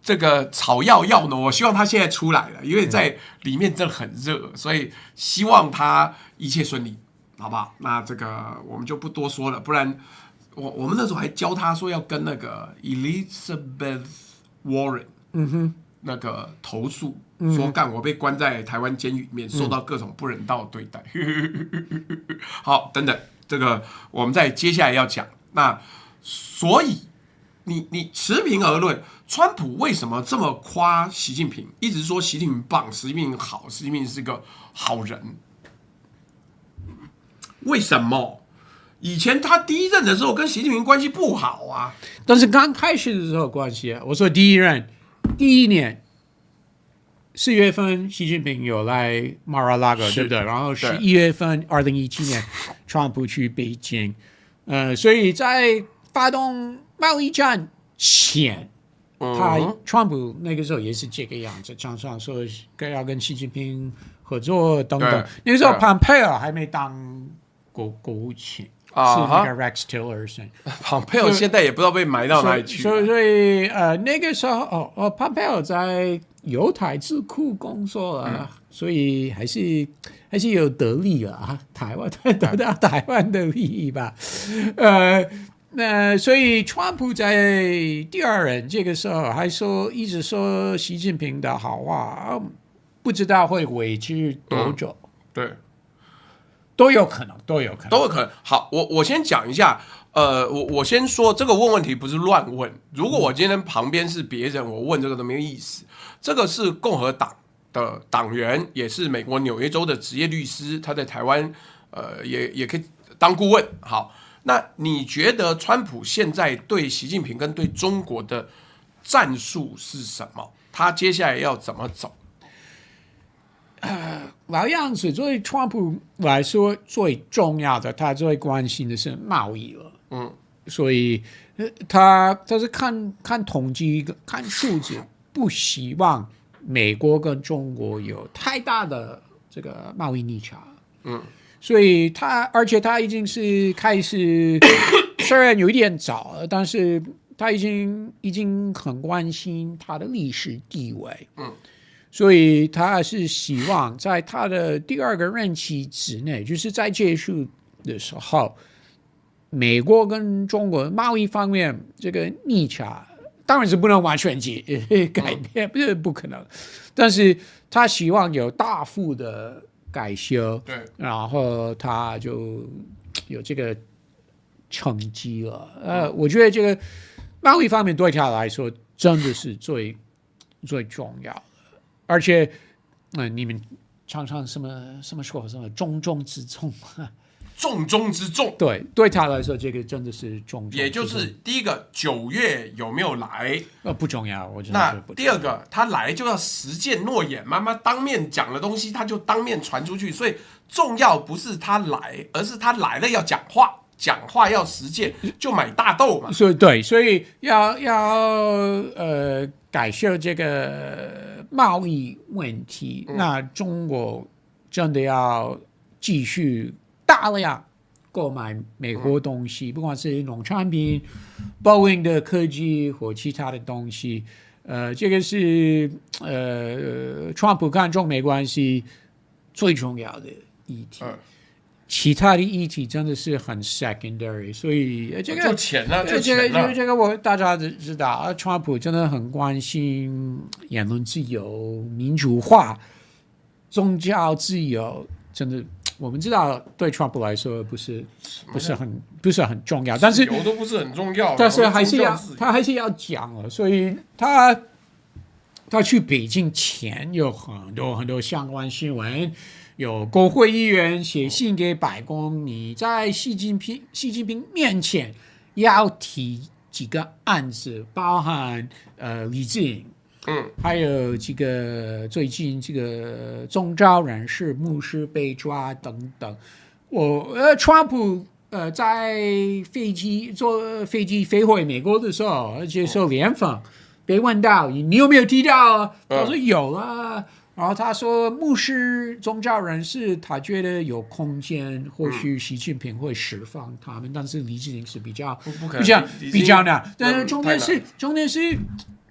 这个草药呢，我希望他现在出来了，因为在里面真的很热，所以希望他一切顺利，好不好？那这个我们就不多说了，不然我们那时候还教他说要跟那个 Elizabeth Warren，那个投诉。说干我被关在台湾监狱里面，受到各种不人道的对待。好，等等，这个我们在接下来要讲。那所以你持平而论，川普为什么这么夸习近平？一直说习近平棒，习近平好，习近平是个好人。为什么？以前他第一任的时候跟习近平关系不好啊，但是刚开始的时候关系啊，我说第一年。4月份，习近平有来马拉拉戈，对不对？然后11月份，2017年，川普去北京，所以在发动贸易战前，川普那个时候也是这个样子，常常说要跟习近平合作等等。那个时候，Pompeo 还没当国务卿。是那个 Rex Tillerson，Pompeo 现在也不知道被埋到哪里去。所以那个时候Pompeo 在犹太智库工作啊，所以还是有得利啊，台湾得到台湾的利益吧。那所以川普在第2任这个时候还一直说习近平的好话，不知道会维持多久。对。都有可能。好，我先讲一下，我先说这个问题不是乱问。如果我今天旁边是别人，我问这个都没有意思。这个是共和党的党员，也是美国纽约州的职业律师，他在台湾也可以当顾问。好，那你觉得川普现在对习近平跟对中国的战术是什么？他接下来要怎么走？老样子，对川普来说最重要的，他最关心的是贸易了。所以他是看统计、看数字，不希望美国跟中国有太大的这个贸易逆差。所以而且他已经是开始，虽然有一点早，但是他已经很关心他的历史地位。所以他是希望在他的第2个任期之内，就是在结束的时候，美国跟中国贸易方面这个逆差，当然是不能完全改变，不可能。但是他希望有大幅的改修，对，然后他就有这个成绩了。我觉得这个贸易方面对他来说真的是最重要的。而且，你们常常什么说什么重中之重，重中之重。对他来说，这个真的是重中之重。也就是第一个9月有没有来，不重要，我觉得那不重要。第二个他来就要实践诺言，妈妈当面讲的东西，他就当面传出去。所以重要不是他来，而是他来了要讲话。讲话要实践，就买大豆嘛。所以要改善这个贸易问题，那中国真的要继续大量购买美国东西，不管是农产品、Boeing 的科技或其他的东西。这个是川普看中美关系最重要的议题。其他的议题真的是很 secondary， 所以这个就钱了，就钱了。这个大家知道，川普真的很关心言论自由、民主化、宗教自由，真的我们知道对川普来说不是很重要，但是自由都不是很重要，但是他还是要讲了，所以他去北京前有很多相关新闻。有国会议员写信给白宫，你在习近平面前要提几个案子，包含李志颖，还有这个最近这个宗教人士牧师被抓等等。川普在坐飞机飞回美国的时候，接受联访，被问到你有没有提到，他说有啊。然后他说，牧师、宗教人士，他觉得有空间，或许习近平会释放他们，但是李志颖是比较难。但是重点是，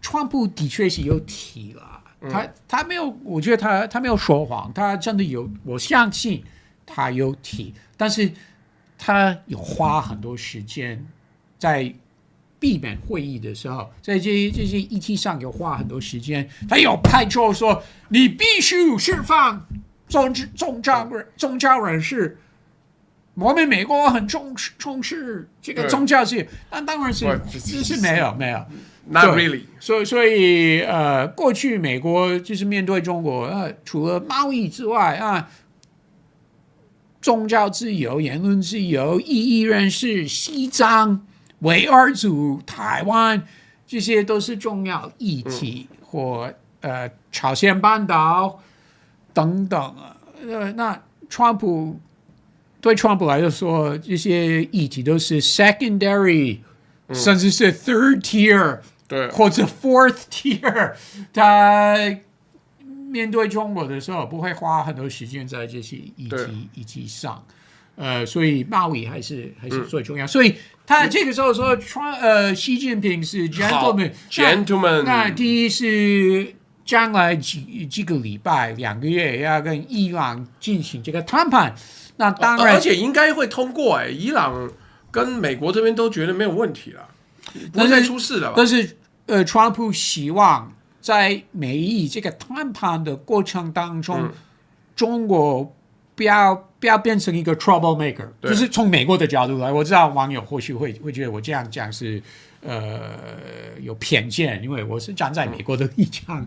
川普的确是有提了，他没有，我觉得他没有说谎，他真的有，我相信他有提，但是他有花很多时间在闭门会议的时候，在这些议题上有花很多时间，他有派出说你必须释放宗教人士，我们美国很重视这个宗教自由，但当然是没有，Not really。所以过去美国就是面对中国，除了贸易之外宗教自由、言论自由、异议人士、西藏。维吾尔族、台湾，这些都是重要议题，或朝鲜半岛等等。那对川普来说，这些议题都是 secondary，甚至是 third tier，对，或者 fourth tier。他面对中国的时候，不会花很多时间在这些议题上。所以贸易还是最重要。所以他这个时候说，习近平是 gentleman。那第一是将来几个礼拜、2个月要跟伊朗进行这个谈判。那当然，而且应该会通过。伊朗跟美国这边都觉得没有问题了，不会再出事了吧？但是川普希望在美伊这个谈判的过程当中，中国。不要变成一个 troublemaker， 就是从美国的角度来，我知道网友或许会觉得我这样讲是有偏见，因为我是站在美国的立场，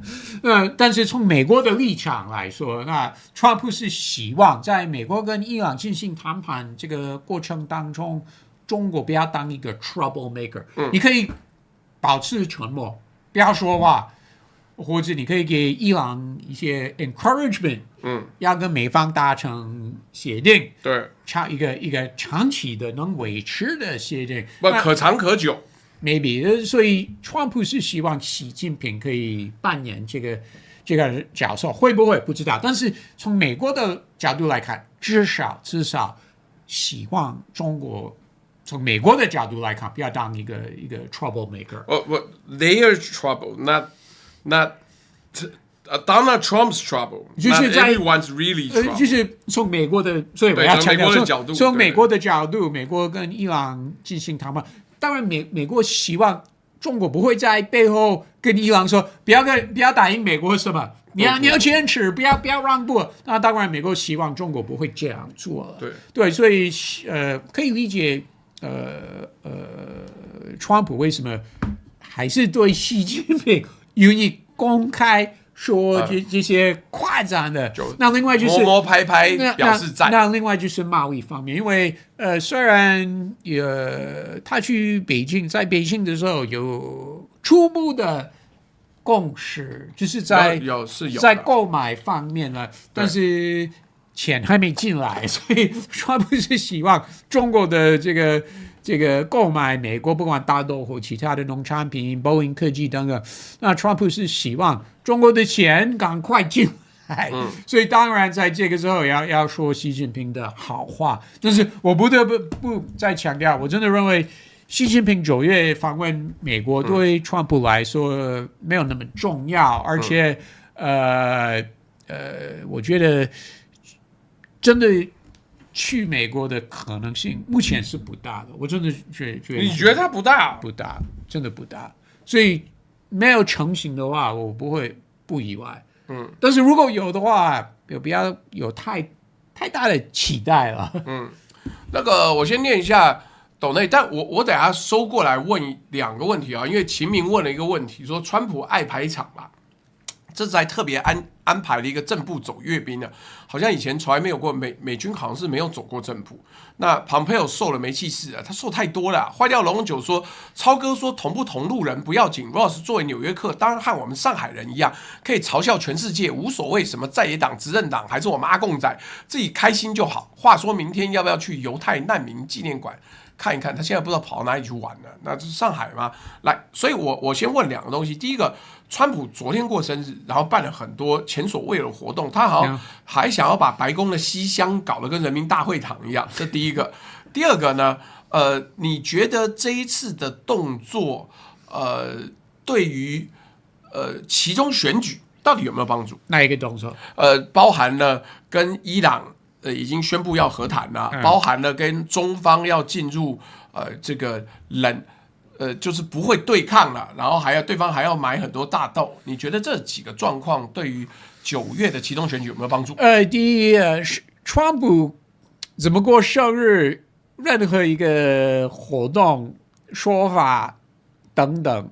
但是从美国的立场来说，那川普是希望在美国跟伊朗进行谈判这个过程当中，中国不要当一个 troublemaker，你可以保持沉默，不要说话。或者你可以给伊朗一些 encouragement，要跟美方达成协定，对，一个长期的能维持的协定，可长可久 ，maybe。所以川普是希望习近平可以扮演这个角色，会不会不知道？但是从美国的角度来看，至少希望中国。从美国的角度来看，不要当一个 troublemaker。They are trouble, not Donald Trump's trouble. 就是在 everyone's really trouble. 就是从美国的，所以我要强调从美国的角度，美国跟伊朗进行谈判。当然美国希望中国不会在背后跟伊朗说，不要答应美国什么，你要坚持，不要让步。那当然，美国希望中国不会这样做。对，所以可以理解川普为什么还是对习近平愿意公开说这些快太赞了。那另外就是摸拍拍表示赞。那另外就是贸易方面，因为虽然他去北京，在北京的时候有初步的共识，就是在购买方面呢，但是钱还没进来，所以川普是希望中国的这个购买美国不管大豆或其他的农产品、波音科技等等，那川普是希望中国的钱赶快进来。所以当然在这个时候要说习近平的好话，但是我不得不再强调，我真的认为习近平9月访问美国对川普来说没有那么重要，而且我觉得真的去美国的可能性目前是不大的，我真的觉得。你觉得它不大？不大，真的不大。所以没有成型的话，我不意外。但是如果有的话，不要有太大的期待了。那个我先念一下斗内，但我等一下收过来问2个问题啊，因为秦明问了一个问题，说川普爱排场啦，这次还特别安排了一个正步走阅兵的，好像以前从来没有过，美军好像是没有走过正步。那庞佩奥瘦了没气势啊，他瘦太多了。坏掉龙酒说，超哥说同不同路人不要紧 ，Ross 作为纽约客，当然和我们上海人一样，可以嘲笑全世界，无所谓什么在野党、执政党还是我们阿共仔，自己开心就好。话说明天要不要去犹太难民纪念馆看一看？他现在不知道跑到哪里去玩了。那这是上海吗？来，所以我先问2个东西。第一个，川普昨天过生日，然后办了很多前所未有的活动，他好像还想要把白宫的西厢搞得跟人民大会堂一样，这第一个。第二个呢，你觉得这一次的动作，对于其中选举到底有没有帮助？哪一个动作？包含了跟伊朗已经宣布要和谈了，包含了跟中方要进入这个就是不会对抗了，然后对方还要买很多大豆。你觉得这几个状况对于9月的其中选举有没有帮助？第一，川普怎么过生日，任何一个活动、说法等等，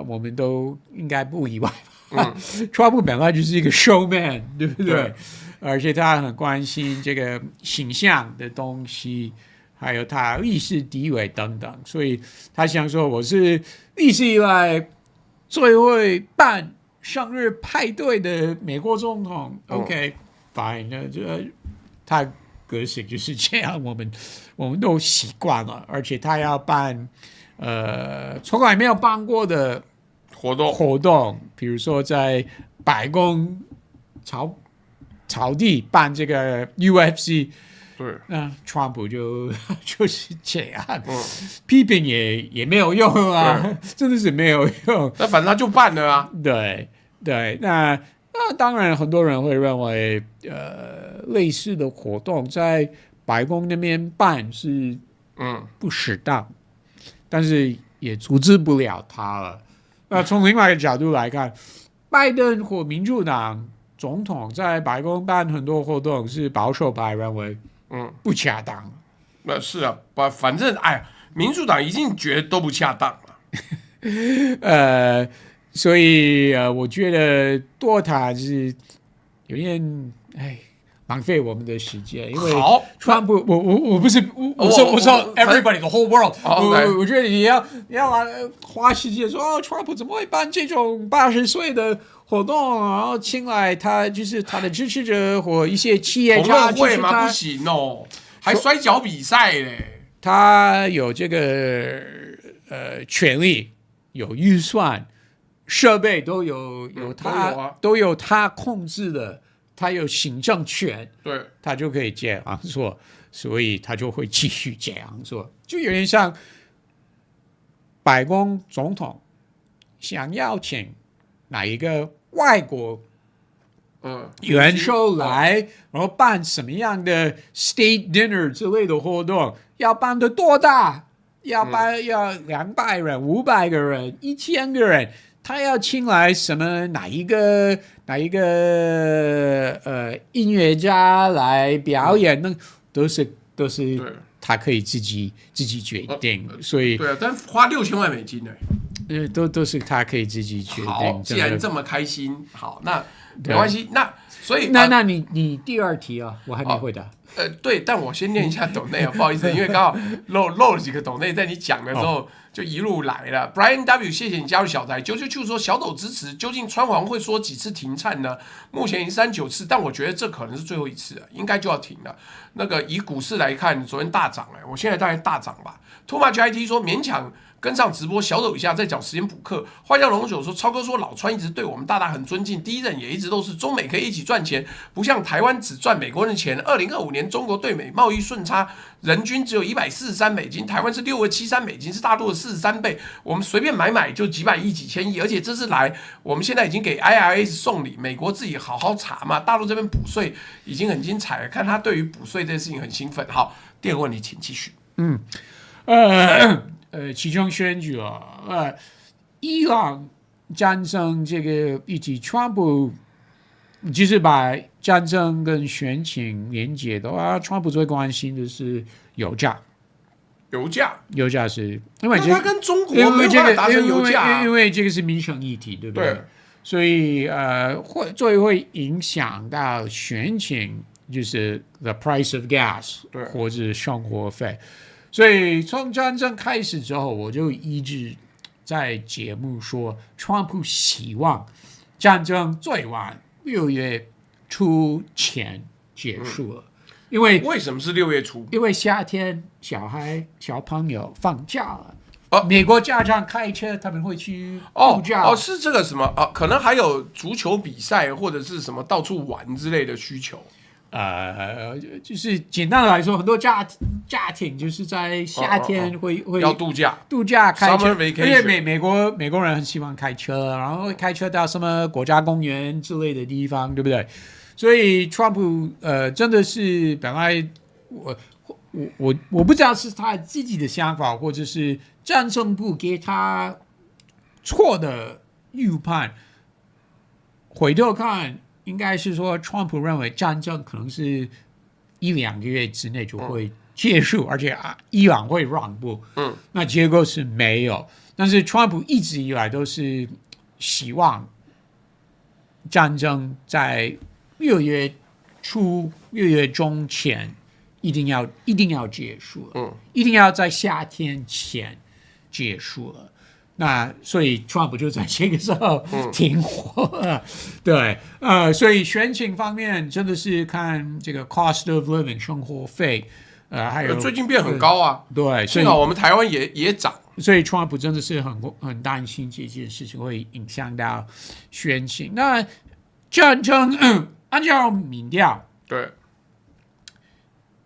我们都应该不意外吧？川普本来就是一个 showman， 对不对？而且他很关心这个形象的东西。还有他历史地位等等，所以他想说我是历史以来最会办生日派对的美国总统。OK， fine， 那他个性就是这样，我们都习惯了。而且他要办从来没有办过的活动，比如说在白宫草地办这个 UFC。对，那川普就是这样，批评也没有用啊，真的是没有用。那反正他就办了啊。对，那当然很多人会认为，类似的活动在白宫那边办是不适当，但是也阻止不了他了。那从另外一个角度来看，拜登或民主党总统在白宫办很多活动，是保守派认为。不恰当。是啊，反正民主党一定觉得都不恰当所以我觉得多谈是有点浪费我们的时间，因为川普，我不是我说 everybody the whole world， 我觉得你要来花时间说川普怎么会办这种80岁的活动，然后请来他就是他的支持者或一些企业家，会吗？不行哦，还摔跤比赛嘞。他有这个权利，有预算，设备都有他都有他控制的。他有行政权，对，他就可以这样做，所以他就会继续这样做，就有点像白宫总统想邀请哪一个外国元首来，然后办什么样的 state dinner 之类的活动，要办的多大？要200人、500个人、1000个人。他要请来哪一个音乐家来表演，那都是他可以自己决定，所以对啊，但花6000万美金呢，都是他可以自己决定。好，既然这么开心，好，那没关系。那所以那你第二题啊，我还没回答。对，但我先念一下抖内啊，不好意思，因为刚好漏了几个抖内，在你讲的时候就一路来了。Brian W， 谢谢你加入小台。999说小抖支持，究竟川皇会说几次停产呢？目前已经39次，但我觉得这可能是最后一次了，应该就要停了。那个以股市来看，昨天大涨我现在大概大涨吧。Too Much IT 说勉强跟上直播，小抖一下再找时间补课。花椒龙酒说，超哥说老川一直对我们大大很尊敬，第一任也一直都是中美可以一起赚钱，不像台湾只赚美国人的钱。2025年中国对美贸易顺差人均只有$143，台湾是$6.73，是大陆的43倍。我们随便买就几百亿、几千亿，而且这次来，我们现在已经给 IRS 送礼，美国自己好好查嘛。大陆这边补税已经很精彩了，看他对于补税这件事情很兴奋。好，第二个问题，请继续。其中选举伊朗战争这个议题，川普就是把战争跟选情连接的话，川普最关心的是油价。油价是因为他跟中国没有办法达成油价，因为这个是民生议题，对不对？所以会影响到选情，就是 the price of gas 或者生活费。所以从战争开始之后，我就一直在节目说，川普希望战争最晚6月初前结束了。因为什么是6月初？因为夏天小朋友放假了。美国家长开车，他们会去度假。是这个什么可能还有足球比赛或者是什么到處玩之类的需求。就是简单的来说，很多家庭就是在夏天会要度假开车，因为美国人很喜欢开车，然后会开车到什么国家公园之类的地方，对不对？所以川普真的是本来我不知道是他自己的想法，或者是战争部给他错的预判。回头看，应该是说，川普认为战争可能是1-2个月之内就会结束，而且伊朗会让步。那结果是没有。但是川普一直以来都是希望战争在6月初、6月中前一定要结束了，一定要在夏天前结束了。那所以川普就在这个时候停火了。对，所以选情方面真的是看这个 cost of living 生活费，还有最近变很高啊。对，幸好我们台湾也涨。所以川普真的是很担心这件事情会影响到选情。那战争按照民调，对，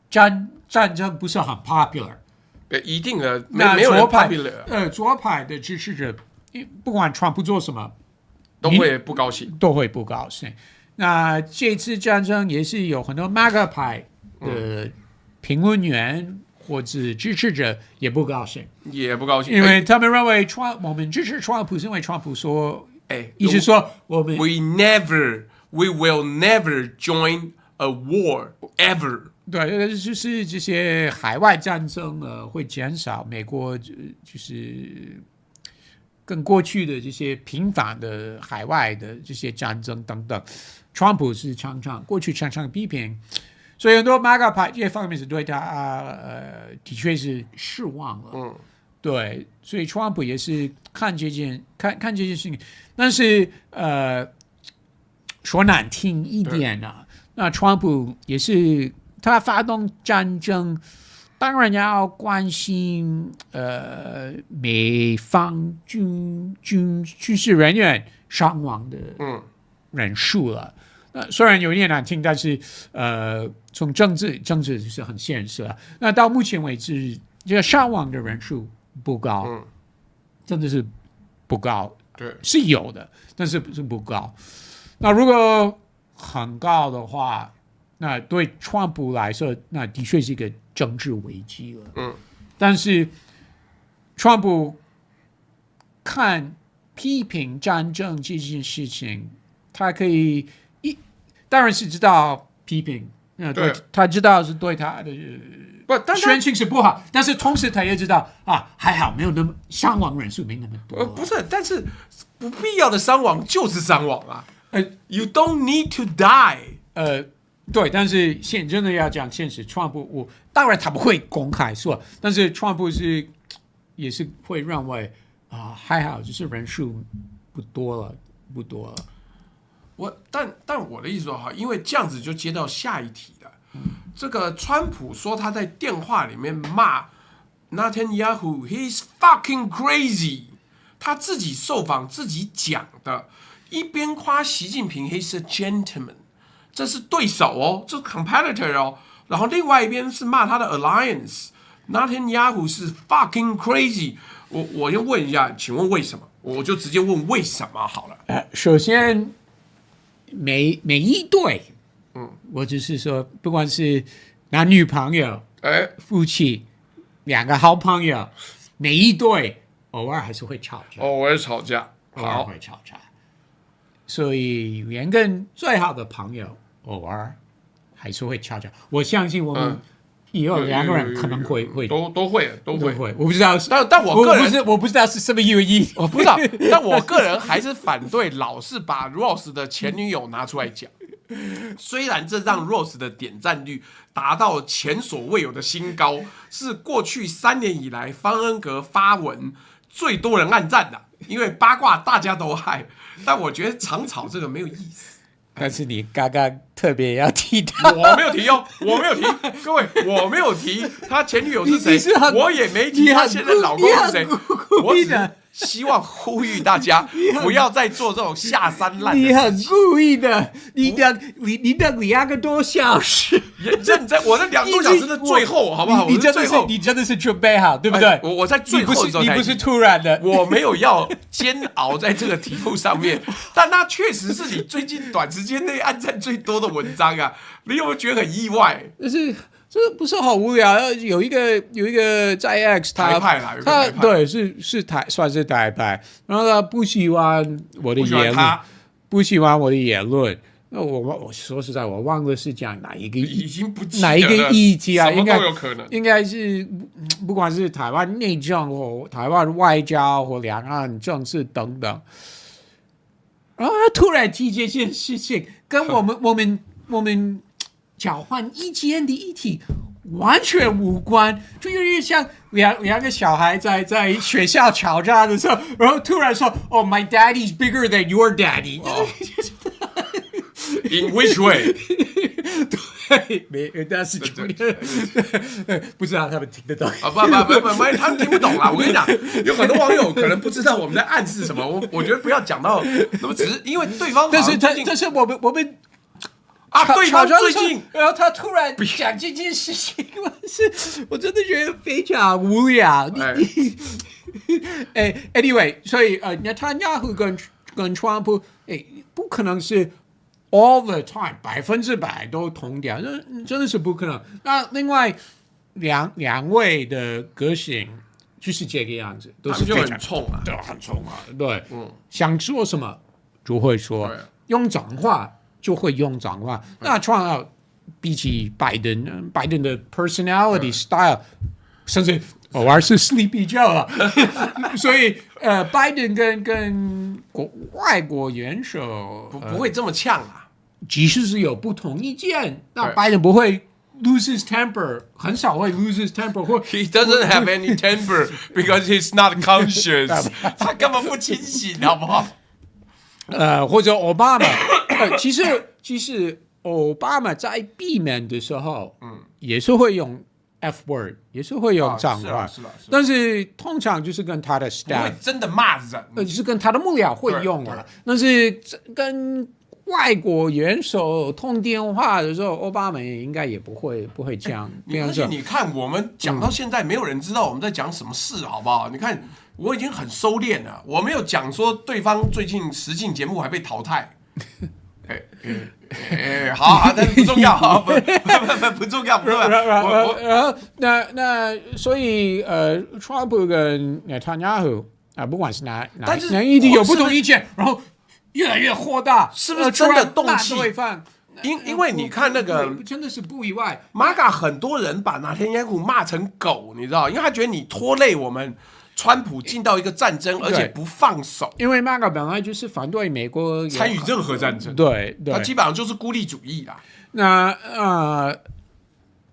战争不是很 popular。一定的，没有人 popular。左派的支持者，不管川普做什么，都会不高兴。那这次战争也是有很多 MAGA 派的评论员或者支持者也不高兴，因为他们认为我们支持川普是因为川普说，意思说我们 we will never join a war ever。对，就是这些海外战争会减少，美国就是跟过去的这些频繁的海外的这些战争等等，川普是过去常常批评，所以很多 MAGA 派这方面是对他的确是失望了。对，所以川普也是看这件事情，但是说难听一点那川普也是。他发动战争，当然要关心美方军事人员伤亡的人数了。虽然有点难听，但是从政治是很现实了。那到目前为止，这个伤亡的人数不高，真的是不高。对，是有的，但是不高。那如果很高的话，那对川普来说，那的确是一个政治危机了。但是川普批评战争这件事情，他可以当然是知道批评，对，他知道是对他的选情是不好，但是同时他也知道还好没有那么伤亡人数没那么多。不是，但是不必要的伤亡就是伤亡啊。You don't need to die。对，但是真的要讲现实，川普当然他不会公开说，但是川普也是会认为还好，就是人数不多了。但我的意思说哈，因为这样子就接到下一题了。这个川普说他在电话里面骂 Netanyahu，he's fucking crazy， 他自己受访自己讲的，一边夸习近平 he's a gentleman。这是对手哦，这是 competitor 哦，然后另外一边是骂他的 alliance，Netanyahu 是 fucking crazy。我先问一下，请问为什么？我就直接问为什么好了。首先，每一对，我只是说，不管是男女朋友，夫妻，两个好朋友，每一对偶尔还是会吵架，偶尔吵架，偶尔会吵架。所以连跟最好的朋友偶尔还是会吵架。我相信我们以后两个人可能会都会。我不知道，但我个人我不知道是什么原因，我不知道。但我个人还是反对老是把 Ross 的前女友拿出来讲。虽然这让 Ross 的点赞率达到前所未有的新高，是过去3年以来方恩格发文最多人按赞的，因为八卦大家都爱。但我觉得常吵这个没有意思。但是你刚刚特别要提他，我没有提哦，我没有提，各位，我没有提他前女友是谁，我也没提他现在老公是谁，我只是希望呼吁大家不要再做这种下三滥的事情。你很故意的，你的2个多小时，认真，我的2个多小时的最后，好不好？你真的是准备好，对不对？我在最后的时候，你不是突然的，我没有要煎熬在这个题目上面，但那确实是你最近短时间内按赞最多的文章啊！你有没有觉得很意外？这不是好无聊。有一个在 X， 台派啦，他对算是台派，然后他不喜欢我的言论，不喜欢我的言论。那我说实在，我忘了是讲哪一个，已经不记得哪一个议题啊？什么都有可能，应该是不管是台湾内政或台湾外交或两岸政治等等。然后他突然提这件事情，跟我们交换意见的议题完全无关，就有点像两个小孩在学校吵架的时候，然后突然说：“Oh, my daddy's bigger than your daddy。” In which way？ 对，但是不知道他们听得懂啊？不，他们听不懂啦。我跟你讲，有很多网友可能不知道我们在暗示什么。我觉得不要讲到那么，只是因为对方好像但是我们对方最近，然后他突然讲这件事情，我真的觉得非常无聊。Anyway， 所以Netanyahu 跟川普，不可能是 all the time 100%都同调，真的是不可能。那另外两位的个性就是这个样子，都是就很冲啊，对，很冲啊，对，想说什么就会说，用脏话就会用脏话。那川普比起拜登的 personality style， 甚至偶尔是 sleepy Joe 啊，所以拜登跟外国元首不会这么呛啊。即使是有不同意见，那拜登不会 lose his temper， 很少会 lose his temper， 或 He doesn't have any temper because he's not conscious， 他根本不清醒，好不好？或者奥巴马，其实奥巴马在避免的时候，也是会用 F word， 也是会用脏话，但是通常就是跟他的 staff， 不会真的骂人，就是跟他的幕僚会用啊，但是跟外国元首通电话的时候，奥巴马应该也不会这样。而且你看，我们讲到现在，没有人知道我们在讲什么事，好不好？你看，我已经很收敛了，我没有讲说对方最近实境节目还被淘汰。好，但是不重要，不重要，不重要。然后那所以川普跟Netanyahu啊，不管是哪一定有不同意见，然后越来越火大，是不是真的动气？因为你看那个，真的是不意外。Maga 很多人把Netanyahu骂成狗，你知道，因为他觉得你拖累我们川普进到一个战争，而且不放手，因为MAGA本来就是反对美国参与任何战争，对，他基本上就是孤立主义啦。那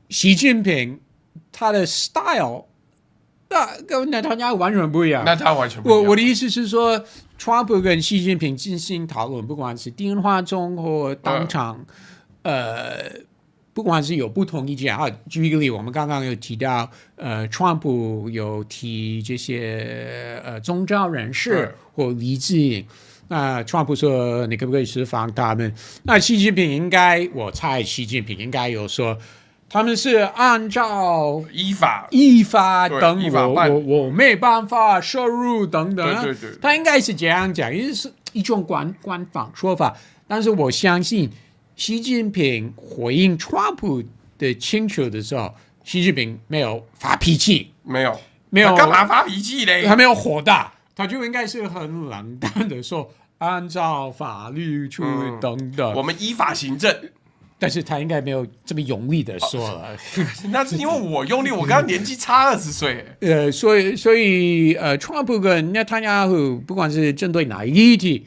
习近平他的 style 跟内塔尼亚胡完全不一样。那他完全不一样。我的意思是说，川普跟习近平进行讨论，不管是电话中或当场，不管是有不同意见啊。举一个例，我们刚刚有提到，川普有提这些宗教人士或黎智英。那川普说你可不可以释放他们？那习近平我猜习近平应该有说。他们是按照依法等我没办法摄入等等，对，他应该是这样讲，也是一种官方说法。但是我相信习近平回应川普的请求的时候，习近平没有发脾气，没有干嘛发脾气嘞？他没有火大，他就应该是很冷淡的说，按照法律去等等，我们依法行政。但是他应该没有这么用力的说了，那是因为我用力，我跟他年纪差20岁。所以川普跟内塔尼亚胡不管是针对哪一个议题，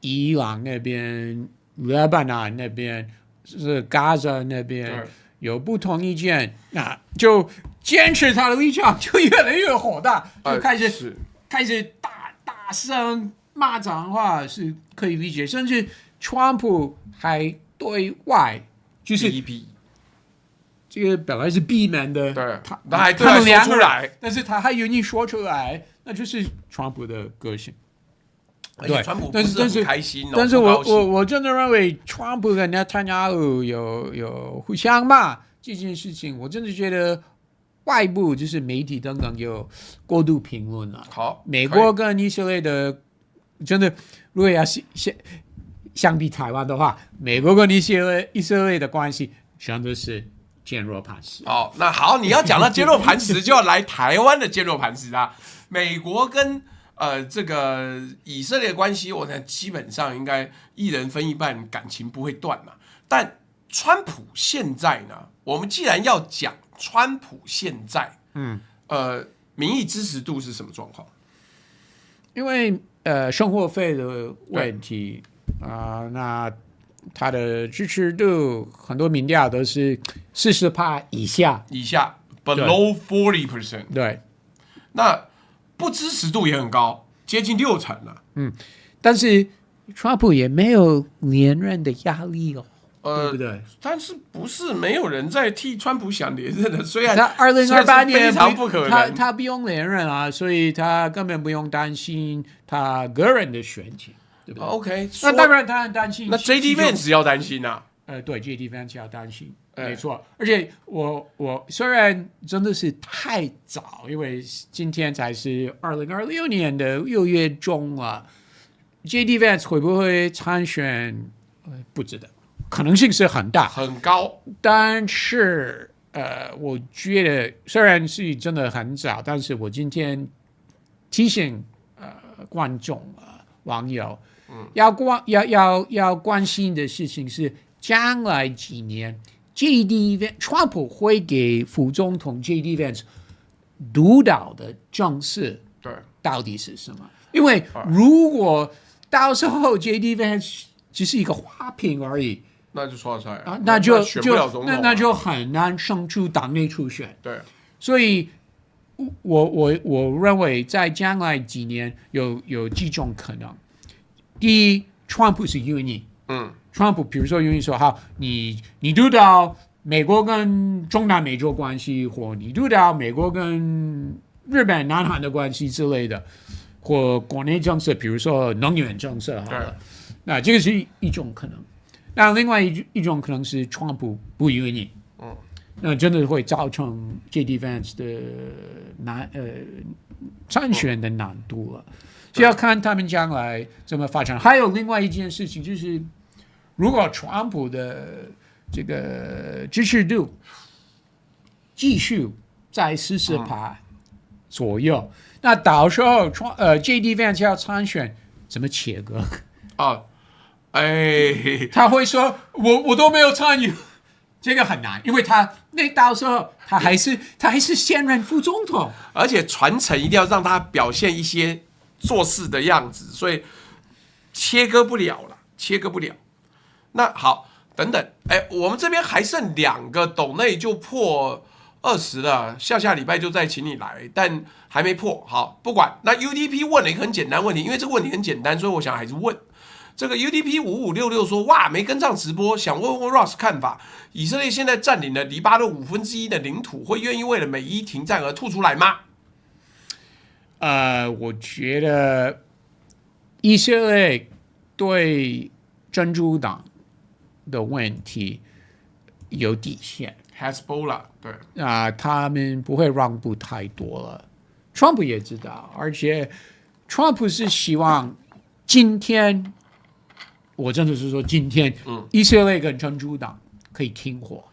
伊朗那边、黎巴嫩那边、是加沙那边有不同意见，那就坚持他的立场，就越来越火大，就开始大声骂脏话是可以理解，甚至川普还。对外就是这个本来是避免的，对，他们两个人，但是他还愿意说出来，那就是川普的个性。对，川普不是很开心哦。但是我真的认为川普跟内塔尼亚胡有互相骂这件事情，我真的觉得外部就是媒体等等有过度评论了。好，美国跟以色列的真的如果要相比台湾的话，美国跟以色列的关系真的是坚若磐石。那好，你要讲到坚若磐石，就要来台湾的坚若磐石啊。美国跟这个以色列的关系，我想基本上应该一人分一半，感情不会断嘛。但川普现在呢，我们既然要讲川普现在，民意支持度是什么状况？因为生活费的问题。那他的支持度很多民调都是40%以下，below 40%。对，那不支持度也很高，接近60%了。但是川普也没有连任的压力哦，对不对？但是不是没有人在替川普想连任的？虽然他2028年非常不可能，他不用连任啊，所以他根本不用担心他个人的选情。OK， 那当然他很担心。那 JD Vance 要担心啊。对 JD Vance 要担心，没错。而且我虽然真的是太早，因为今天才是2026年的6月中啊 ，JD Vance 会不会参选？不知道，可能性是很大，很高。但是我觉得虽然是真的很早，但是我今天提醒观众网友。要关心的事情是，将来几年 JD Vance 川普会给副总统 JD Vance 督导的政策，到底是什么？因为如果到时候 JD Vance 只是一个花瓶而已，那就刷菜啊，那就选不了总统，那就很难胜出党内初选。对，所以我认为在将来几年有几种可能。第一，川普是愿意，川普比如说愿意说，好，你督导美国跟中南美洲关系，或你督导美国跟日本、南韩的关系之类的，或国内政策，比如说能源政策，好了，那这个是一种可能。那另外一种可能是川普不愿意，那真的会造成 JD Vance 的参选的难度了。就要看他们将来怎么发展。还有另外一件事情，就是如果川普的这个支持度继续在40%左右，那到时候JD Vance 要参选，怎么切割？他会说我都没有参与，这个很难，因为到时候他还是现任副总统，而且传承一定要让他表现一些做事的样子，所以切割不了。那好，等等，我们这边还剩2个斗内就破20了，下礼拜就再请你来，但还没破。好，不管。那 UDP 问了一个很简单问题，因为这个问题很简单，所以我想还是问。这个 UDP 5566说，哇，没跟上直播，想问问 Ross 看法。以色列现在占领了黎巴嫩1/5的领土，会愿意为了美伊停战而吐出来吗？我觉得以色列对珍珠党的问题有底线 ，Hezbollah 对他们不会让步太多了。川普也知道，而且川普是希望今天，我真的是说今天，以色列跟珍珠党可以停火，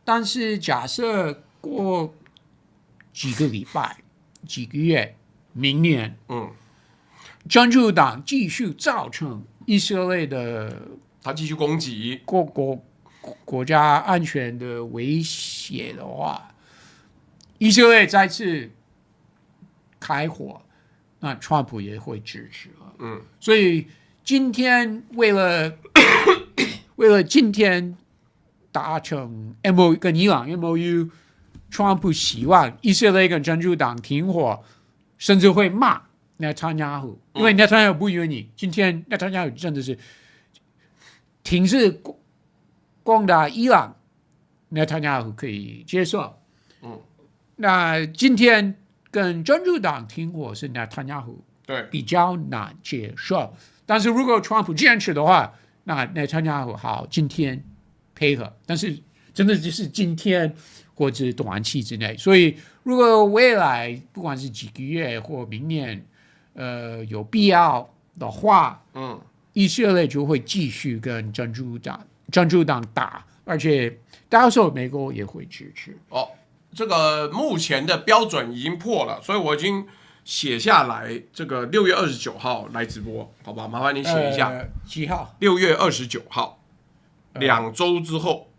但是假设过几个礼拜、几个月，明年，珍珠党继续造成以色列的他继续攻击国家安全的威胁的话，以色列再次开火，那川普也会支持了。所以今天为了今天达成 MOU 跟伊朗 MOU， 川普希望以色列跟珍珠党停火，甚至会骂内塔尼亚胡，因为内塔尼亚胡不愿意。今天内塔尼亚胡真的是停止攻打伊朗，内塔尼亚胡可以接受。那今天跟珍珠党停火是内塔尼亚胡比较难接受，但是如果川普坚持的话，那内塔尼亚胡好今天配合，但是真的就是今天或者短期之内。所以如果未来不管是几个月或明年，有必要的话，以色列就会继续跟珍珠党打，而且到时候美国也会支持。这个目前的标准已经破了，所以我已经写下来，这个6月29号来直播，好不好？麻烦你写一下。几号？6月29号，2周之后，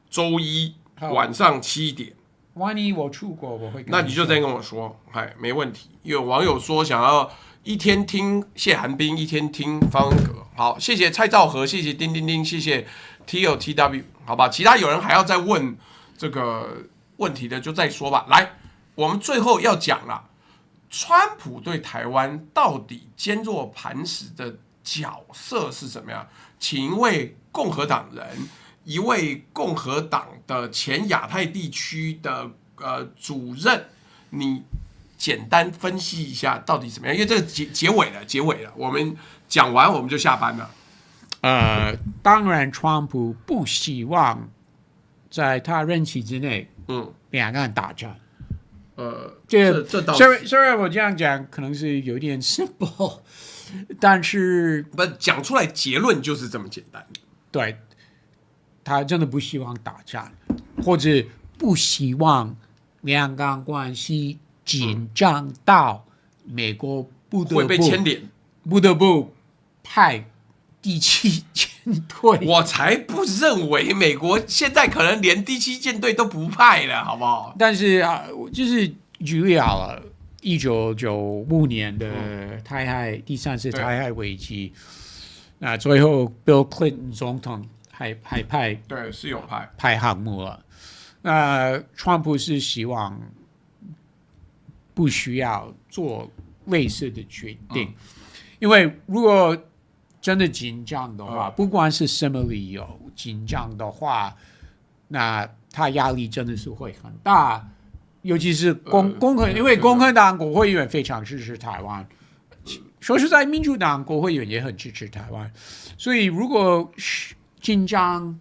周一晚上7点。万一我出国，我会跟你说。那你就再跟我说，没问题。有网友说想要一天听谢寒冰，一天听方恩格。好，谢谢蔡兆和，谢谢叮叮叮，谢谢 TLTW， 好吧？其他有人还要再问这个问题的，就再说吧。来，我们最后要讲了，川普对台湾到底坚若磐石的角色是什么样？请一位共和党人，一位共和党的前亚太地区的主任，你简单分析一下到底怎么样？因为这个结尾了，我们讲完我们就下班了。当然，川普不希望在他任期之内，两岸打仗。这倒虽然我这样讲可能是有点 simple， 但是不讲出来结论就是这么简单。对，他真的不希望打仗，或者不希望两岸关系紧张到美国会被牵连，不得不派第7舰队。我才不认为美国现在可能连第7舰队都不派了，好不好？但是就是举例好了，1995年的第3次台海危机，那最后 Bill Clinton 总统还派对是有派航母了。那川普是希望不需要做类似的决定，因为如果真的紧张的话，不管是什么理由紧张的话，那他压力真的是会很大，尤其是因为共和党国会议员非常支持台湾，说实在，民主党国会议员也很支持台湾，所以如果紧张，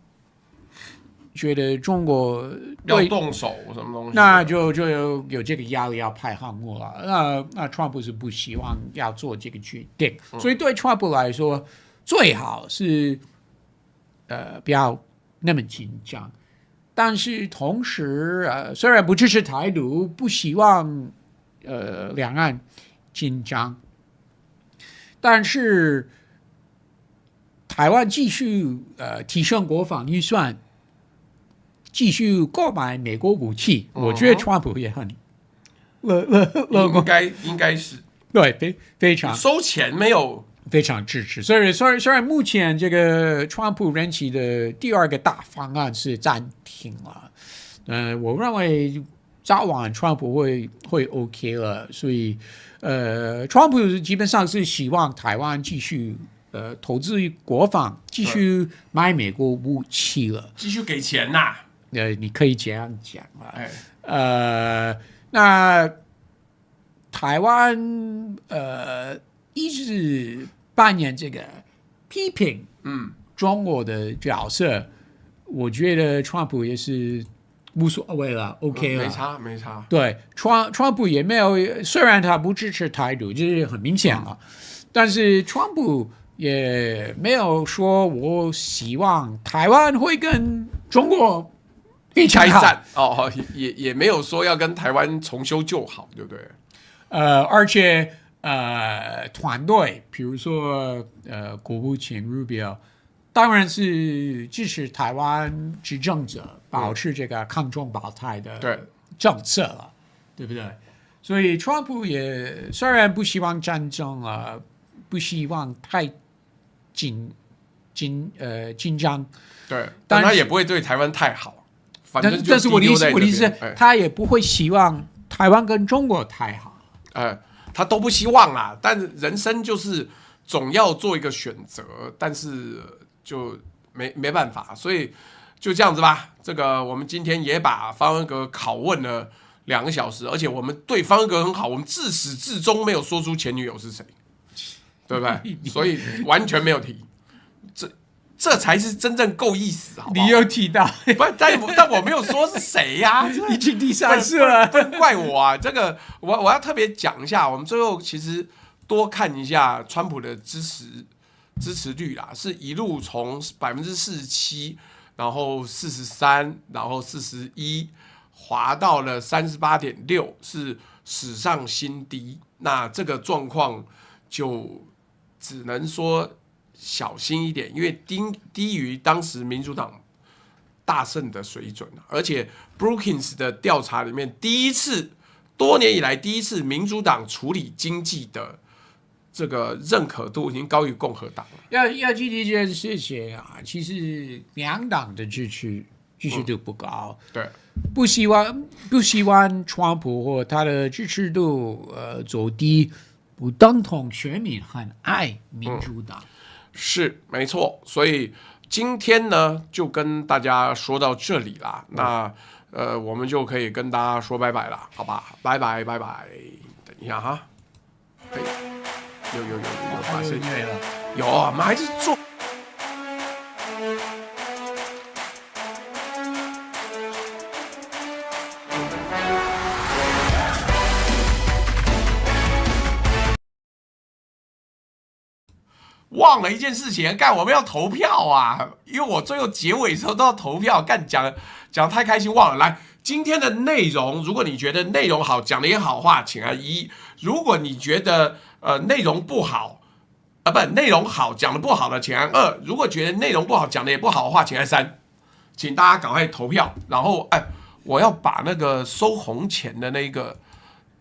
觉得中国要动手什么东西，那就有这个压力要派航母了。那川普是不希望要做这个决定，所以对川普来说，最好是不要那么紧张。但是同时虽然不支持台独，不希望两岸紧张，但是台湾继续提升国防预算，继续购买美国武器，我觉得川普也很乐观，应该是对，非常收钱没有。非常支持，所以目前这个川普任期的第2个大方案是暂停了。我认为早晚川普会 OK 了，所以川普基本上是希望台湾继续投资国防，继续买美国武器了，继续给钱呐、你可以这样讲了。那台湾一直扮演这个批评中国的角色，我觉得川普也是无所谓了 ，OK 了，没差。对，川普也没有，虽然他不支持台独，这是很明显了，但是川普也没有说我希望台湾会跟中国一起开战也没有说要跟台湾重修旧好，对不对？而且团队，比如说国务卿 Rubio， 当然是支持台湾执政者保持这个抗中保台的政策了，对不对？所以川普也虽然不希望战争不希望太紧张，对，但他也不会对台湾太好，反正但是我的意思是，他也不会希望台湾跟中国太好。他都不希望啦，但人生就是总要做一个选择，但是就没办法，所以就这样子吧。这个我们今天也把方恩格拷问了2个小时，而且我们对方恩格很好，我们自始至终没有说出前女友是谁，对不对？所以完全没有提，这才是真正够意思，好不好？你有提到，但我没有说是谁呀、已经第3次了，不能怪我啊！这个我要特别讲一下，我们最后其实多看一下川普的支持率啦，是一路从47%，然后43%，然后41%，滑到了38.6%，是史上新低。那这个状况就只能说小心一点，因为低于当时民主党大胜的水准，而且 Brookings 的调查里面多年以来第一次民主党处理经济的这个认可度已经高于共和党了。要记得一件事情啊，其实2党的支持度不高，对，不希望川普或他的支持度走低，不等同选民很爱民主党。是没错，所以今天呢就跟大家说到这里啦。那我们就可以跟大家说拜拜了，好吧？拜拜。等一下哈，有发生了，有啊，我们还是做。忘了一件事情，我们要投票啊！因为我最后结尾的时候都要投票，讲太开心忘了。来，今天的内容，如果你觉得内容好，讲的也好话，请按1；如果你觉得内容不好，内容好讲的不好的，请按2；如果觉得内容不好讲的也不好的话，请按3。请大家赶快投票，然后我要把那个收红钱的那个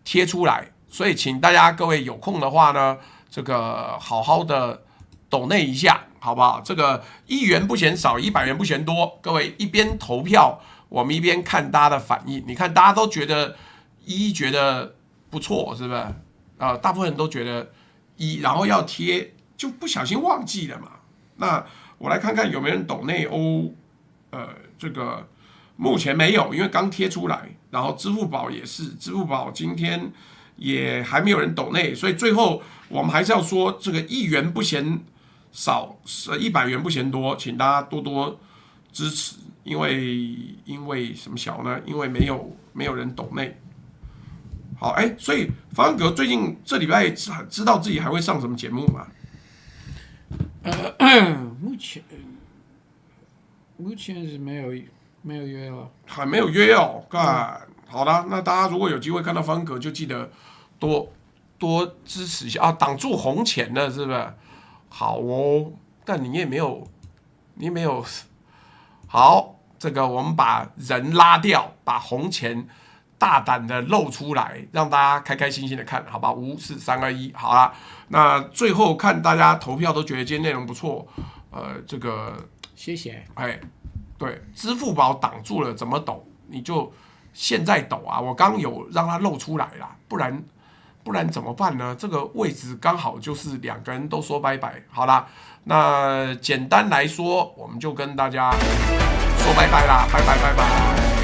贴出来，所以请大家各位有空的话呢，这个好好的抖内一下，好不好？这个1元不嫌少，100元不嫌多。各位一边投票，我们一边看大家的反应。你看大家都觉得觉得不错，是不是？大部分人都觉得然后要贴，就不小心忘记了嘛。那我来看看有没有人抖内这个目前没有，因为刚贴出来。然后支付宝也是，支付宝今天也还没有人抖内，所以最后我们还是要说，这个1元不嫌少，100元不嫌多，请大家多多支持，因为什么小呢？因为没有人抖内。好，所以方恩格最近这礼拜知道自己还会上什么节目吗？目前是没有约了，还没有约哦。好的，那大家如果有机会看到方恩格，就记得多支持一下啊，挡住红钱了，是不是？好哦，但你没有好。这个我们把人拉掉，把红钱大胆的露出来，让大家开开心心的看，好吧？5、4、3、2、1，好啦。那最后看大家投票都觉得今天内容不错，这个谢谢。哎，对，支付宝挡住了，怎么抖？你就现在抖啊！我刚有让它露出来啦，不然怎么办呢？这个位置刚好就是2个人都说拜拜。好啦，那简单来说，我们就跟大家说拜拜啦，拜拜拜拜。